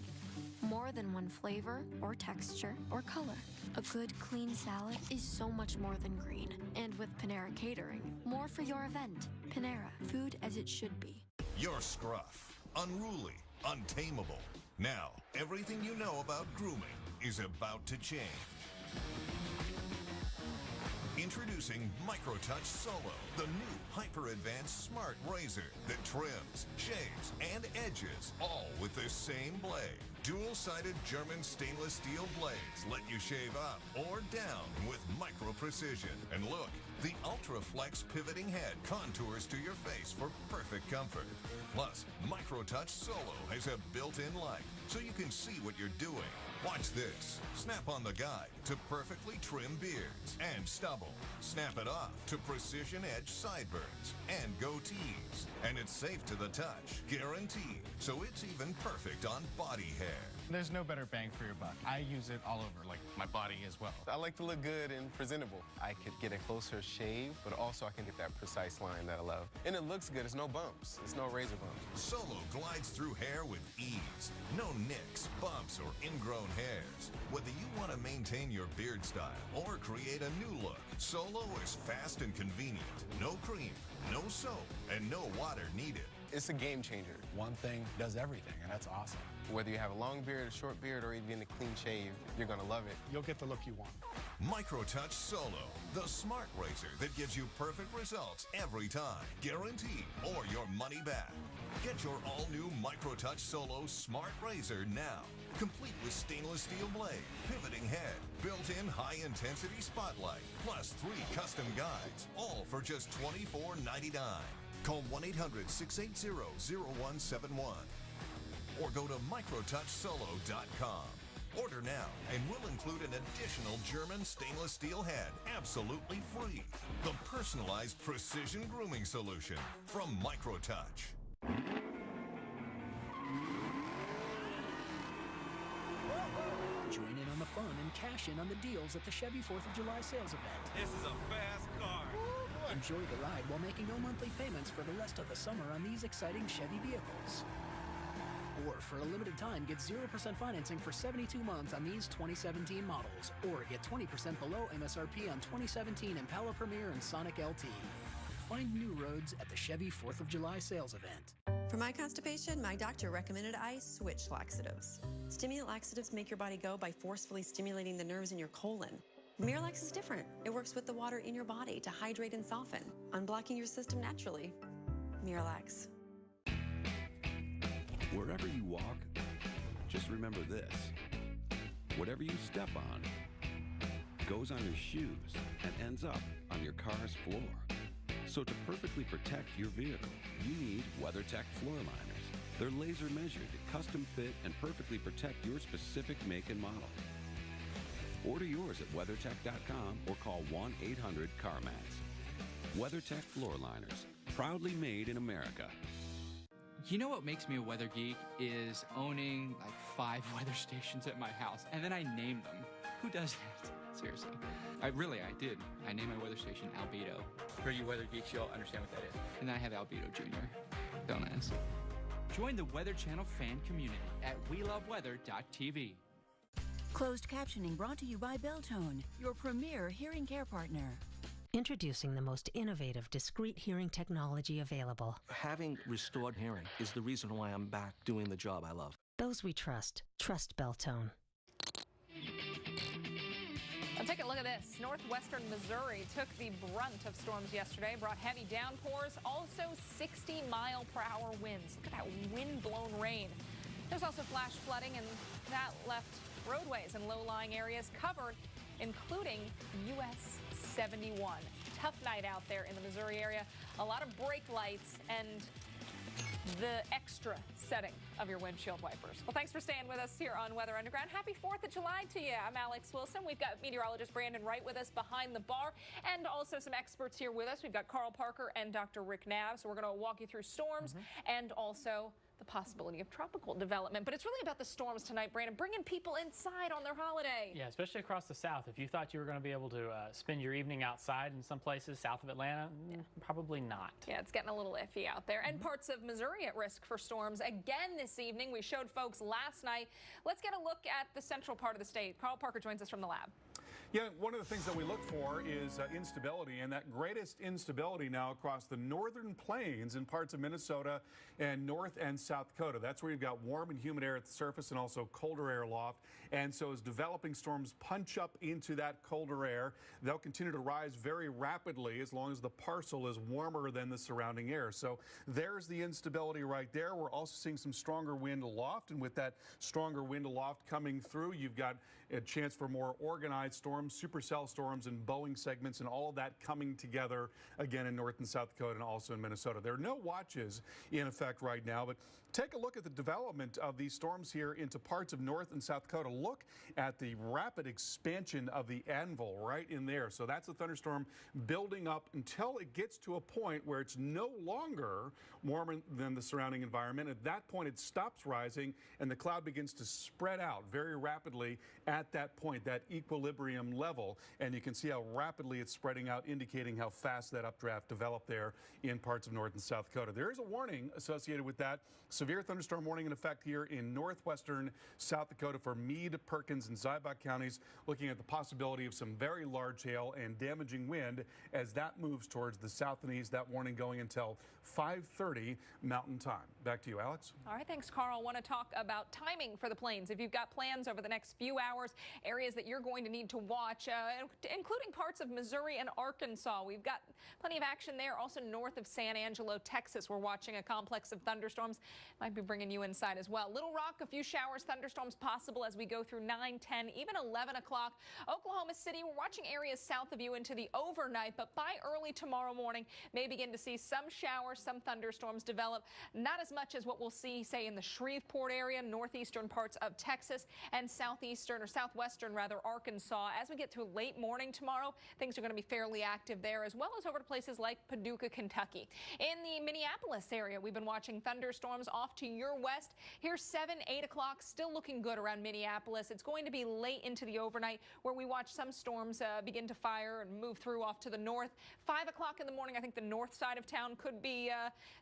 More than one flavor, or texture, or color. A good, clean salad is so much more than green. And with Panera Catering, more for your event. Panera, food as it should be. You're scruff, unruly, untamable. Now, everything you know about grooming is about to change. Introducing MicroTouch Solo, the new hyper-advanced smart razor that trims, shaves, and edges, all with the same blade. Dual-sided German stainless steel blades let you shave up or down with micro-precision. And look, the UltraFlex pivoting head contours to your face for perfect comfort. Plus, MicroTouch Solo has a built-in light, so you can see what you're doing. Watch this. Snap on the guide to perfectly trim beards and stubble. Snap it off to precision edge sideburns and goatees. And it's safe to the touch, guaranteed. So it's even perfect on body hair. There's no better bang for your buck. I use it all over, like my body as well. I like to look good and presentable. I could get a closer shave, but also I can get that precise line that I love. And it looks good. It's no bumps. It's no razor bumps. Solo glides through hair with ease. No nicks, bumps, or ingrown hairs. Whether you want to maintain your beard style or create a new look, Solo is fast and convenient. No cream, no soap, and no water needed. It's a game changer. One thing does everything, and that's awesome. Whether you have a long beard, a short beard, or even a clean shave, you're going to love it. You'll get the look you want. MicroTouch Solo, the smart razor that gives you perfect results every time, guaranteed, or your money back. Get your all-new MicroTouch Solo smart razor now, complete with stainless steel blade, pivoting head, built-in high-intensity spotlight, plus 3 custom guides, all for just $24.99. Call 1-800-680-0171 or go to microtouchsolo.com. Order now, and we'll include an additional German stainless steel head absolutely free. The personalized precision grooming solution from MicroTouch. Join in on the fun and cash in on the deals at the Chevy 4th of July sales event. This is a fast car. Enjoy the ride while making no monthly payments for the rest of the summer on these exciting Chevy vehicles. Or for a limited time, get 0% financing for 72 months on these 2017 models. Or get 20% below MSRP on 2017 Impala Premier and Sonic LT. Find new roads at the Chevy 4th of July sales event. For my constipation, my doctor recommended I switch laxatives. Stimulant laxatives make your body go by forcefully stimulating the nerves in your colon. Miralax is different. It works with the water in your body to hydrate and soften, unblocking your system naturally. Miralax. Wherever you walk, just remember this. Whatever you step on goes on your shoes and ends up on your car's floor. So to perfectly protect your vehicle, you need WeatherTech floor liners. They're laser measured to custom fit and perfectly protect your specific make and model. Order yours at WeatherTech.com or call 1-800-CarMats. WeatherTech floor liners, proudly made in America. You know what makes me a weather geek is owning like 5 weather stations at my house, and then I name them. Who does that? Seriously. I did. I named my weather station Albedo. For you weather geeks, you'll understand what that is. And then I have Albedo Jr. Don't ask. Join the Weather Channel fan community at WeLoveWeather.tv. Closed captioning brought to you by Beltone, your premier hearing care partner. Introducing the most innovative, discrete hearing technology available. Having restored hearing is the reason why I'm back doing the job I love. Those we trust Beltone. Well, take a look at this. Northwestern Missouri took the brunt of storms yesterday, brought heavy downpours, also 60-mile-per-hour winds. Look at that wind-blown rain. There's also flash flooding, and that left roadways and low-lying areas covered, including US 71. Tough night out there in the Missouri area. A lot of brake lights and the extra setting of your windshield wipers. Well, thanks for staying with us here on Weather Underground. Happy 4th of July to you. I'm Alex Wilson. We've got meteorologist Brandon Wright with us behind the bar, and also some experts here with us. We've got Carl Parker and Dr. Rick Knabb. So we're going to walk you through storms and also the possibility of tropical development. But it's really about the storms tonight, Brandon, bringing people inside on their holiday. Yeah, especially across the South. If you thought you were going to be able to spend your evening outside in some places south of Atlanta, probably not. Yeah, it's getting a little iffy out there. And parts of Missouri at risk for storms again this evening. We showed folks last night. Let's get a look at the central part of the state. Carl Parker joins us from the lab. Yeah, one of the things that we look for is instability, and that greatest instability now across the northern plains in parts of Minnesota and North and South Dakota. That's where you've got warm and humid air at the surface and also colder air aloft. And so as developing storms punch up into that colder air, they'll continue to rise very rapidly as long as the parcel is warmer than the surrounding air. So there's the instability right there. We're also seeing some stronger wind aloft, and with that stronger wind aloft coming through, you've got a chance for more organized storms, supercell storms, and Boeing segments, and all of that coming together again in North and South Dakota and also in Minnesota. There are no watches in effect right now, but take a look at the development of these storms here into parts of North and South Dakota. Look at the rapid expansion of the anvil right in there. So that's the thunderstorm building up until it gets to a point where it's no longer warmer than the surrounding environment. At that point, it stops rising and the cloud begins to spread out very rapidly at that point, that equilibrium level. And you can see how rapidly it's spreading out, indicating how fast that updraft developed there in parts of North and South Dakota. There is a warning associated with that. Severe thunderstorm warning in effect here in northwestern South Dakota for Meade, Perkins, and Ziebach counties, looking at the possibility of some very large hail and damaging wind as that moves towards the south and east. That warning going until 5:30 Mountain Time. Back to you, Alex. All right, thanks, Carl. I want to talk about timing for the plains. If you've got plans over the next few hours, areas that you're going to need to watch, including parts of Missouri and Arkansas. We've got plenty of action there. Also north of San Angelo, Texas, we're watching a complex of thunderstorms. Might be bringing you inside as well. Little Rock, a few showers, thunderstorms possible as we go through 9, 10, even 11 o'clock. Oklahoma City, we're watching areas south of you into the overnight, but by early tomorrow morning, may begin to see some showers, some thunderstorms develop. Not as much as what we'll see, say, in the Shreveport area, northeastern parts of Texas, and southeastern or southwestern, rather, Arkansas. As we get to late morning tomorrow, things are going to be fairly active there, as well as over to places like Paducah, Kentucky. In the Minneapolis area, we've been watching thunderstorms off to your west. Here's 7, 8 o'clock, still looking good around Minneapolis. It's going to be late into the overnight where we watch some storms begin to fire and move through off to the north. 5 o'clock in the morning, I think the north side of town could be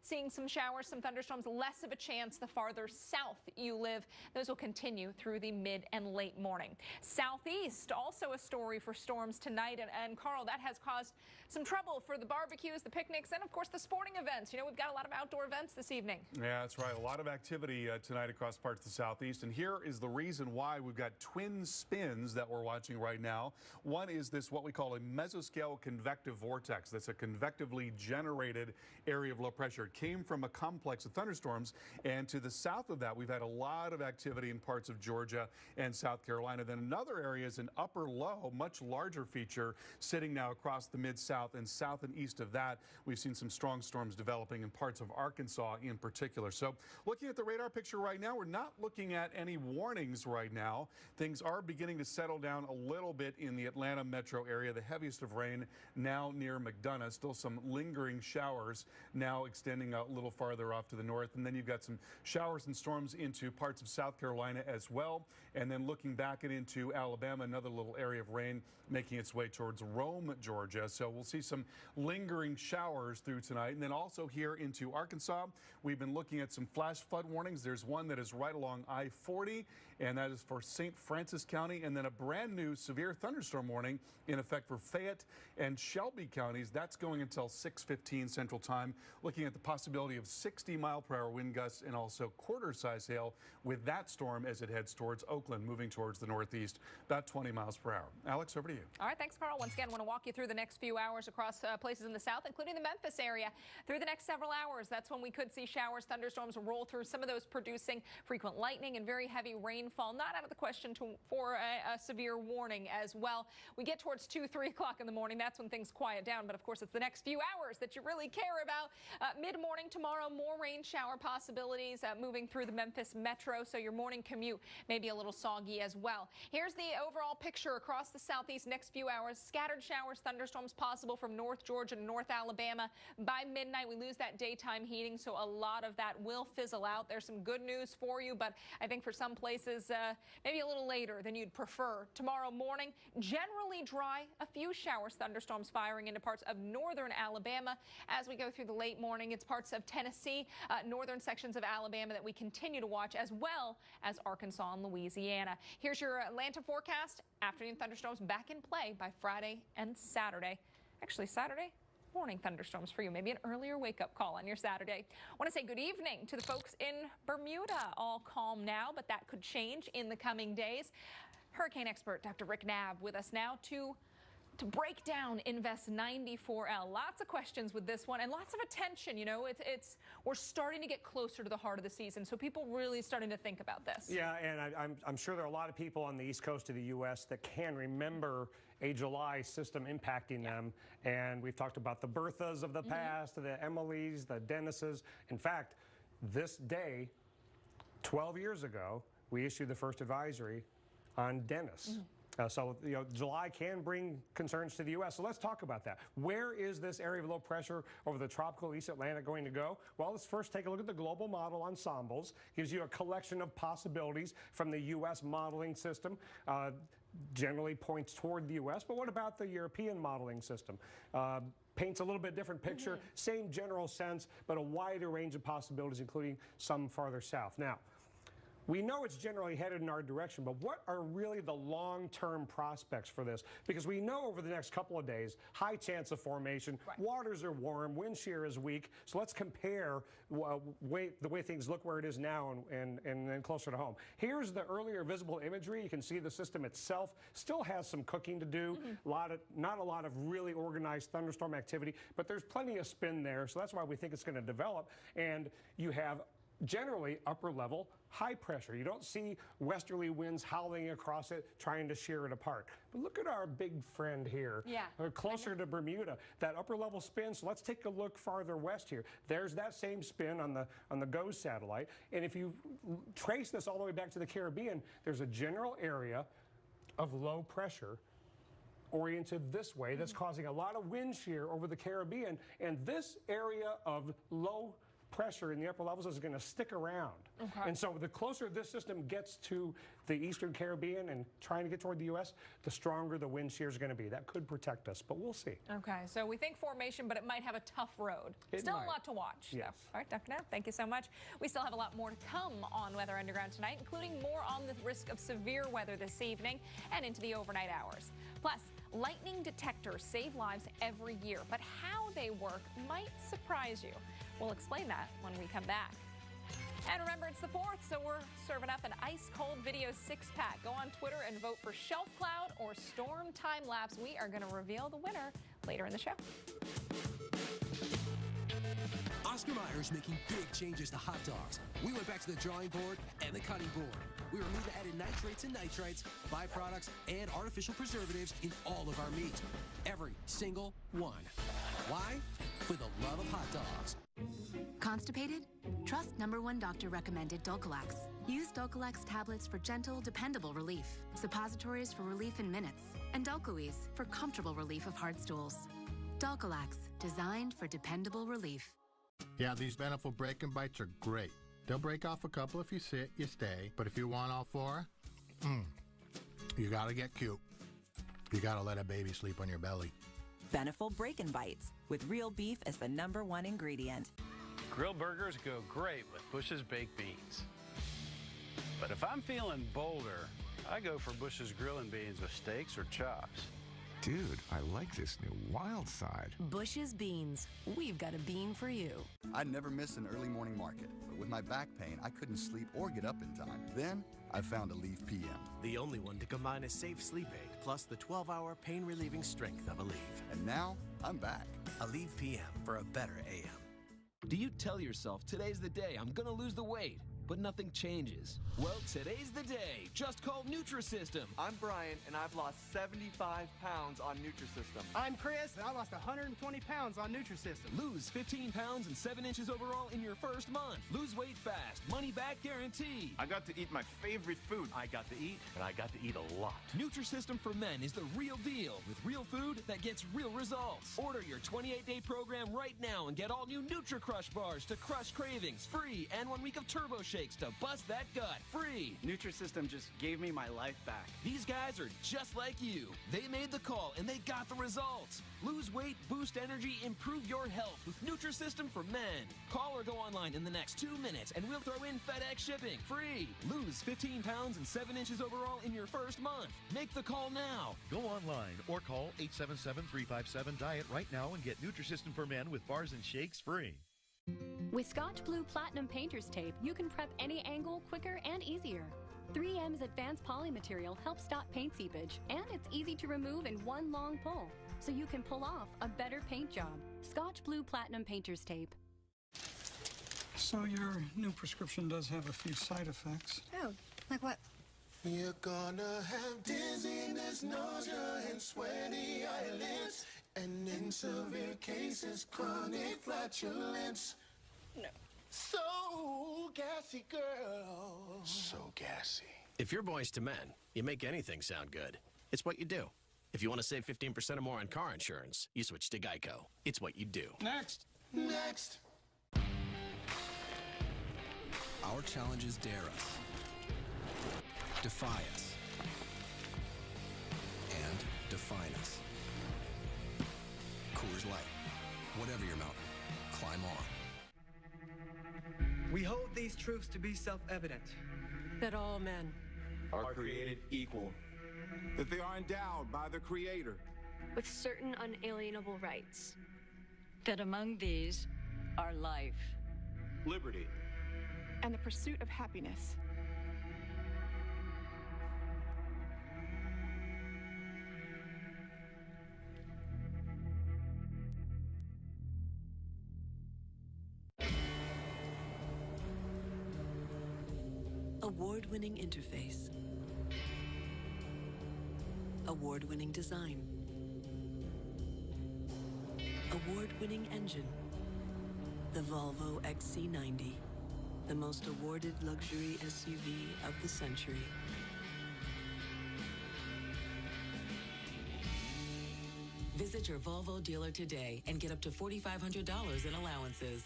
seeing some showers, some thunderstorms. Less of a chance the farther south you live. Those will continue through the mid and late morning. Southeast, also a story for storms tonight. And Carl, that has caused some trouble for the barbecues, the picnics, and of course the sporting events. You know, we've got a lot of outdoor events this evening. Yeah, that's right. A lot of activity tonight across parts of the Southeast. And here is the reason why. We've got twin spins that we're watching right now. One is this, what we call a mesoscale convective vortex. That's a convectively generated area of low pressure. It came from a complex of thunderstorms. And to the south of that, we've had a lot of activity in parts of Georgia and South Carolina. Then another area is an upper low low, much larger feature sitting now across the mid-south and south and east of that. We've seen some strong storms developing in parts of Arkansas in particular. So looking at the radar picture right now, we're not looking at any warnings right now. Things are beginning to settle down a little bit in the Atlanta metro area. The heaviest of rain now near McDonough. Still some lingering showers now extending out a little farther off to the north. And then you've got some showers and storms into parts of South Carolina as well. And then looking back and into Alabama, another little area of rain making its way towards Rome, Georgia. So we'll see some lingering showers through tonight. And then also here into Arkansas, we've been looking at some flash flood warnings. There's one that is right along I-40, and that is for St. Francis County. And then a brand new severe thunderstorm warning in effect for Fayette and Shelby counties. That's going until 6:15 Central Time, looking at the possibility of 60-mile-per-hour wind gusts and also quarter-size hail with that storm as it heads towards Oakland, moving towards the northeast, about 20 miles per hour. Alex, over to you. All right, thanks, Carl. Once again, I want to walk you through the next few hours across places in the south, including the Memphis area. Through the next several hours, that's when we could see showers, thunderstorms roll through, some of those producing frequent lightning and very heavy rainfall. Not out of the question for a severe warning as well. We get towards 2, 3 o'clock in the morning. That's when things quiet down. But of course, it's the next few hours that you really care about. Mid-morning tomorrow, more rain shower possibilities moving through the Memphis metro. So your morning commute may be a little soggy as well. Here's the overall picture across the southeast next few hours. Scattered showers, thunderstorms possible from North Georgia to North Alabama. By midnight, we lose that daytime heating, so a lot of that will fizzle out. There's some good news for you, but I think for some places, maybe a little later than you'd prefer. Tomorrow morning, generally dry. A few showers, thunderstorms firing into parts of northern Alabama. As we go through the late morning, it's parts of Tennessee, northern sections of Alabama that we continue to watch, as well as Arkansas and Louisiana. Here's your Atlanta forecast. Afternoon thunderstorms back in play by Friday and Saturday. Actually, Saturday morning thunderstorms for you. Maybe an earlier wake-up call on your Saturday. I want to say good evening to the folks in Bermuda. All calm now, but that could change in the coming days. Hurricane expert Dr. Rick Knabb with us now to break down Invest 94L. Lots of questions with this one and lots of attention. You know, we're starting to get closer to the heart of the season, so people really starting to think about this. Yeah, and I'm sure there are a lot of people on the east coast of the U.S. that can remember a July system impacting them. And we've talked about the Berthas of the past, the Emilys, the Dennises. In fact, this day, 12 years ago, we issued the first advisory on Dennis. So, you know, July can bring concerns to the U.S. So let's talk about that. Where is this area of low pressure over the tropical East Atlantic going to go? Well, let's first take a look at the global model ensembles. Gives you a collection of possibilities from the U.S. modeling system. Generally points toward the U.S., but what about the European modeling system? Paints a little bit different picture, same general sense, but a wider range of possibilities, including some farther south. Now, we know it's generally headed in our direction, but what are really the long-term prospects for this? Because we know over the next couple of days, high chance of formation, waters are warm, wind shear is weak, so let's compare the way things look where it is now and then closer to home. Here's the earlier visible imagery. You can see the system itself still has some cooking to do, not a lot of really organized thunderstorm activity, but there's plenty of spin there, so that's why we think it's going to develop, and you have generally upper level high pressure. You don't see westerly winds howling across it trying to shear it apart. But look at our big friend here. Closer to Bermuda, that upper level spin. So let's take a look farther west here. There's that same spin on the GOES satellite. And if you trace this all the way back to the Caribbean, there's a general area of low pressure oriented this way that's causing a lot of wind shear over the Caribbean. And this area of low pressure in the upper levels is going to stick around. And so the closer this system gets to the eastern Caribbean and trying to get toward the U.S., the stronger the wind shear is going to be. That could protect us, but we'll see. Okay, so we think formation, but it might have a tough road. Still a lot to watch. Yes. All right, Dr. Knapp, thank you so much. We still have a lot more to come on Weather Underground tonight, including more on the risk of severe weather this evening and into the overnight hours. Plus, lightning detectors save lives every year, but how they work might surprise you. We'll explain that when we come back. And remember, it's the 4th, so we're serving up an ice-cold video 6-pack. Go on Twitter and vote for Shelf Cloud or Storm Time Lapse. We are going to reveal the winner later in the show. Oscar Mayer's making big changes to hot dogs. We went back to the drawing board and the cutting board. We removed the added nitrates and nitrites, byproducts, and artificial preservatives in all of our meat. Every single one. Why? For the love of hot dogs. Constipated? Trust #1 doctor recommended Dulcolax. Use Dulcolax tablets for gentle, dependable relief, suppositories for relief in minutes, and Dulcoes for comfortable relief of hard stools. Dulcolax, designed for dependable relief. Yeah, these Beneful Break and Bites are great. They'll break off a couple if you sit, you stay. But if you want all four, you gotta get cute. You gotta let a baby sleep on your belly. Beneful Break and Bites, with real beef as the #1 ingredient. Grilled burgers go great with Bush's baked beans. But if I'm feeling bolder, I go for Bush's grilling beans with steaks or chops. Dude, I like this new wild side. Bush's Beans. We've got a bean for you. I'd never miss an early morning market, but with my back pain, I couldn't sleep or get up in time. Then, I found Aleve PM. The only one to combine a safe sleep aid plus the 12-hour pain-relieving strength of Aleve. And now, I'm back. Aleve PM for a better AM. Do you tell yourself, today's the day, I'm gonna lose the weight, but nothing changes? Well, today's the day. Just call Nutrisystem. I'm Brian, and I've lost 75 pounds on Nutrisystem. I'm Chris, and I lost 120 pounds on Nutrisystem. Lose 15 pounds and 7 inches overall in your first month. Lose weight fast. Money back guarantee. I got to eat my favorite food. I got to eat, and I got to eat a lot. Nutrisystem for Men is the real deal, with real food that gets real results. Order your 28-day program right now and get all new Nutri-Crush bars to crush cravings, free, and 1 week of Turbo Shakes to bust that gut, free. Nutrisystem just gave me my life back. These guys are just like you. They made the call and they got the results. Lose weight, boost energy, improve your health with Nutrisystem for Men. Call or go online in the next 2 minutes and we'll throw in FedEx shipping, free. Lose 15 pounds and 7 inches overall in your first month. Make the call now. Go online or call 877-357-DIET right now and get Nutrisystem for Men with bars and shakes free. With Scotch Blue Platinum Painter's Tape, you can prep any angle quicker and easier. 3M's advanced poly material helps stop paint seepage, and it's easy to remove in one long pull, so you can pull off a better paint job. Scotch Blue Platinum Painter's Tape. So your new prescription does have a few side effects. Oh, like what? You're gonna have dizziness, nausea, and sweaty eyelids, and in severe cases, chronic flatulence. No. So gassy, girl. So gassy. If you're Boys to Men, you make anything sound good. It's what you do. If you want to save 15% or more on car insurance, you switch to Geico. It's what you do. Next. Next. Our challenges dare us, defy us, and define us. Coors Light. Whatever your mountain, climb on. We hold these truths to be self-evident. That all men are created equal. That they are endowed by the Creator with certain unalienable rights. That among these are life, liberty, and the pursuit of happiness. Award-winning interface. Award-winning design. Award-winning engine. The Volvo XC90. The most awarded luxury SUV of the century. Visit your Volvo dealer today and get up to $4,500 in allowances.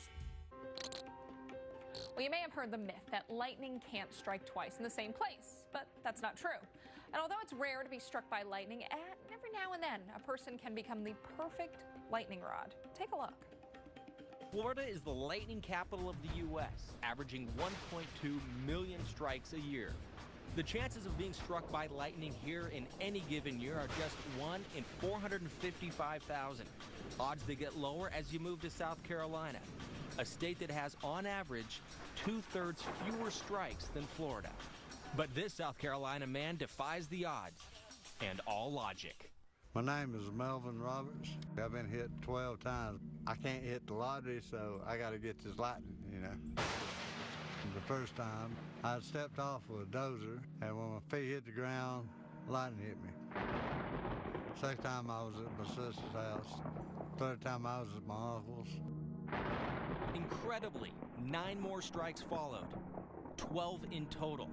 Well, you may have heard the myth that lightning can't strike twice in the same place, but that's not true. And although it's rare to be struck by lightning, every now and then a person can become the perfect lightning rod. Take a look. Florida is the lightning capital of the U.S., averaging 1.2 million strikes a year. The chances of being struck by lightning here in any given year are just 1 in 455,000. Odds they get lower as you move to South Carolina, a state that has, on average, 2/3 fewer strikes than Florida. But this South Carolina man defies the odds and all logic. My name is Melvin Roberts. I've been hit 12 times. I can't hit the lottery, so I got to get this lightning, you know. The first time, I stepped off with a dozer, and when my feet hit the ground, lightning hit me. Second time, I was at my sister's house. Third time, I was at my uncle's. Incredibly, 9 more strikes followed, 12 in total,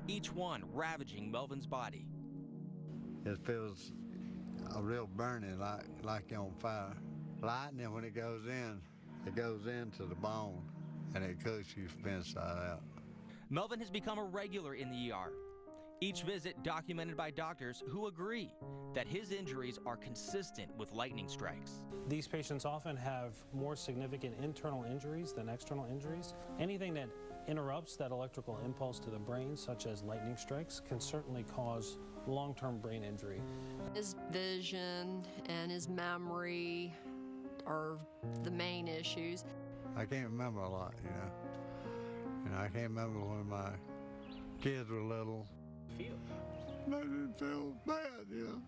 each one ravaging Melvin's body. It feels a real burning, like you're on fire. Lightning, when it goes into the bone, and it cooks you from inside out. Melvin has become a regular in the ER. Each visit documented by doctors who agree that his injuries are consistent with lightning strikes. These patients often have more significant internal injuries than external injuries. Anything that interrupts that electrical impulse to the brain, such as lightning strikes, can certainly cause long-term brain injury. His vision and his memory are the main issues. I can't remember a lot, you know. And I can't remember when my kids were little. Feel? Made me feel bad, you know.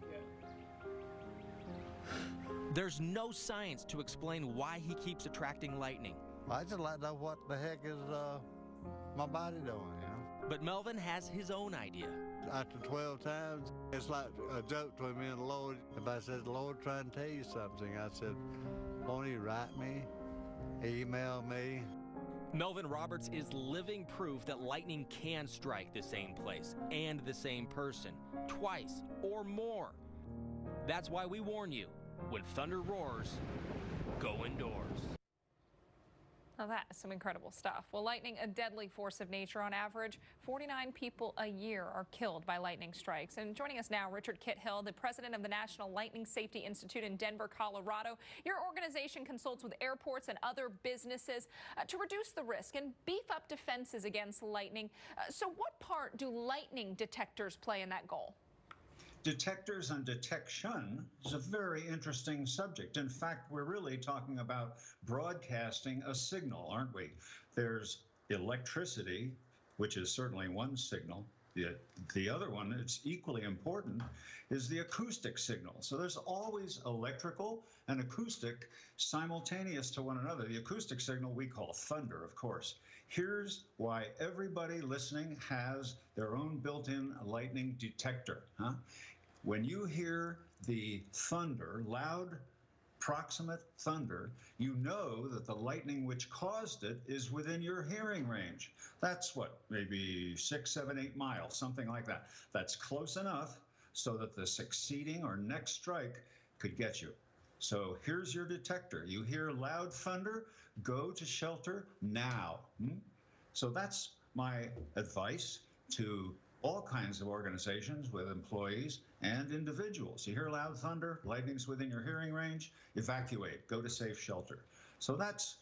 There's no science to explain why he keeps attracting lightning. I just like to know what the heck is my body doing, you know. But Melvin has his own idea. After 12 times, it's like a joke between me and the Lord. If I said, the Lord trying to tell you something, I said, won't you write me, email me? Melvin Roberts is living proof that lightning can strike the same place and the same person twice or more. That's why we warn you, when thunder roars, go indoors. Now that is some incredible stuff. Well, lightning, a deadly force of nature. On average, 49 people a year are killed by lightning strikes. And joining us now, Richard Kithill, the president of the National Lightning Safety Institute in Denver, Colorado. Your organization consults with airports and other businesses to reduce the risk and beef up defenses against lightning. So what part do lightning detectors play in that goal? Detectors and detection is a very interesting subject. In fact, we're really talking about broadcasting a signal, aren't we? There's electricity, which is certainly one signal. The other one, it's equally important, is the acoustic signal. So there's always electrical and acoustic simultaneous to one another. The acoustic signal we call thunder, of course. Here's why everybody listening has their own built-in lightning detector. When you hear the thunder, loud, proximate thunder, you know that the lightning which caused it is within your hearing range. That's what, maybe 6, 7, 8 miles, something like that. That's close enough so that the succeeding or next strike could get you. So here's your detector. You hear loud thunder, go to shelter now. So that's my advice to all kinds of organizations with employees and individuals. You hear loud thunder, lightning's within your hearing range, evacuate, go to safe shelter. So that's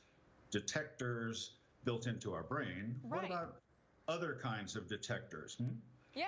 detectors built into our brain. Right. What about other kinds of detectors? Yeah,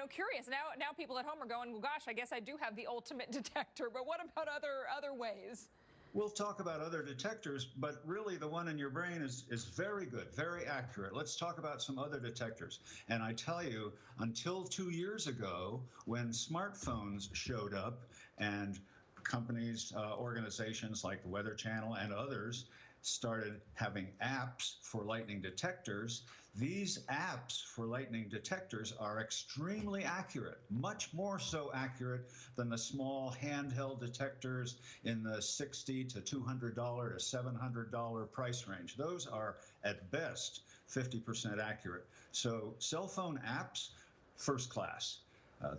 curious. Now people at home are going, well, gosh, I guess I do have the ultimate detector, but what about other ways? We'll talk about other detectors, but really the one in your brain is very good, very accurate. Let's talk about some other detectors. And I tell you, until 2 years ago, when smartphones showed up and companies, organizations like the Weather Channel and others started having apps for lightning detectors, these apps for lightning detectors are extremely accurate, much more so accurate than the small handheld detectors in the $60 to $200 to $700 price range. Those are, at best, 50% accurate. So cell phone apps, first class.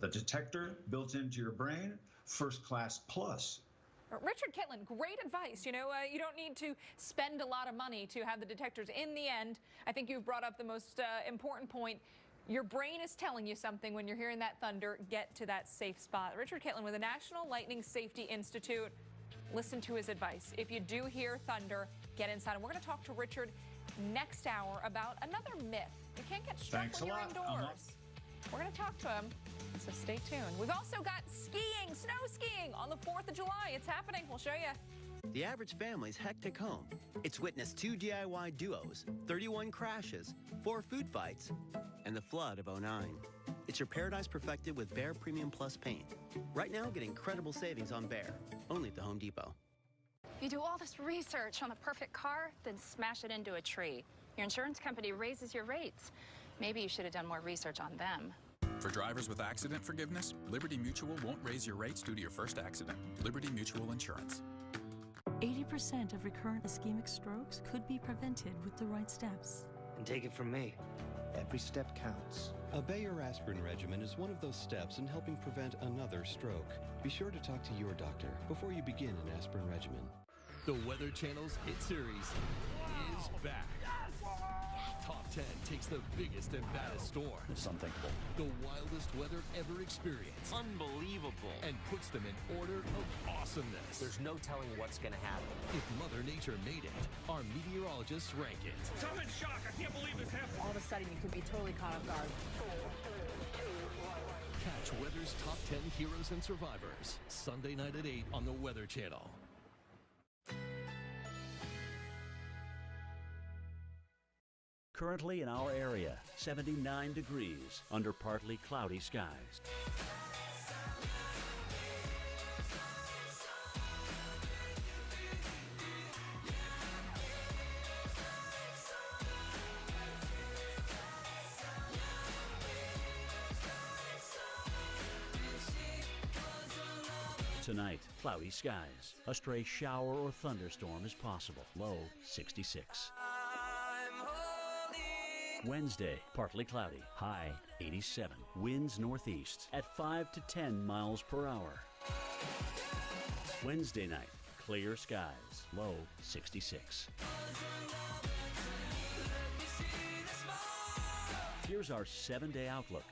The detector built into your brain, first class plus. Richard Kithill, great advice. You don't need to spend a lot of money to have the detectors. In the end, I think you've brought up the most important point. Your brain is telling you something when you're hearing that thunder. Get to that safe spot. Richard Kithill with the National Lightning Safety Institute. Listen to his advice. If you do hear thunder, get inside. And we're going to talk to Richard next hour about another myth. You can't get struck when you're indoors. We're going to talk to him, so stay tuned. We've also got skiing, snow skiing on the 4th of July. It's happening. We'll show you. The average family's hectic home. It's witnessed 2 DIY duos, 31 crashes, 4 food fights, and the flood of '09. It's your paradise perfected with Behr Premium Plus paint. Right now, get incredible savings on Behr, only at the Home Depot. You do all this research on the perfect car, then smash it into a tree. Your insurance company raises your rates. Maybe you should have done more research on them. For drivers with accident forgiveness, Liberty Mutual won't raise your rates due to your first accident. Liberty Mutual Insurance. 80% of recurrent ischemic strokes could be prevented with the right steps. And take it from me, every step counts. A Bayer aspirin regimen is one of those steps in helping prevent another stroke. Be sure to talk to your doctor before you begin an aspirin regimen. The Weather Channel's hit series is back. Top 10 takes the biggest and baddest storm. It's unthinkable. The wildest weather ever experienced. Unbelievable. And puts them in order of awesomeness. There's no telling what's going to happen. If Mother Nature made it, our meteorologists rank it. I'm in shock. I can't believe this happened. All of a sudden, you could be totally caught off guard. Catch weather's top 10 heroes and survivors. Sunday night at 8 on the Weather Channel. Currently in our area, 79 degrees under partly cloudy skies. Tonight, cloudy skies. A stray shower or thunderstorm is possible. Low 66. Wednesday, partly cloudy. High 87. Winds northeast at 5 to 10 miles per hour. Wednesday night, clear skies. Low 66. Here's our 7-day outlook.